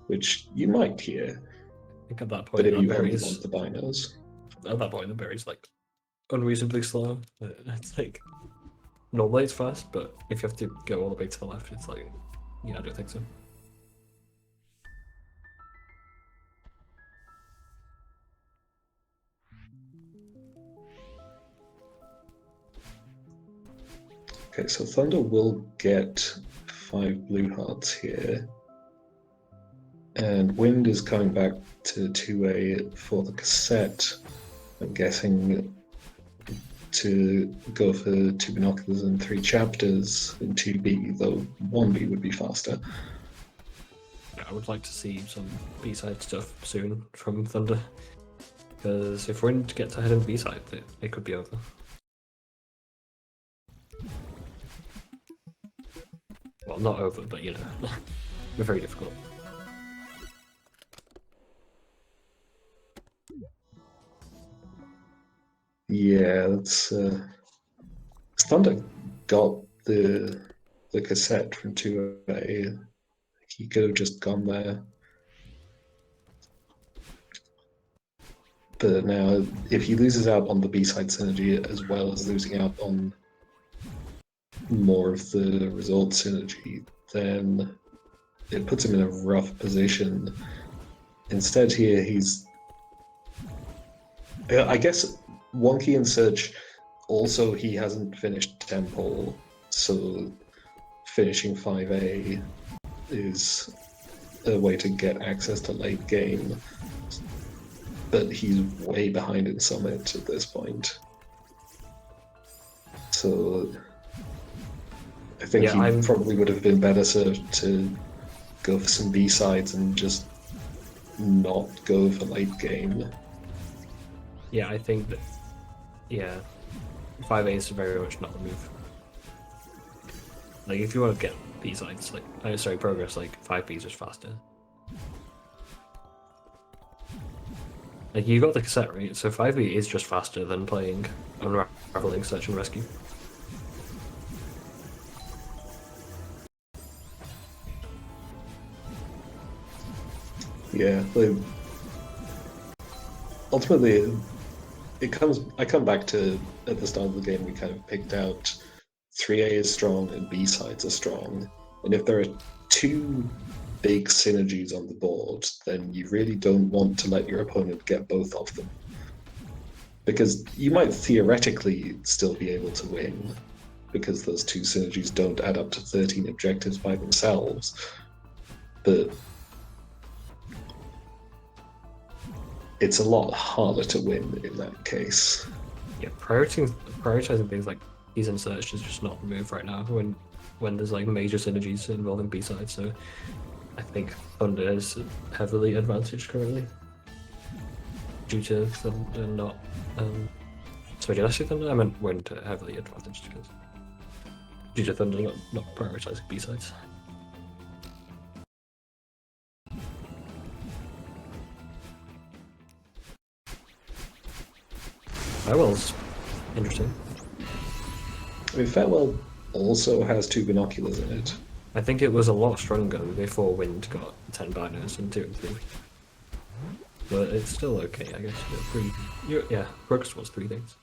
which you might here, I think at that but point, if our you only berries, want the binos. at that point, the berry's like unreasonably slow. It's like normally it's fast, but if you have to go all the way to the left, it's like, yeah, I don't think so. Okay, so Thunder will get 5 blue hearts here. And Wind is coming back to 2A for the cassette. I'm guessing to go for 2 binoculars and 3 chapters in 2B, though 1B would be faster. Yeah, I would like to see some B-side stuff soon from Thunder, because if Wind gets ahead in B-side, it could be over. Well, not over, but you know, very difficult. Yeah, that's Thunder got the cassette from 2A. He could have just gone there. But now, if he loses out on the B-side synergy as well as losing out on more of the result synergy, then it puts him in a rough position. Instead here, he's... I guess Wonky in Search, also he hasn't finished Temple, so finishing 5A is a way to get access to late game. But he's way behind in Summit at this point. So I think he probably would have been better served to go for some B-sides and just not go for late game. Yeah, I think that, yeah, 5A is very much not the move. Like, if you want to get B-sides, like, sorry, progress, like, 5B is just faster. Like, you got the cassette, right? So 5B is just faster than playing Unraveling Search and Rescue. Yeah, ultimately, I come back to, at the start of the game, we kind of picked out 3A is strong and B-sides are strong. And if there are 2 big synergies on the board, then you really don't want to let your opponent get both of them. Because you might theoretically still be able to win, because those 2 synergies don't add up to 13 objectives by themselves. But it's a lot harder to win in that case. Yeah, prioritizing things like Keys and Search is just not the move right now when there's like major synergies involving B-sides, so I think Thunder is heavily advantaged currently. Due to Thunder not sorry, did I say Thunder? I meant Wind heavily advantaged because due to Thunder not prioritizing B-sides. Farewell's interesting. I mean, Farewell also has 2 binoculars in it. I think it was a lot stronger before Wind got 10 binos and 2 and 3. but it's still okay, I guess. Yeah, progress towards 3 things.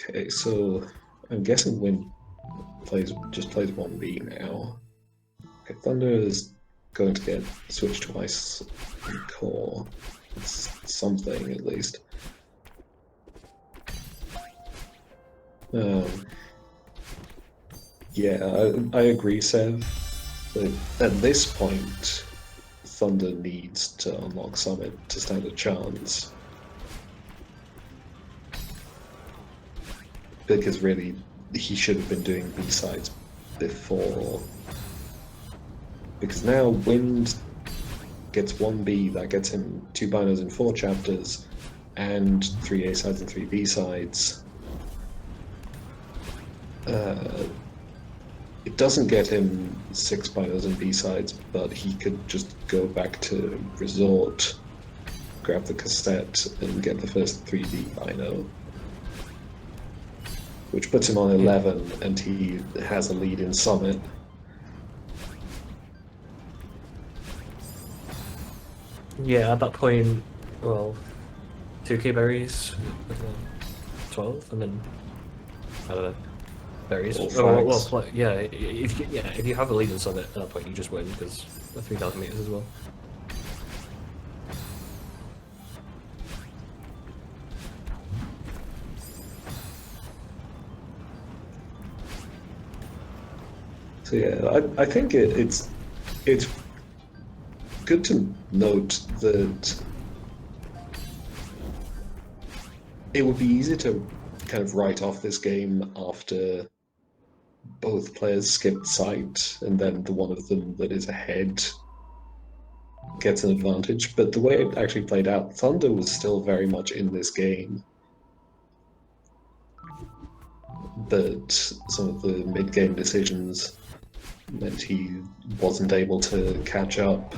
Okay, so I'm guessing Wind just plays 1B now. Okay, Thunder is going to get switched twice in core. It's something at least. Yeah, I agree, Sev. But at this point, Thunder needs to unlock Summit to stand a chance. Because really, he should have been doing B-sides before. Because now Wind gets 1B, that gets him 2 binos in 4 chapters, and 3 A-sides and 3 B-sides. It doesn't get him 6 binos and B-sides, but he could just go back to Resort, grab the cassette, and get the first 3B bino. Which puts him on 11, and he has a lead in Summit. Yeah, at that point, well, 2k berries, 12, and then, I don't know, berries. If you have a lead in Summit at that point, you just win, because the 3,000 meters as well. So yeah, I think it's good to note that it would be easy to kind of write off this game after both players skipped sight, and then the one of them that is ahead gets an advantage. But the way it actually played out, Thunder was still very much in this game. But some of the mid-game decisions meant he wasn't able to catch up.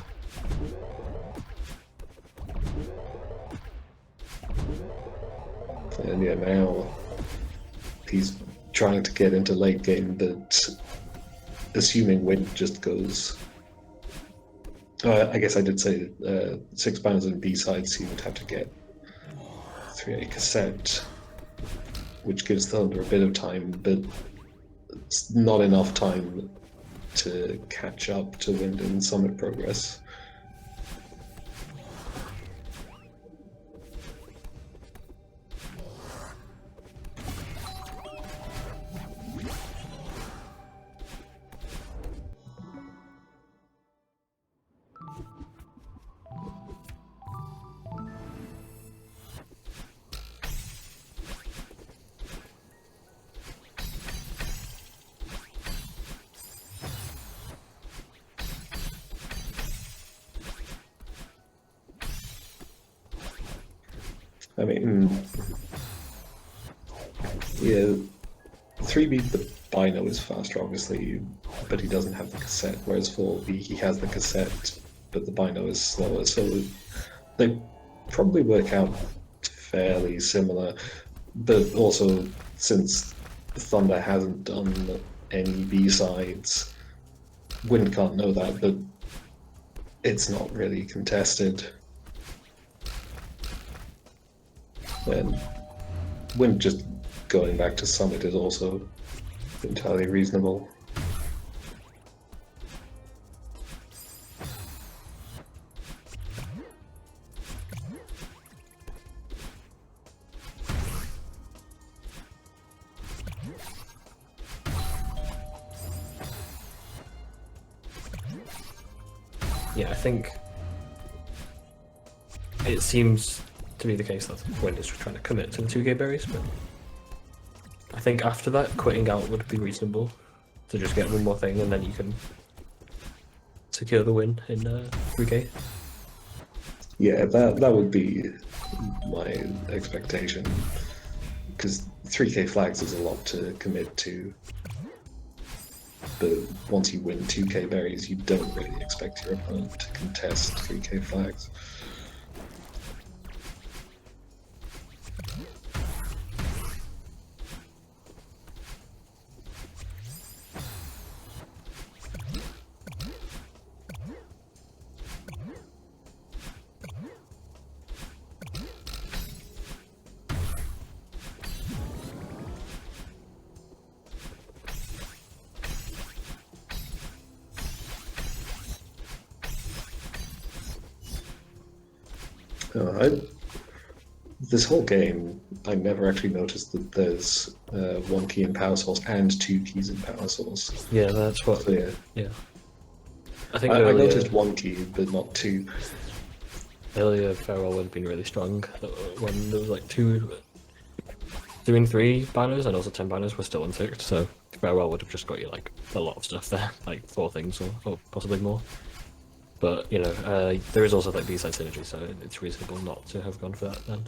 And yeah, now he's trying to get into late game, but assuming Wind just goes... I guess I did say 6 banners and B-sides, he would have to get 3A cassette, which gives Thunder a bit of time, but it's not enough time to catch up to Wind and Summit progress. I mean, yeah, 3B, the Bino is faster, obviously, but he doesn't have the cassette, whereas 4B, he has the cassette, but the Bino is slower, so they probably work out fairly similar, but also, since Thunder hasn't done any B-sides, Wind can't know that, but it's not really contested. And Wind just going back to Summit is also entirely reasonable. Yeah, I think it seems to be the case that Wind is trying to commit to the 2k berries, but I think after that, quitting out would be reasonable to just get one more thing and then you can secure the win in 3k. Yeah, that would be my expectation, because 3k flags is a lot to commit to, but once you win 2k berries, you don't really expect your opponent to contest 3k flags. This whole game, I never actually noticed that there's 1 key in power source and 2 keys in power source. Yeah, that's what. So, yeah. Yeah. I think I earlier, noticed 1 key, but not 2. earlier Farewell would have been really strong when there was like 2 and 3 banners and also 10 banners were still unticked, so Farewell would have just got you like a lot of stuff there, like 4 things or possibly more. But, you know, there is also like B-side synergy, so it's reasonable not to have gone for that then.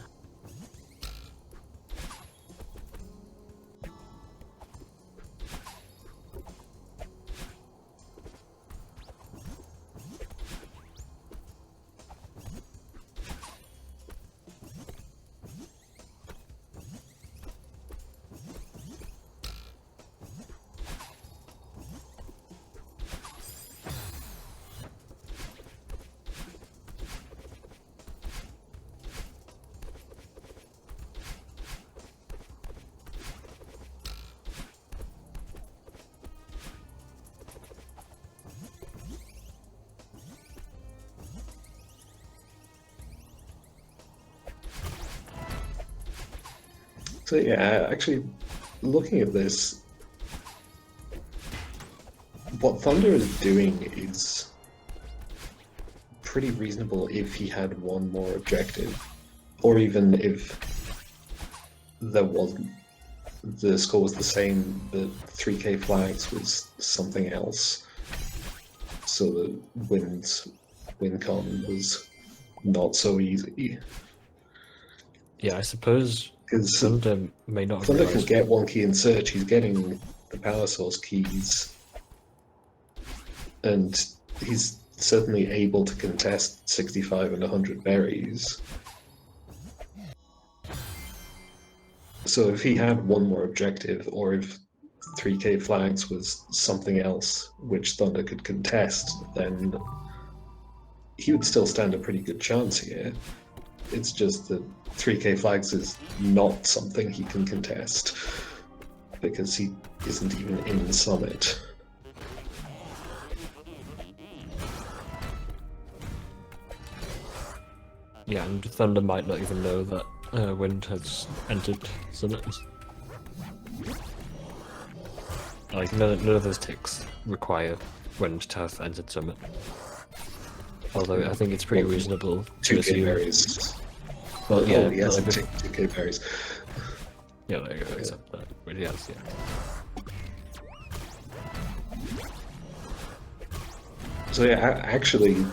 So yeah, actually, looking at this, what Thunder is doing is pretty reasonable if he had 1 more objective, or even if there wasn't. The score was the same, but 3k flags was something else. So the win con was not so easy. Yeah, I suppose Because Thunder may not have Thunder can realised. get 1 key in search, he's getting the power source keys, and he's certainly able to contest 65 and 100 berries. So if he had 1 more objective, or if 3k flags was something else which Thunder could contest, then he would still stand a pretty good chance here. It's just that 3k flags is not something he can contest, because he isn't even in the summit. Yeah, and Thunder might not even know that Wind has entered Summit. Like, none of those ticks require Wind to have entered Summit. Although I think it's pretty reasonable to 2k assume. berries. Well, yeah, Oh, he hasn't like, taken 2k berries. yeah, there you go, except that. But yes, yeah. So yeah, actually,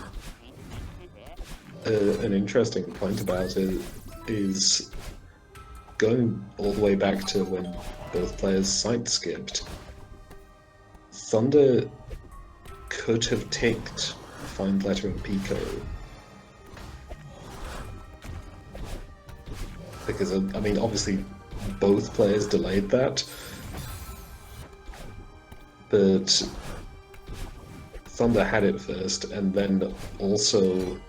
an interesting point about it is going all the way back to when both players side skipped. Thunder could have ticked Find Letter and Pico, because I mean, obviously, both players delayed that, but Thunder had it first, and then also,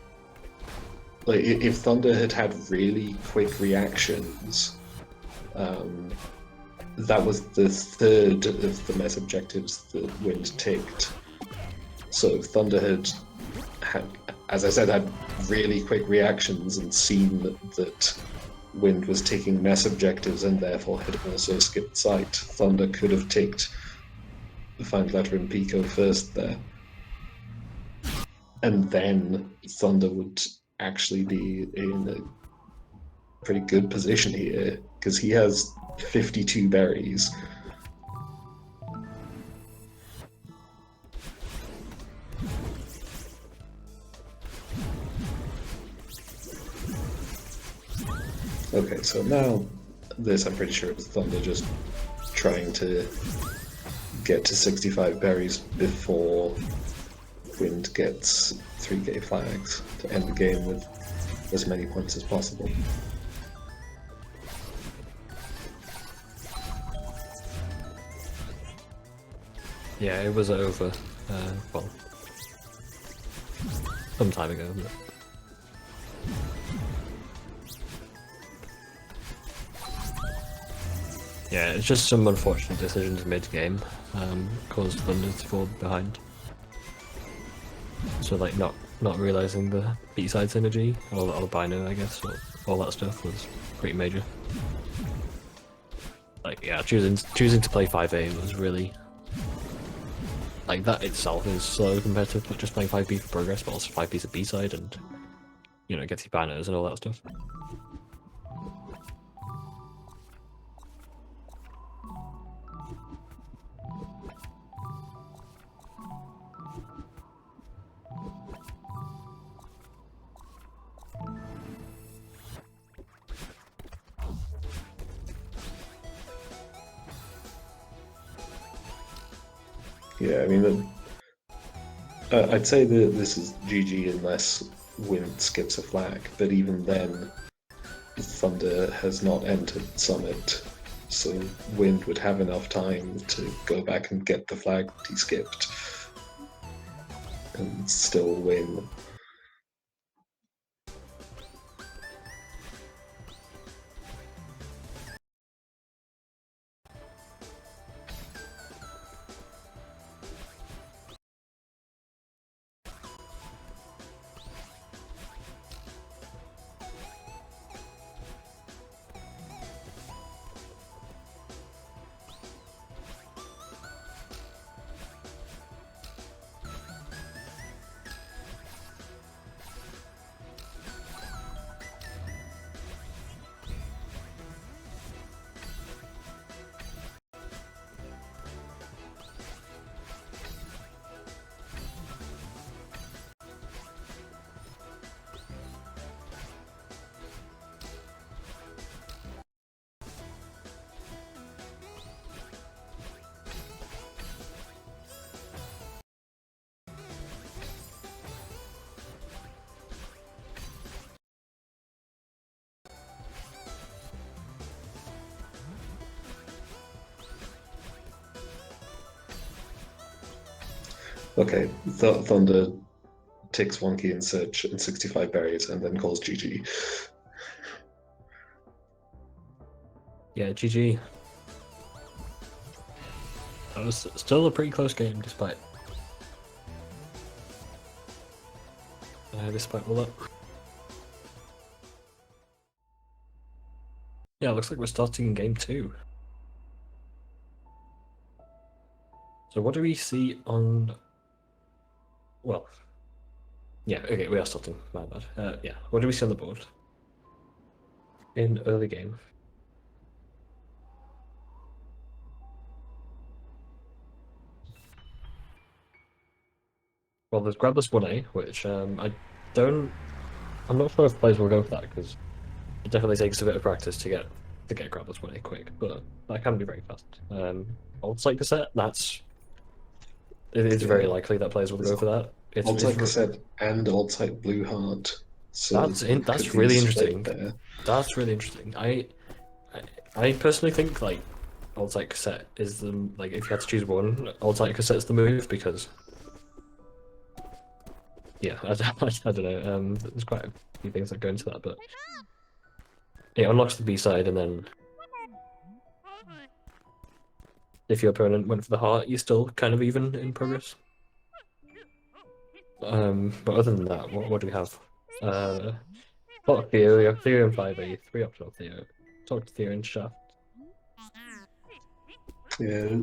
like, if Thunder had had really quick reactions, that was the 3rd of the mess objectives that Wind ticked. So if Thunder had, as I said, had really quick reactions and seen that Wind was ticking mess objectives and therefore had also skipped sight, Thunder could have ticked Find Letter and Pico first there. And then Thunder would actually be in a pretty good position here, because he has 52 berries. Okay, so now this, I'm pretty sure, is Thunder just trying to get to 65 berries before Wind gets 3k flags to end the game with as many points as possible. Yeah, it was over, well, some time ago. But... yeah, it's just some unfortunate decisions mid-game caused Thunder to fall behind. So like not realizing the B-side synergy or the Bino, I guess, or all that stuff was pretty major. Like yeah, choosing to play 5A was really like that itself is so competitive, but just playing 5B for progress, but also 5B is a B-side and you know, it gets you banners and all that stuff. Yeah, I mean, I'd say that this is GG unless Wind skips a flag, but even then, Thunder has not entered Summit, so Wind would have enough time to go back and get the flag he skipped and still win. Okay, Thunder takes one key in search and 65 berries and then calls GG. Yeah, GG. That was still a pretty close game despite all that. Yeah, looks like we're starting game 2. So what do we see on... Well... Yeah, okay, we are starting, my bad. Yeah, what do we see on the board? In early game. Well, there's Grabless 1A, which I'm not sure if players will go for that, because it definitely takes a bit of practice to get Grabless 1A quick, but that can be very fast. Old Site Cassette, it's very likely that players will go for that. Old Site Cassette and Old Site Blue Heart. So that's really interesting. There. That's really interesting. I personally think like Old Site Cassette is the if you had to choose one, Old Site Cassette's the move because yeah, I don't know. There's quite a few things that go into that, but it unlocks the B side, and then if your opponent went for the heart, you're still kind of even in progress. But other than that, what do we have? Talk Theo, we have Theo and 5A, 3 optional Theo. Talk to Theo and Shaft. Yeah,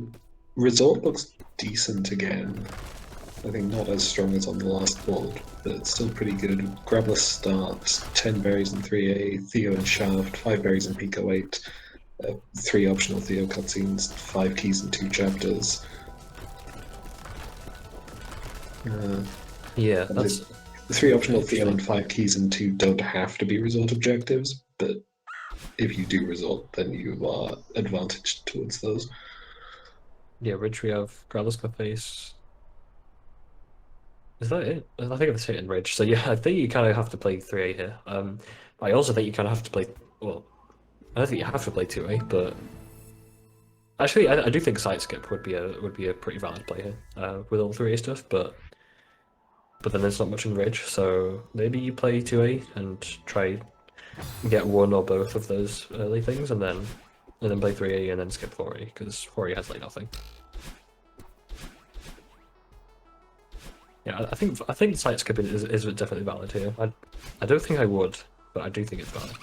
Resort looks decent again. I think not as strong as on the last board, but it's still pretty good. Grabless starts, 10 berries in 3A, Theo and Shaft, 5 berries in Pico 8, 3 optional Theo cutscenes, 5 keys in 2 chapters. Yeah, that's... 3 optional Theo and 5 keys in 2 don't have to be resort objectives, but if you do resort, then you are advantaged towards those. Yeah, Ridge we have Grabless Face. Is that it? I think it's it in Ridge. So yeah, I think you kind of have to play 3A here. I also think you kind of have to play... Well, I don't think you have to play 2A, but... Actually, I do think Side Skip would be a pretty valid play here, with all 3A stuff, but then there's not much in Ridge, so maybe you play 2A and try get one or both of those early things, and then play 3A and then skip 4A, because 4A has like nothing. Yeah, I think site skipping is definitely valid here. I don't think I would, but I do think it's valid.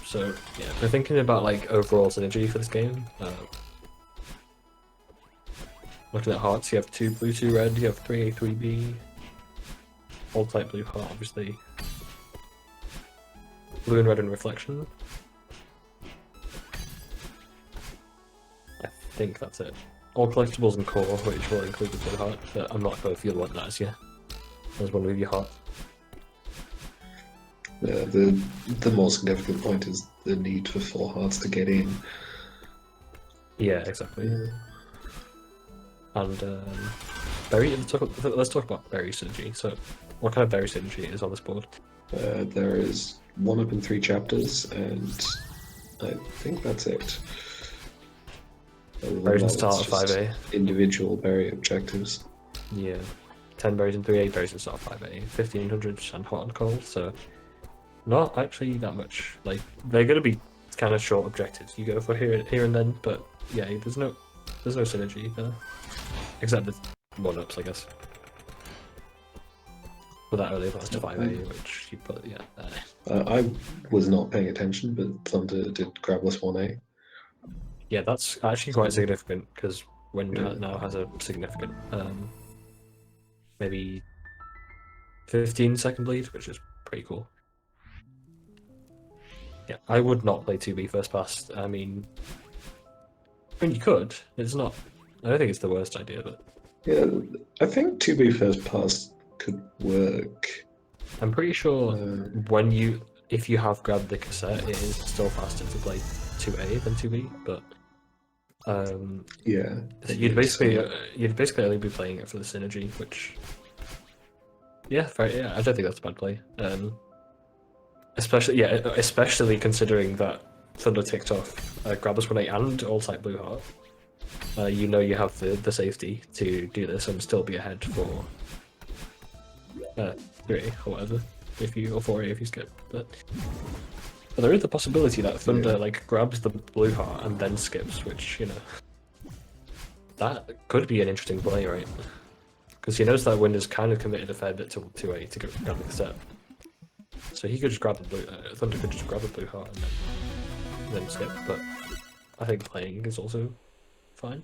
So yeah, if we're thinking about like overall synergy for this game, looking at hearts, you have 2 blue, 2 red, you have 3A, 3B, all type blue heart, obviously. Blue and red and reflection. I think that's it. All collectibles and core, which will include the blue heart, but I'm not sure if you'll want that as one with your heart. Yeah, the more significant point is the need for 4 hearts to get in. Yeah, exactly. And berry. Let's talk about berry synergy. So, what kind of berry synergy is on this board? There is 1 up in 3 chapters, and I think that's it. Berries and start at 5A. Individual berry objectives. Yeah. 10 berries in 3A, berries and start at 5A. 1500 and hot and cold, so not actually that much. Like, they're going to be kind of short objectives. You go for here and then, but yeah, there's no synergy there. Except the 1-ups, I guess. For that early pass to 5A, which you put, yeah. I was not paying attention, but Thunder did Grabless 1A. Yeah, that's actually quite significant, because Wind now has a significant, maybe 15-second lead, which is pretty cool. Yeah, I would not play 2B first pass. I mean, you could. It's not. I don't think it's the worst idea, but Yeah, I think 2B first pass could work. I'm pretty sure if you have grabbed the cassette, it is still faster to play 2A than 2B, but yeah, you'd basically only be playing it for the synergy, which I don't think that's a bad play. Especially considering that Thunder ticked off Grabbers 1A and All Type Blue Heart. You have the safety to do this and still be ahead for 3 or whatever, or 4A if you skip. But there is the possibility that Thunder grabs the Blue Heart and then skips, which that could be an interesting play, right? Because he knows that Wind is kind of committed a fair bit to 2A to grab the cassette. So he could just grab the blue. Thunder could just grab the Blue Heart and then skip. But I think playing is also fine.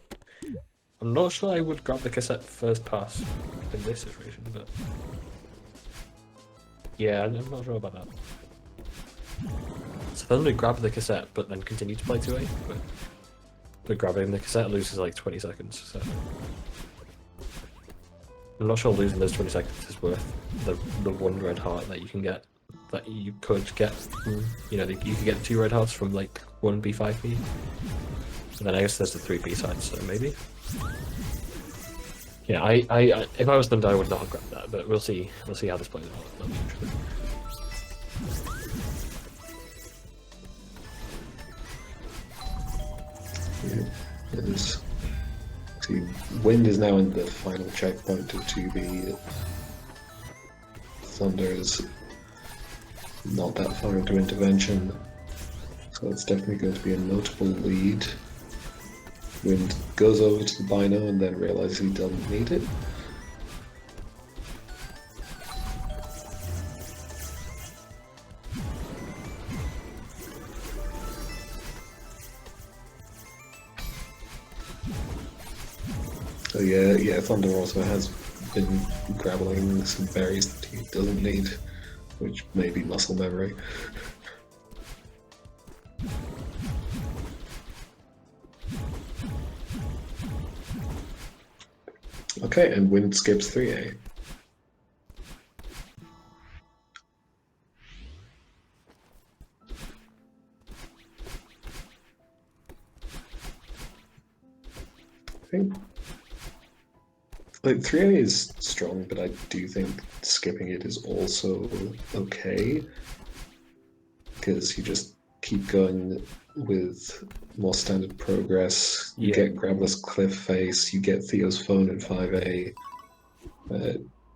I'm not sure I would grab the cassette first pass in this situation, but yeah, I'm not sure about that. So Thunder grab the cassette, but then continue to play 2A. But grabbing the cassette loses like 20 seconds. So I'm not sure losing those 20 seconds is worth the 1 red heart that you can get. That you could get from, you could get 2 red hearts from like 1B, 5B. And then I guess there's the 3B side, so maybe. Yeah, I if I was Thunder, I would not have grabbed that, but we'll see how this plays out. See, Wind is now in the final checkpoint of 2B. Thunder is not that far into intervention, so it's definitely going to be a notable lead. Wind goes over to the Bino and then realizes he doesn't need it. So yeah, Thunder also has been grabbing some berries that he doesn't need, which may be muscle memory. Okay, and Wind skips 3A. I think 3A is strong, but I do think skipping it is also okay, because you just keep going with more standard progress. You get Grabless Cliff Face, you get Theo's Phone in 5A,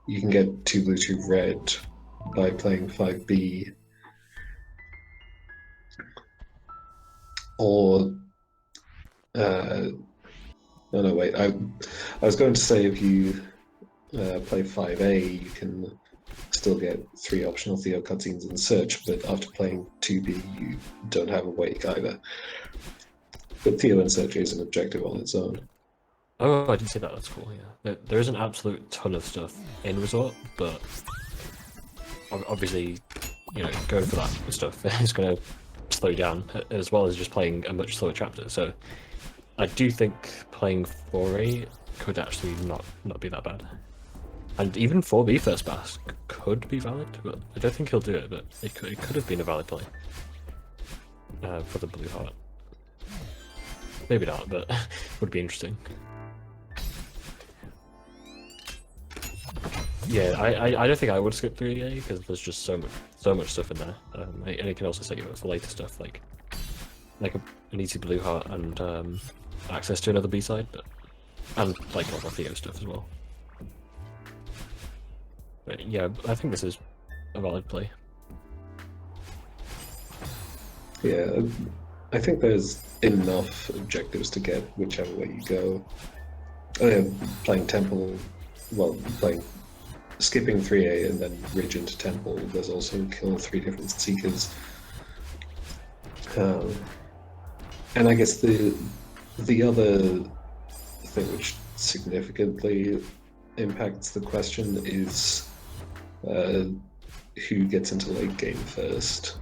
you can get 2 blue, 2 red by playing 5B, or Oh no, wait. I was going to say if you play 5A, you can still get 3 optional Theo cutscenes in Search, but after playing 2B, you don't have Awake either. But Theo in Search is an objective on its own. Oh, I didn't see that. That's cool. Yeah, there is an absolute ton of stuff in Resort, but obviously, you know, going for that stuff is going to slow you down, as well as just playing a much slower chapter. So, I do think playing 4A could actually not be that bad. And even 4B first pass could be valid, but I don't think he'll do it, but it could have been a valid play for the Blue Heart. Maybe not, but would be interesting. Yeah, I don't think I would skip 3A because there's just so much stuff in there, and it can also set you up for later stuff like an easy Blue Heart and access to another B-side, and like all the Theo stuff as well. But yeah, I think this is a valid play. Yeah, I think there's enough objectives to get whichever way you go. Playing Temple, well, skipping 3A and then Ridge into Temple, there's also kill 3 different Seekers. And I guess the other thing which significantly impacts the question is who gets into late game first.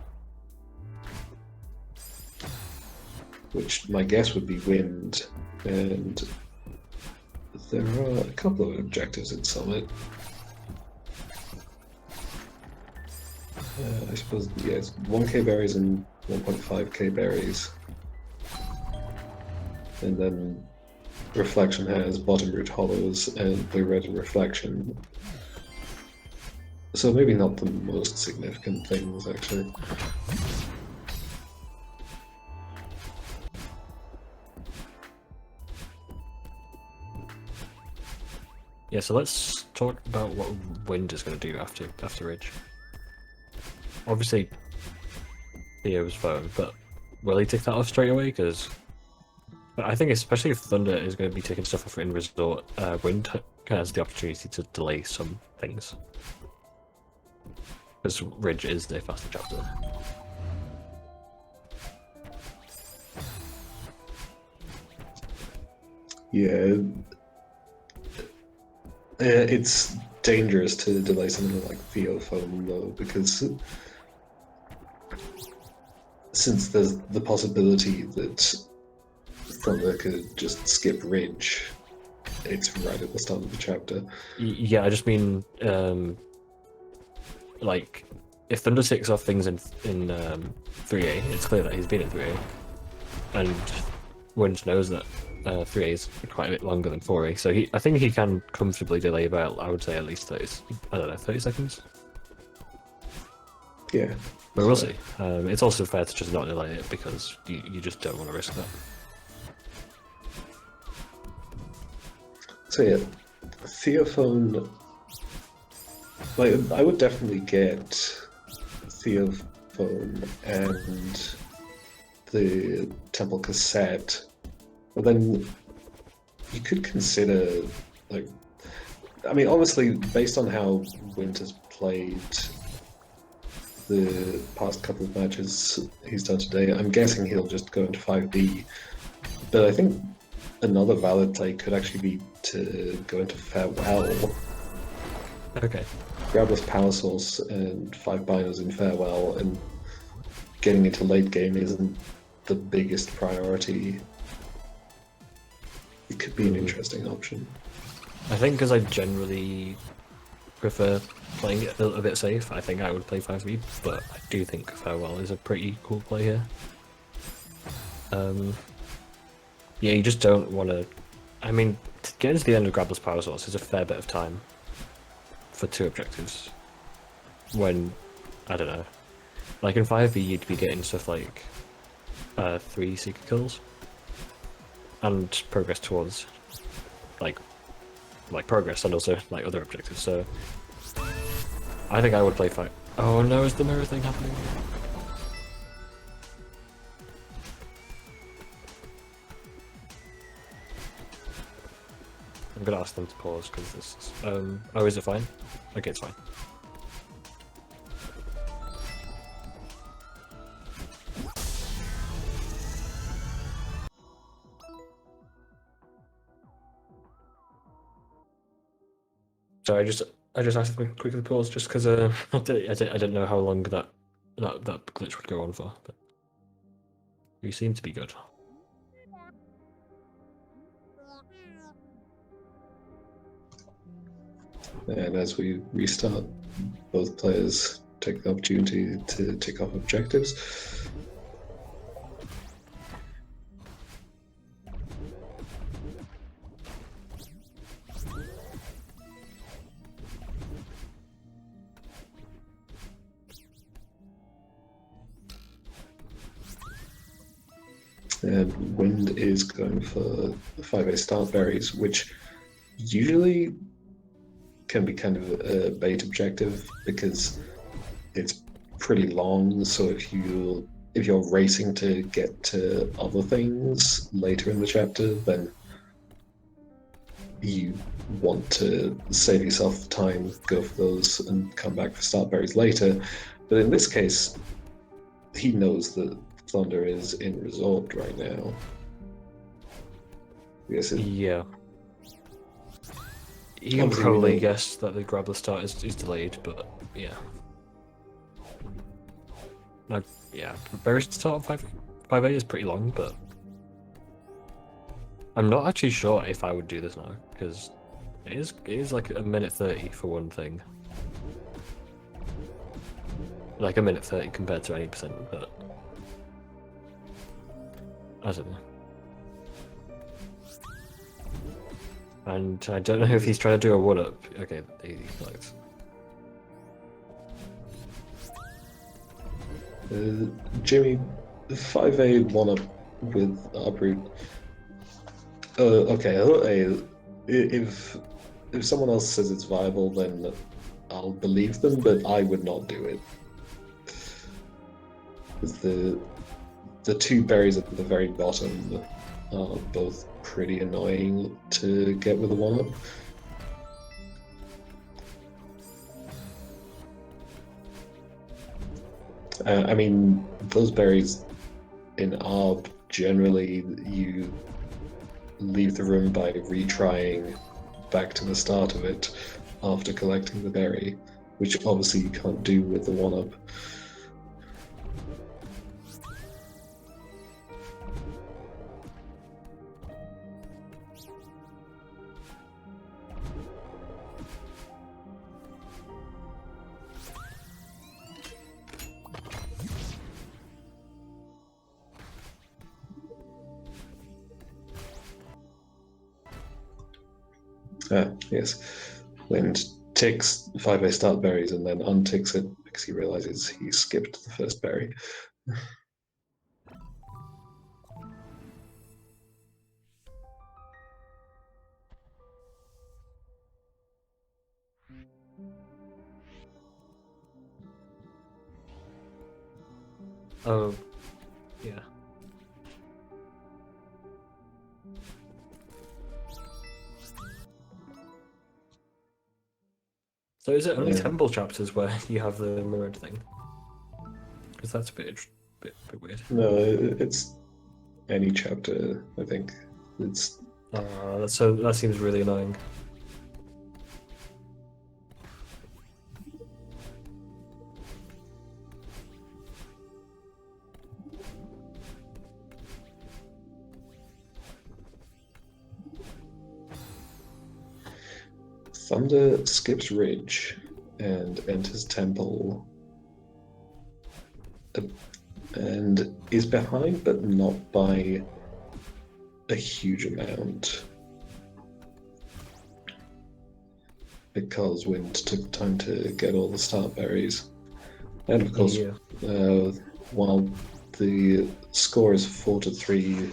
Which my guess would be Wind, and there are a couple of objectives in Summit. I suppose, yeah, it's 1k berries and 1.5k berries. And then Reflection has Bottom Root Hollows and Blue Red and Reflection. So maybe not the most significant things, actually. Yeah, so let's talk about what Wind is going to do after Ridge. Obviously, Theo's phone, but will he take that off straight away? Because I think, especially if Thunder is going to be taking stuff off in Resort, Wind has the opportunity to delay some things. Because Ridge is the faster chapter. Yeah. It's dangerous to delay something like Theophone, though, because since there's the possibility that Thunder could just skip Ridge, it's right at the start of the chapter. Yeah, I just mean, like, if Thunder takes off things in 3A, it's clear that he's been in 3A, and Wind knows that 3A is quite a bit longer than 4A, so I think he can comfortably delay about, I would say, at least 30 seconds. Yeah. But we'll see. It's also fair to just not delay it because you just don't want to risk that. So yeah, Theophone, like, I would definitely get Theophone and the Temple cassette. But then you could consider, like, I mean, honestly, based on how Winter's played the past couple of matches he's done today, I'm guessing he'll just go into 5B. But I think another valid play could actually be to go into Farewell. Okay. Grab this Power Source and 5 Binos in Farewell, and getting into late game isn't the biggest priority. It could be an interesting option. I think because I generally prefer playing it a little bit safe, I think I would play 5B, but I do think Farewell is a pretty cool play here. Yeah, you just don't want to... I mean, to get into the end of Grappler's Power Source is a fair bit of time for 2 objectives. When, I don't know, like in 5B you'd be getting stuff like 3 Seeker kills and progress towards like progress and also like other objectives, so I think I would play 5. Oh no, is the mirror thing happening? I'm gonna ask them to pause because this is. Oh, is it fine? Okay, it's fine. So I just asked them to quickly pause just because I didn't know how long that glitch would go on for, but you seem to be good. And as we restart, both players take the opportunity to tick off objectives. And Wind is going for 5A start berries, which usually can be kind of a bait objective because it's pretty long. So if you're racing to get to other things later in the chapter, then you want to save yourself time, go for those, and come back for start berries later. But in this case, he knows that Thunder is in Resort right now. Yes, Yeah. You can Obviously, probably we know- guess that the Grappler start is delayed, but yeah. Like, yeah, berries to start 5A is pretty long, but I'm not actually sure if I would do this now because it is like a minute 30 for one thing. Like a minute 30 compared to 80%, but I don't know. And I don't know if he's trying to do a one-up. Okay, he flags. Jimmy, 5A 1-up with Uproot. Okay, if someone else says it's viable, then I'll believe them, but I would not do it. The two berries at the very bottom are both pretty annoying to get with a 1-up. I mean, those berries in ARB, generally you leave the room by retrying back to the start of it after collecting the berry, which obviously you can't do with the 1-up. Yes. Wind ticks 5A start berries and then unticks it because he realizes he skipped the first berry. Oh, yeah. So is it only Yeah. temple chapters where you have the mirrored thing? Because that's a bit weird. No, it's any chapter, I think. It's That seems really annoying. Thunder skips Ridge and enters Temple and is behind, but not by a huge amount. Because Wind took time to get all the start berries. And of course, Yeah. while the score is 4-3,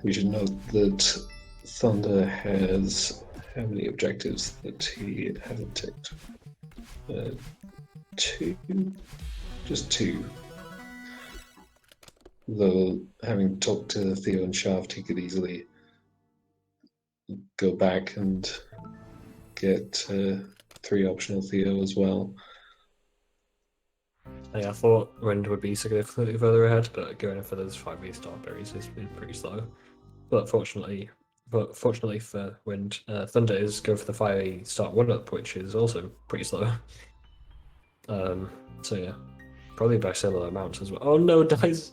we should note that Thunder has how many objectives that he hasn't ticked? 2? Just 2. Though, having talked to Theo and Shaft, he could easily go back and get 3 optional Theo as well. I thought Wind would be significantly further ahead, but going for those 5e Starberries has been pretty slow. But fortunately for Wind, Thunder is go for the 5e Start 1-up, which is also pretty slow. So yeah, probably by similar amounts as well. Oh no, dies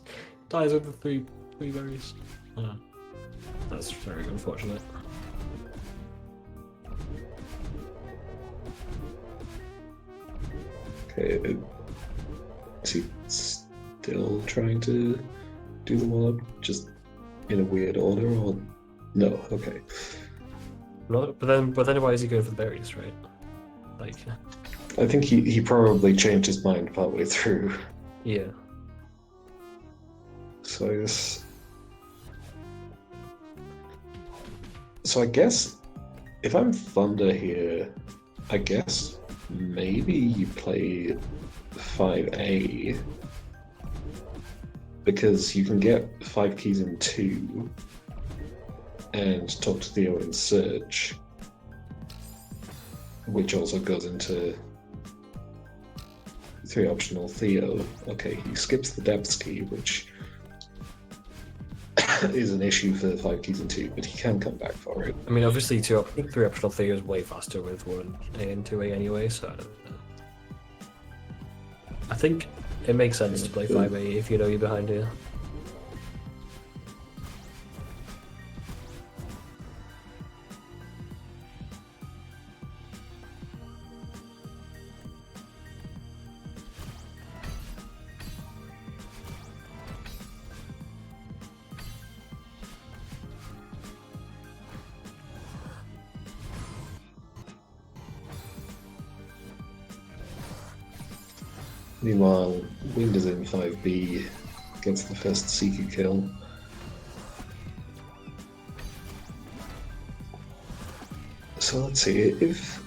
with the three berries. That's very unfortunate. Okay, is he still trying to do the 1-up just in a weird order, or no? Okay. No, but then why is he going for the berries, right? Like, I think he probably changed his mind partway through. yeah. So I guess if I'm Thunder here, I guess maybe you play 5A because you can get 5 keys in 2 and talk to Theo in Search, which also goes into 3 optional Theo. Okay, he skips the Depths key, which is an issue for 5 keys in 2, but he can come back for it. I mean, obviously, 3 optional Theo is way faster with 1A and 2A anyway, so I don't know. I think it makes sense to play 5A if you know you're behind here. Meanwhile, Wind is in 5B, gets the first Seeker kill. So let's see, if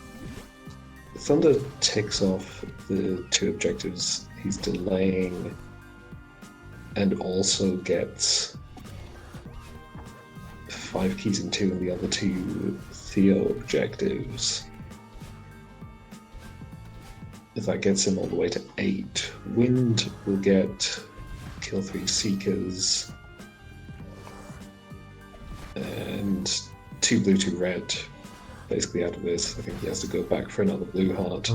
Thunder takes off the 2 objectives he's delaying and also gets 5 keys in 2 and the other 2 Theo objectives, if that gets him all the way to 8, Wind will get kill 3 Seekers and 2 blue, 2 red. Basically out of this, I think he has to go back for another blue heart.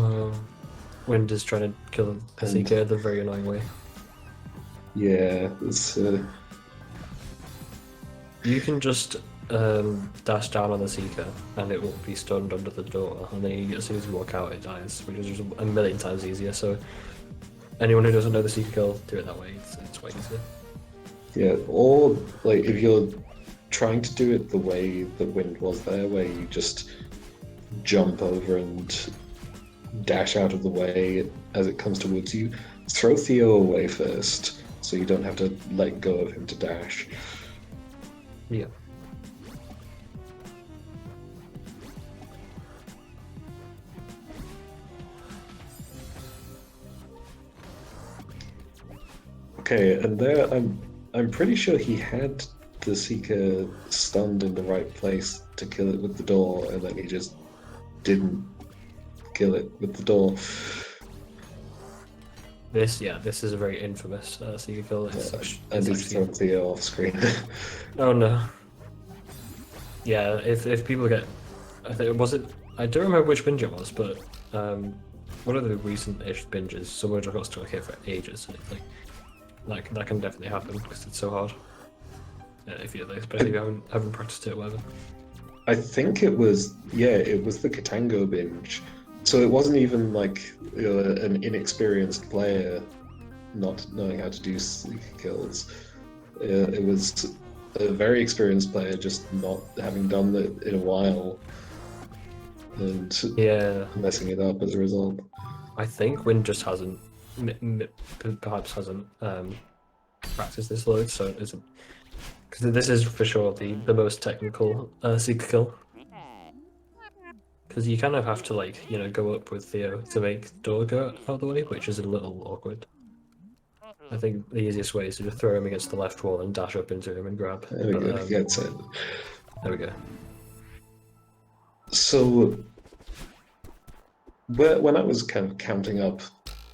Wind is trying to kill a Seeker the very annoying way. Yeah, it's You can just dash down on the Seeker and it will be stunned under the door, and then as soon as you walk out it dies, which is just a million times easier. So anyone who doesn't know the Seeker kill, do it that way, it's way easier. yeah, or like if you're trying to do it the way the Wind was there, where you just jump over and dash out of the way as it comes towards you, throw Theo away first so you don't have to let go of him to dash. Yeah. Okay, and there I'm pretty sure he had the Seeker stunned in the right place to kill it with the door, and then he just didn't kill it with the door. This is a very infamous Seeker kill. And he's thrown Theo off screen. Oh no. Yeah, if people get, I don't remember which binge it was, but one of the recent-ish binges, someone just got stuck here for ages. And it's like that can definitely happen because it's so hard. Especially if you haven't practiced it or whatever. I think it was the Katango binge. So it wasn't even like an inexperienced player not knowing how to do Seeker kills. It was a very experienced player just not having done it in a while and messing it up as a result. I think Wind just hasn't, perhaps hasn't practiced this load, so it isn't. Because this is for sure the most technical Seeker kill. Because you kind of have to go up with Theo to make the door go out of the way, which is a little awkward. I think the easiest way is to just throw him against the left wall and dash up into him and grab. There we go, he gets it. There we go. So, when I was kind of counting up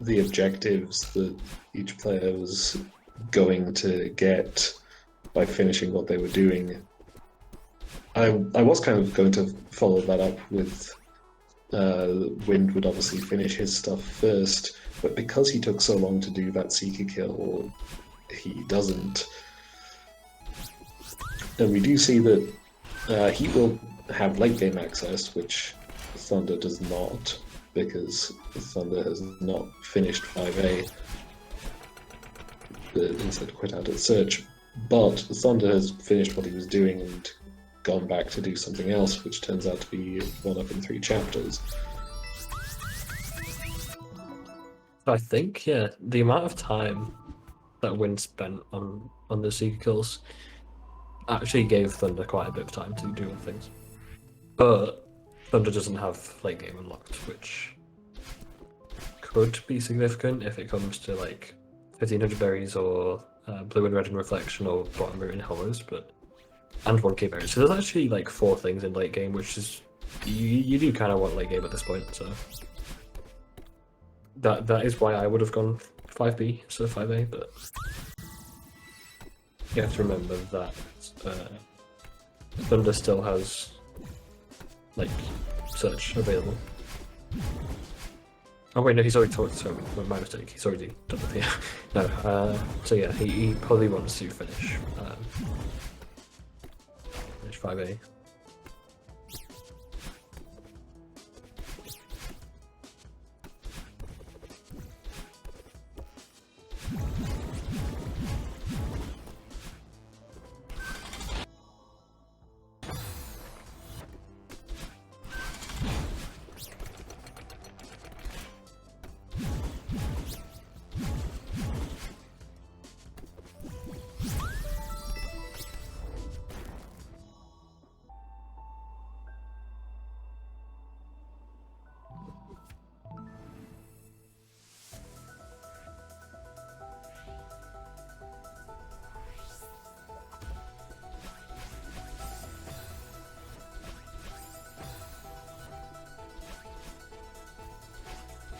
the objectives that each player was going to get by finishing what they were doing, I was kind of going to follow that up with Wind would obviously finish his stuff first, but because he took so long to do that Seeker kill, he doesn't. And we do see that he will have late game access, which Thunder does not, because Thunder has not finished 5A, instead quit out at search. But Thunder has finished what he was doing and gone back to do something else, which turns out to be 1 up in 3 chapters. I think, yeah, the amount of time that Wind spent on the Seeker kills actually gave Thunder quite a bit of time to do other things. But Thunder doesn't have late game unlocked, which could be significant if it comes to like 1500 berries or blue and red in reflection or bottom root in hollows, and 1k berries. So there's actually like 4 things in late game, which is you do kind of want late game at this point. So that is why I would have gone 5B instead of 5A, but you have to remember that Thunder still has like search available. Oh wait, no, he's already talked. Sorry, my mistake. He's already done it here. No, so yeah, he probably wants to finish 5A.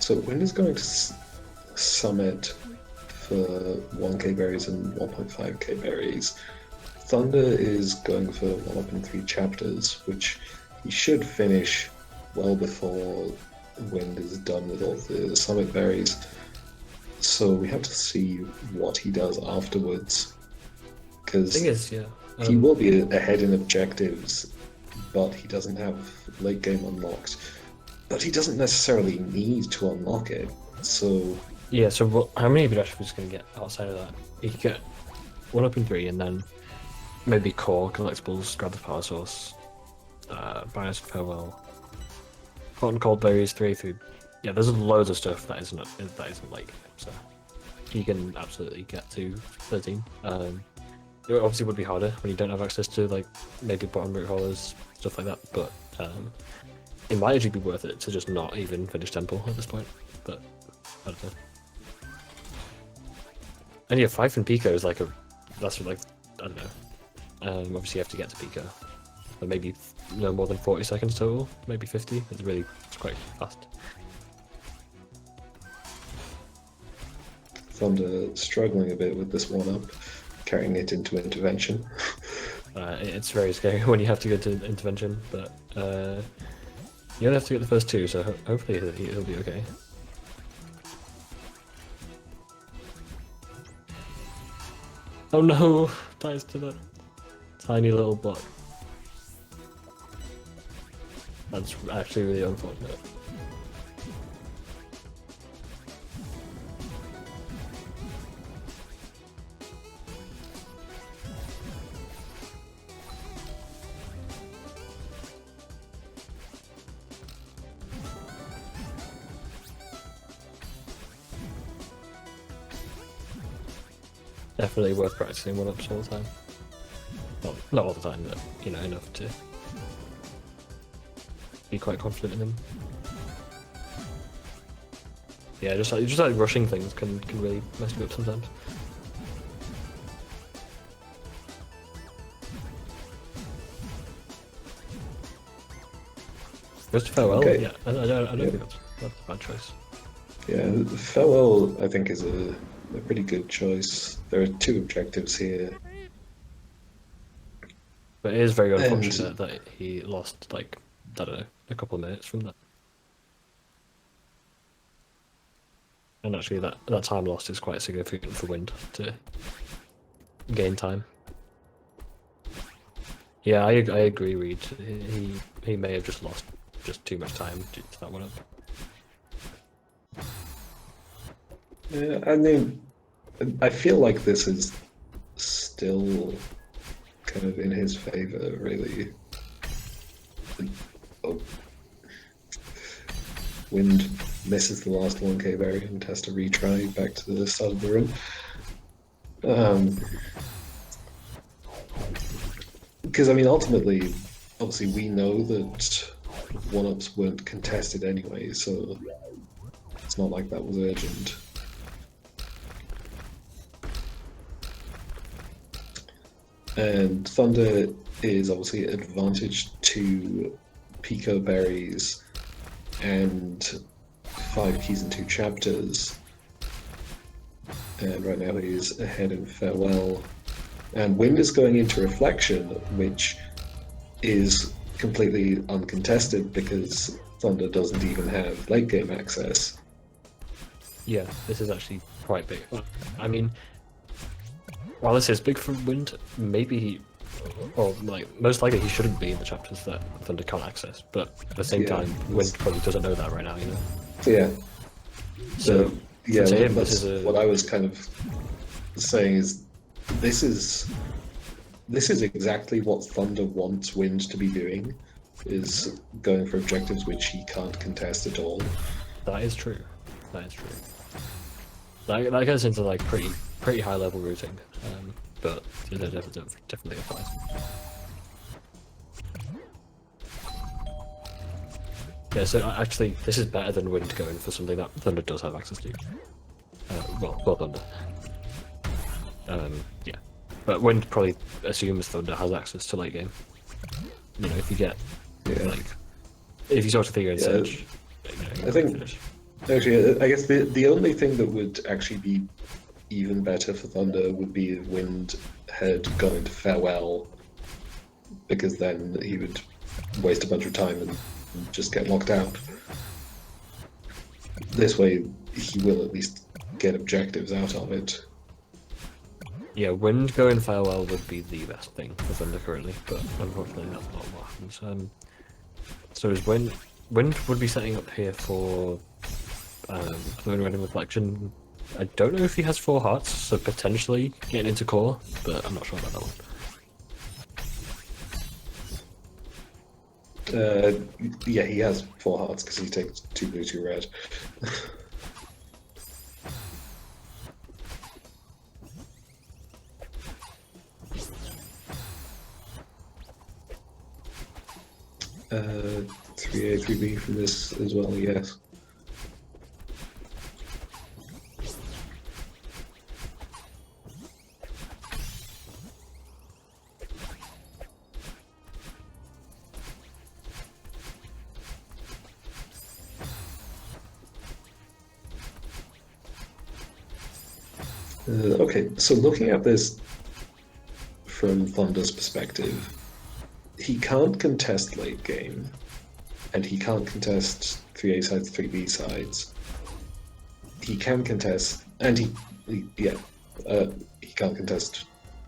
So Wind is going to summit for 1k berries and 1.5k berries. Thunder is going for 1 up in 3 chapters, which he should finish well before Wind is done with all the summit berries. So we have to see what he does afterwards. Because Thing is, yeah, he will be ahead in objectives, but he doesn't have late game unlocked. But he doesn't necessarily need to unlock it, so... Yeah, so how many objectives is going to get outside of that? He could get 1 up in 3 and then maybe core, collectibles, grab the power source, Bias Farewell, hot and cold berries, 3 through... Yeah, there's loads of stuff that isn't like him, so he can absolutely get to 13. It obviously would be harder when you don't have access to like maybe bottom root haulers, stuff like that, but it might actually be worth it to just not even finish Temple at this point, but I don't know. And yeah, 5 in Pico is like that's like, I don't know. Obviously you have to get to Pico, but maybe no more than 40 seconds total, maybe 50. It's quite fast. Thunder struggling a bit with this 1 up, carrying it into intervention. It's very scary when you have to go to intervention, but you only have to get the first 2, so hopefully he'll be okay. Oh no! Dies to that tiny little bot. That's actually really unfortunate. Definitely worth practicing 1-ups all the time. Well, not all the time, but you know, enough to be quite confident in them. Yeah, just like rushing things can really mess you up sometimes. Goes to farewell. Okay. Yeah, I don't think that's a bad choice. Yeah, farewell I think is a pretty good choice. There are two objectives here. But it is very And- unfortunate that he lost, like, I don't know, a couple of minutes from that. And actually, that time lost is quite significant for Wind to gain time. Yeah, I agree, Reed. He may have just lost just too much time due to that one up. Yeah, I mean, I feel like this is still kind of in his favor, really. Oh. Wind misses the last 1k variant, has to retry back to the start of the run. Because, I mean, ultimately, obviously, we know that 1-ups weren't contested anyway, so it's not like that was urgent. And Thunder is obviously advantaged to Pico Berries and 5 keys and 2 chapters. And right now he's ahead in Farewell. And Wind is going into Reflection, which is completely uncontested because Thunder doesn't even have late game access. Yeah, this is actually quite big. I mean, while this is big for Wind, maybe he, or like most likely he shouldn't be in the chapters that Thunder can't access. But at the same Yeah, time, Wind probably doesn't know that right now, you know. Yeah. So yeah, to him, that's this is what I was kind of saying is this is exactly what Thunder wants Wind to be doing, is going for objectives which he can't contest at all. That is true. That is true. That goes into like pretty high level routing, but it definitely applies. Yeah, so actually, this is better than Wind going for something that Thunder does have access to. Well, Thunder. Yeah, but Wind probably assumes Thunder has access to late game. You know, if you get like, if you sort of figure in Surge. I think actually, I guess the only thing that would actually be even better for Thunder would be if Wind had gone into Farewell, because then he would waste a bunch of time and just get locked out. This way, he will at least get objectives out of it. Yeah, Wind going Farewell would be the best thing for Thunder currently, but unfortunately that's not what happens. So is Wind would be setting up here for Moon Red and Reflection. I don't know if he has 4 hearts, so potentially getting into core, but I'm not sure about that one. Yeah, he has 4 hearts because he takes 2 blue, 2 red. Uh, 3A, 3B from this as well, yes. Okay, so looking at this from Thunder's perspective, he can't contest late game, and he can't contest 3A sides, 3B sides. He can contest, and he can't contest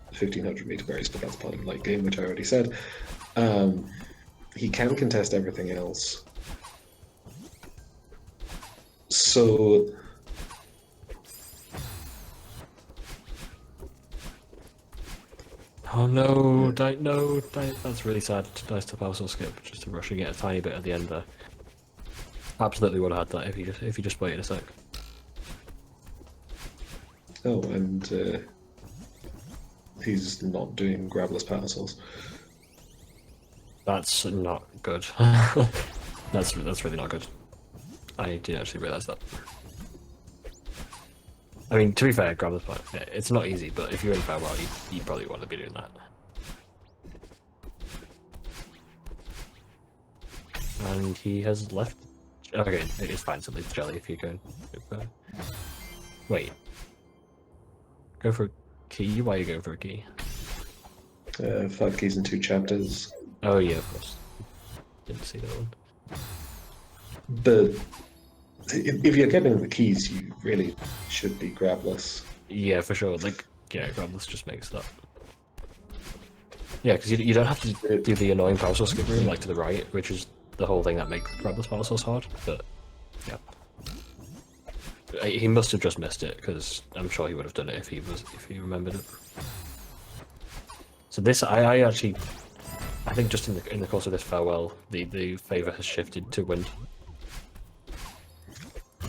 1500 meter berries, but that's part of late game, which I already said. He can contest everything else. So Oh no, that's really sad. Dice to Parcel skip, just to rush and get a tiny bit at the end there. Absolutely would have had that if you just waited a sec. Oh, and he's not doing grabless parcels. That's not good. That's really not good. I didn't actually realise that. I mean, to be fair, grab this part. Yeah, it's not easy, but if you're in Farewell, you probably want to be doing that. And he has left. Okay, it is fine to leave jelly if you go. Wait. Go for a key? Why are you going for a key? 5 keys and 2 chapters. Oh yeah, of course. Didn't see that one. But if you're getting the keys, you really should be grabless. Yeah, for sure. Like, yeah, Grabless just makes that. Yeah, because you don't have to do the annoying power source skip room like to the right, which is the whole thing that makes Grabless power source hard. But yeah, he must have just missed it because I'm sure he would have done it if he remembered it. So this, I actually, I think just in the course of this farewell, the favor has shifted to Wind.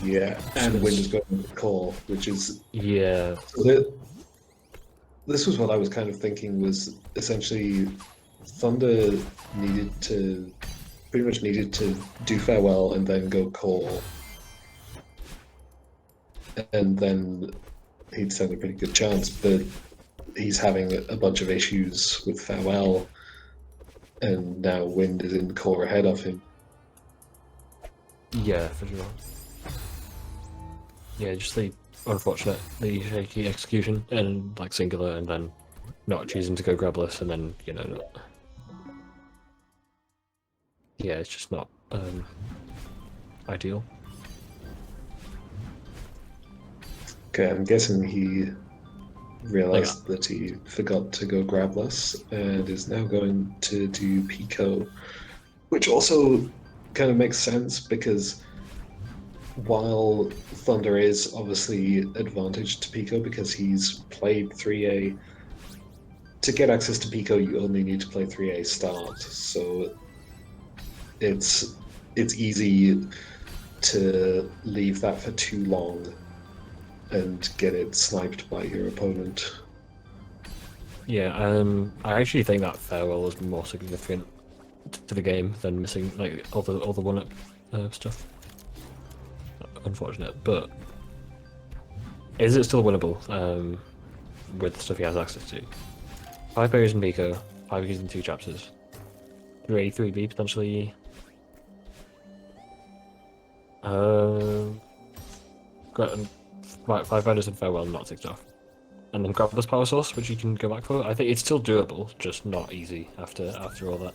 Yeah, and Wind is going to core, which is Yeah. This was what I was kind of thinking was essentially Thunder pretty much needed to do farewell and then go core. And then he'd stand a pretty good chance, but he's having a bunch of issues with farewell, and now Wind is in core ahead of him. Yeah, for sure. Yeah, just the unfortunate, the shaky execution and like singular, and then not choosing to go grabless, and then not. Yeah, it's just not ideal. Okay, I'm guessing he realized that he forgot to go grabless and is now going to do Pico, which also kind of makes sense because while Thunder is obviously advantaged to Pico because he's played 3A, to get access to Pico you only need to play 3A start, so it's easy to leave that for too long and get it sniped by your opponent. Yeah, I actually think that farewell is more significant to the game than missing like all the 1-up stuff. Unfortunate, but is it still winnable with the stuff he has access to? 5 berries in Pico, 5 keys in 2 chapters, 3A, 3B potentially. Got 5 binders in farewell, not ticked off, and then grab this power source, which you can go back for. I think it's still doable, just not easy after all that.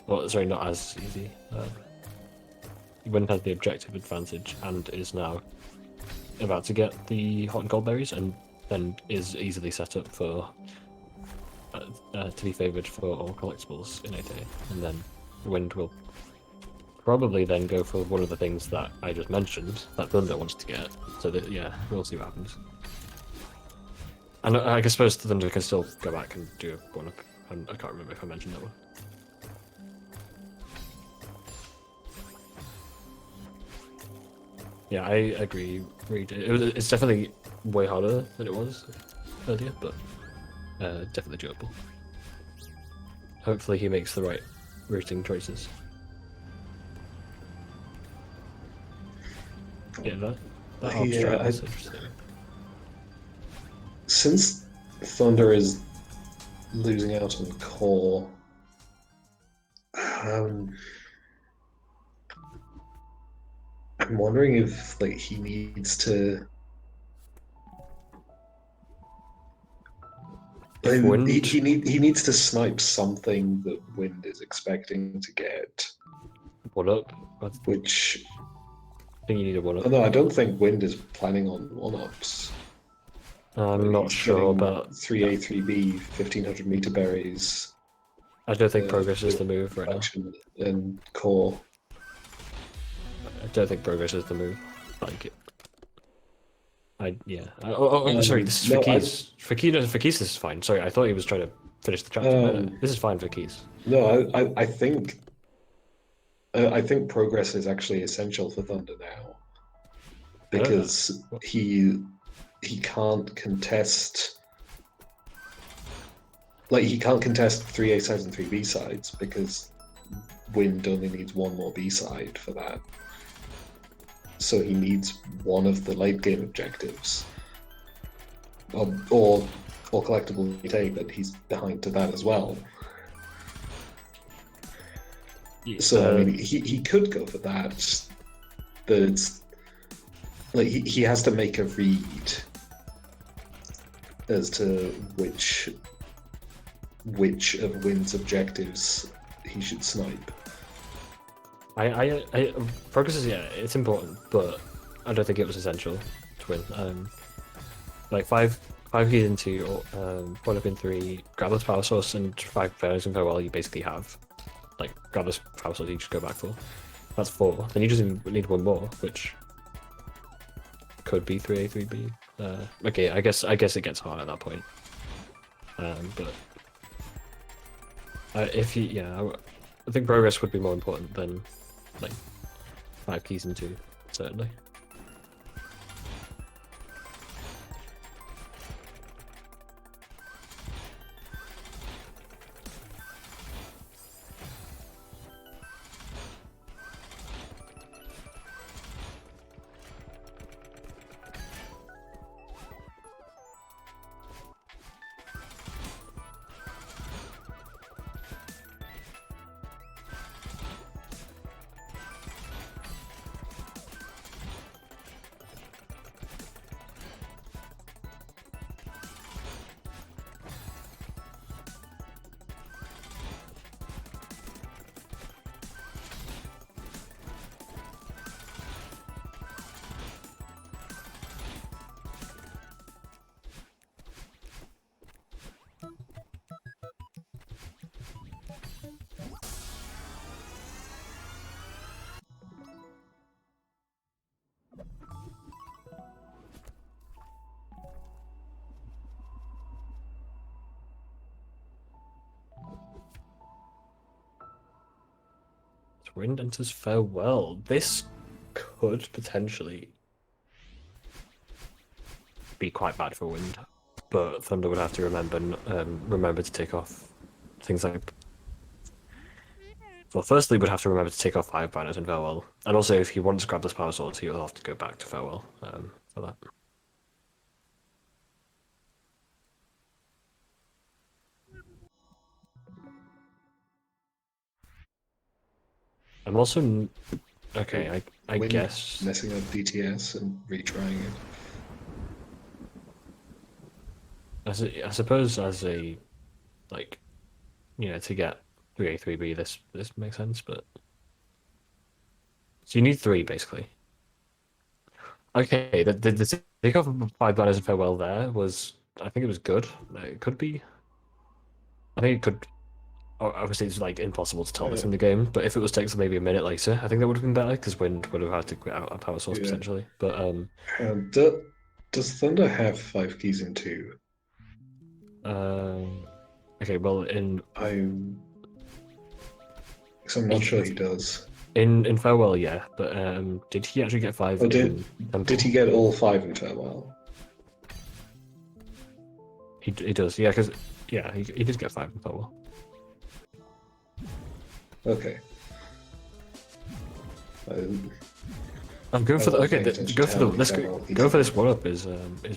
Well, sorry, not as easy. Wind has the objective advantage and is now about to get the hot and cold berries, and then is easily set up for to be favoured for all collectibles in 8A, and then Wind will probably then go for one of the things that I just mentioned that Thunder wants to get. So that, yeah, we'll see what happens. And I suppose Thunder can still go back and do a 1-up. I can't remember if I mentioned that one. Yeah, I agree. It's definitely way harder than it was earlier, but definitely doable. Hopefully he makes the right routing choices. Yeah, that abstract is interesting. Since Thunder is losing out on core, I'm wondering if he needs to. He needs to snipe something that Wind is expecting to get. 1-up? Which I think you need a 1-up. No, I don't think Wind is planning on 1-ups. I'm not sure about 3A, 3B, 1500 meter berries. I don't think progress is the move right now. And core. I don't think progress is the move. Like it. Sorry, this is for keys. For keys, this is fine. Sorry, I thought he was trying to finish the chapter. This is fine for keys. No, I think progress is actually essential for Thunder now because he can't contest. He can't contest 3A sides and 3B sides because Wind only needs one more B side for that. So he needs one of the late game objectives, or collectible take, but he's behind to that as well. So I mean, he could go for that, but it's like he has to make a read as to which of Wynn's objectives he should snipe. Progress is, it's important, but I don't think it was essential to win. Like five keys into 1 up in 3, Grappler's Power Source, and 5 Fairness and Farewell. You basically have like Grappler's Power Source. You just go back for. That's 4. Then you just need 1 more, which could be 3A, 3B. Okay, I guess it gets hard at that point. But if you, I think progress would be more important than like 5 keys in 2, certainly. Wind enters Farewell. This could potentially be quite bad for Wind, but Thunder would have to remember to take off things like. Well, firstly, would have to remember to take off 5 banners in Farewell, and also if he wants to grab this Power Source, he'll have to go back to Farewell for that. I'm also okay. I guess messing up DTS and retrying it. I suppose as a like, to get 3A 3B, this makes sense, but so you need 3 basically. Okay, the take off of 5 banners in Farewell there was, I think it was good. It could be. I think it could. Obviously, it's like impossible to tell this in the game, but if it was taken maybe a minute later, I think that would have been better because Wind would have had to get out a Power Source potentially. But does Thunder have 5 keys in 2? Okay, well I'm not sure he does. In Farewell, yeah, but did he actually get 5? Did he get all 5 in Farewell? He does, yeah, because he did get 5 in Farewell. Okay. I'm going for the go for this 1-up is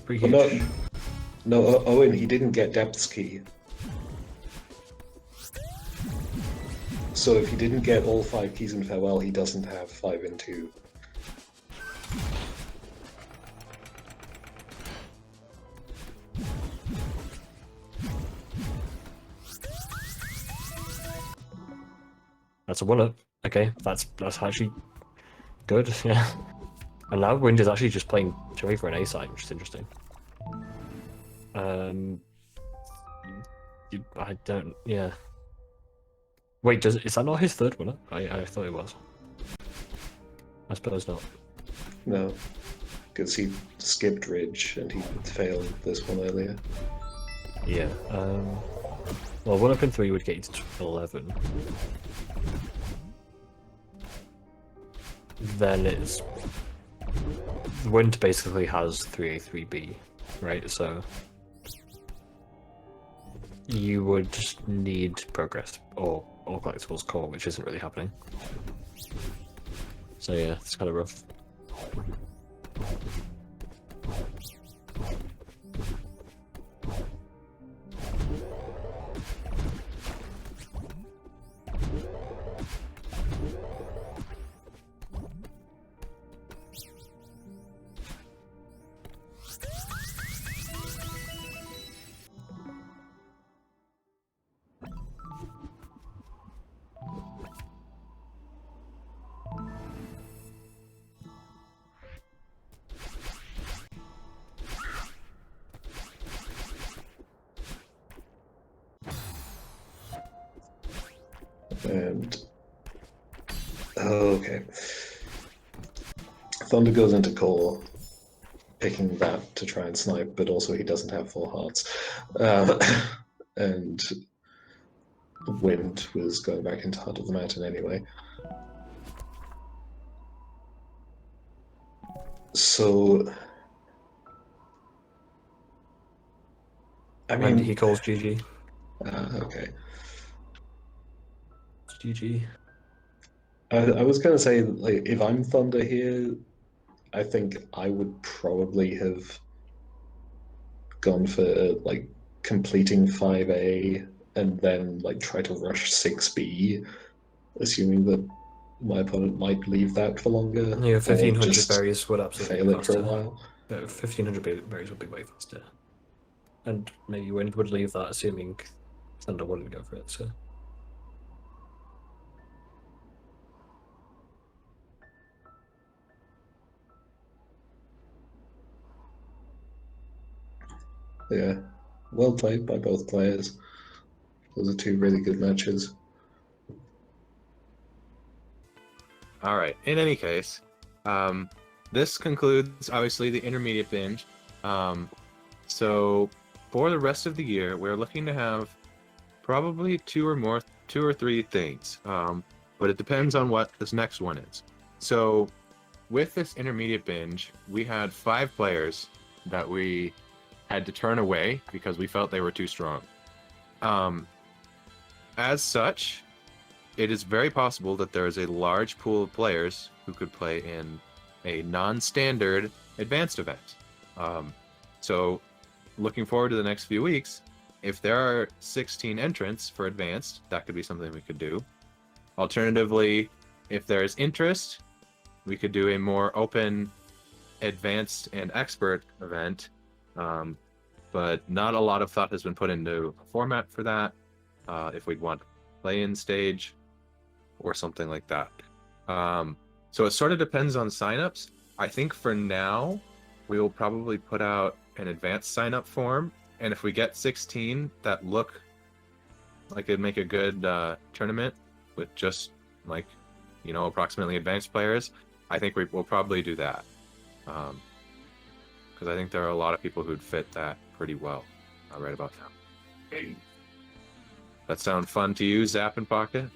pretty huge. No, Owen, he didn't get Depth's Key. So if he didn't get all 5 keys in Farewell, he doesn't have 5 in 2. That's a 1-up. Okay, that's actually good. Yeah. And now Wind is actually just playing Joey for an A side, which is interesting. I don't. Yeah. Wait, is that not his 3rd 1-up? I thought it was. I suppose not. No, because he skipped Ridge and he failed this one earlier. Yeah. Well, 1-up in 3 would get you to 11. Then it's Wind basically has 3A 3B, right? So you would just need progress or collectibles core, which isn't really happening. So yeah, it's kind of rough. And okay, Thunder goes into core, picking that to try and snipe, but also he doesn't have full hearts. And Wind was going back into Heart of the Mountain anyway. So, I mean, And he calls GG. okay. It's GG. I was gonna say, like, if I'm Thunder here, I think I would probably have gone for like completing 5A and then like try to rush 6B, assuming that my opponent might leave that for longer. Yeah, or 1500 just berries would absolutely fail be it for a faster. while. 1500 berries would be way faster. And maybe Wind would leave that, assuming Thunder wouldn't go for it, so. Yeah, well played by both players. Those are two really good matches. All right. In any case, this concludes obviously the intermediate binge. So for the rest of the year, we're looking to have probably two or three things. But it depends on what this next one is. So with this intermediate binge, we had 5 players that we had to turn away because we felt they were too strong. As such, it is very possible that there is a large pool of players who could play in a non-standard advanced event. So looking forward to the next few weeks, if there are 16 entrants for advanced, that could be something we could do. Alternatively, if there's interest, we could do a more open advanced and expert event. But not a lot of thought has been put into a format for that. If we'd want play-in stage or something like that. So it sort of depends on signups. I think for now, we will probably put out an advanced sign-up form. And if we get 16 that look like it'd make a good tournament with just like, approximately advanced players, I think we'll probably do that. Because I think there are a lot of people who'd fit that pretty well right about now. That sound fun to you, Zap and Pocket?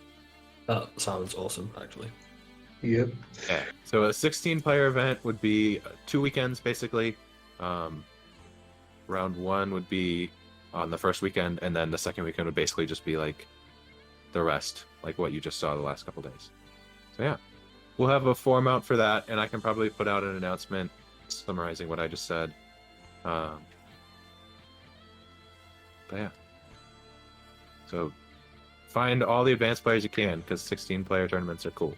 That sounds awesome, actually. Yep. Yeah. So a 16-player event would be 2 weekends, basically. Round 1 would be on the first weekend, and then the second weekend would basically just be like the rest, like what you just saw the last couple days. So yeah, we'll have a form out for that, and I can probably put out an announcement summarizing what I just said. But yeah. So find all the advanced players you can, because 16-player tournaments are cool.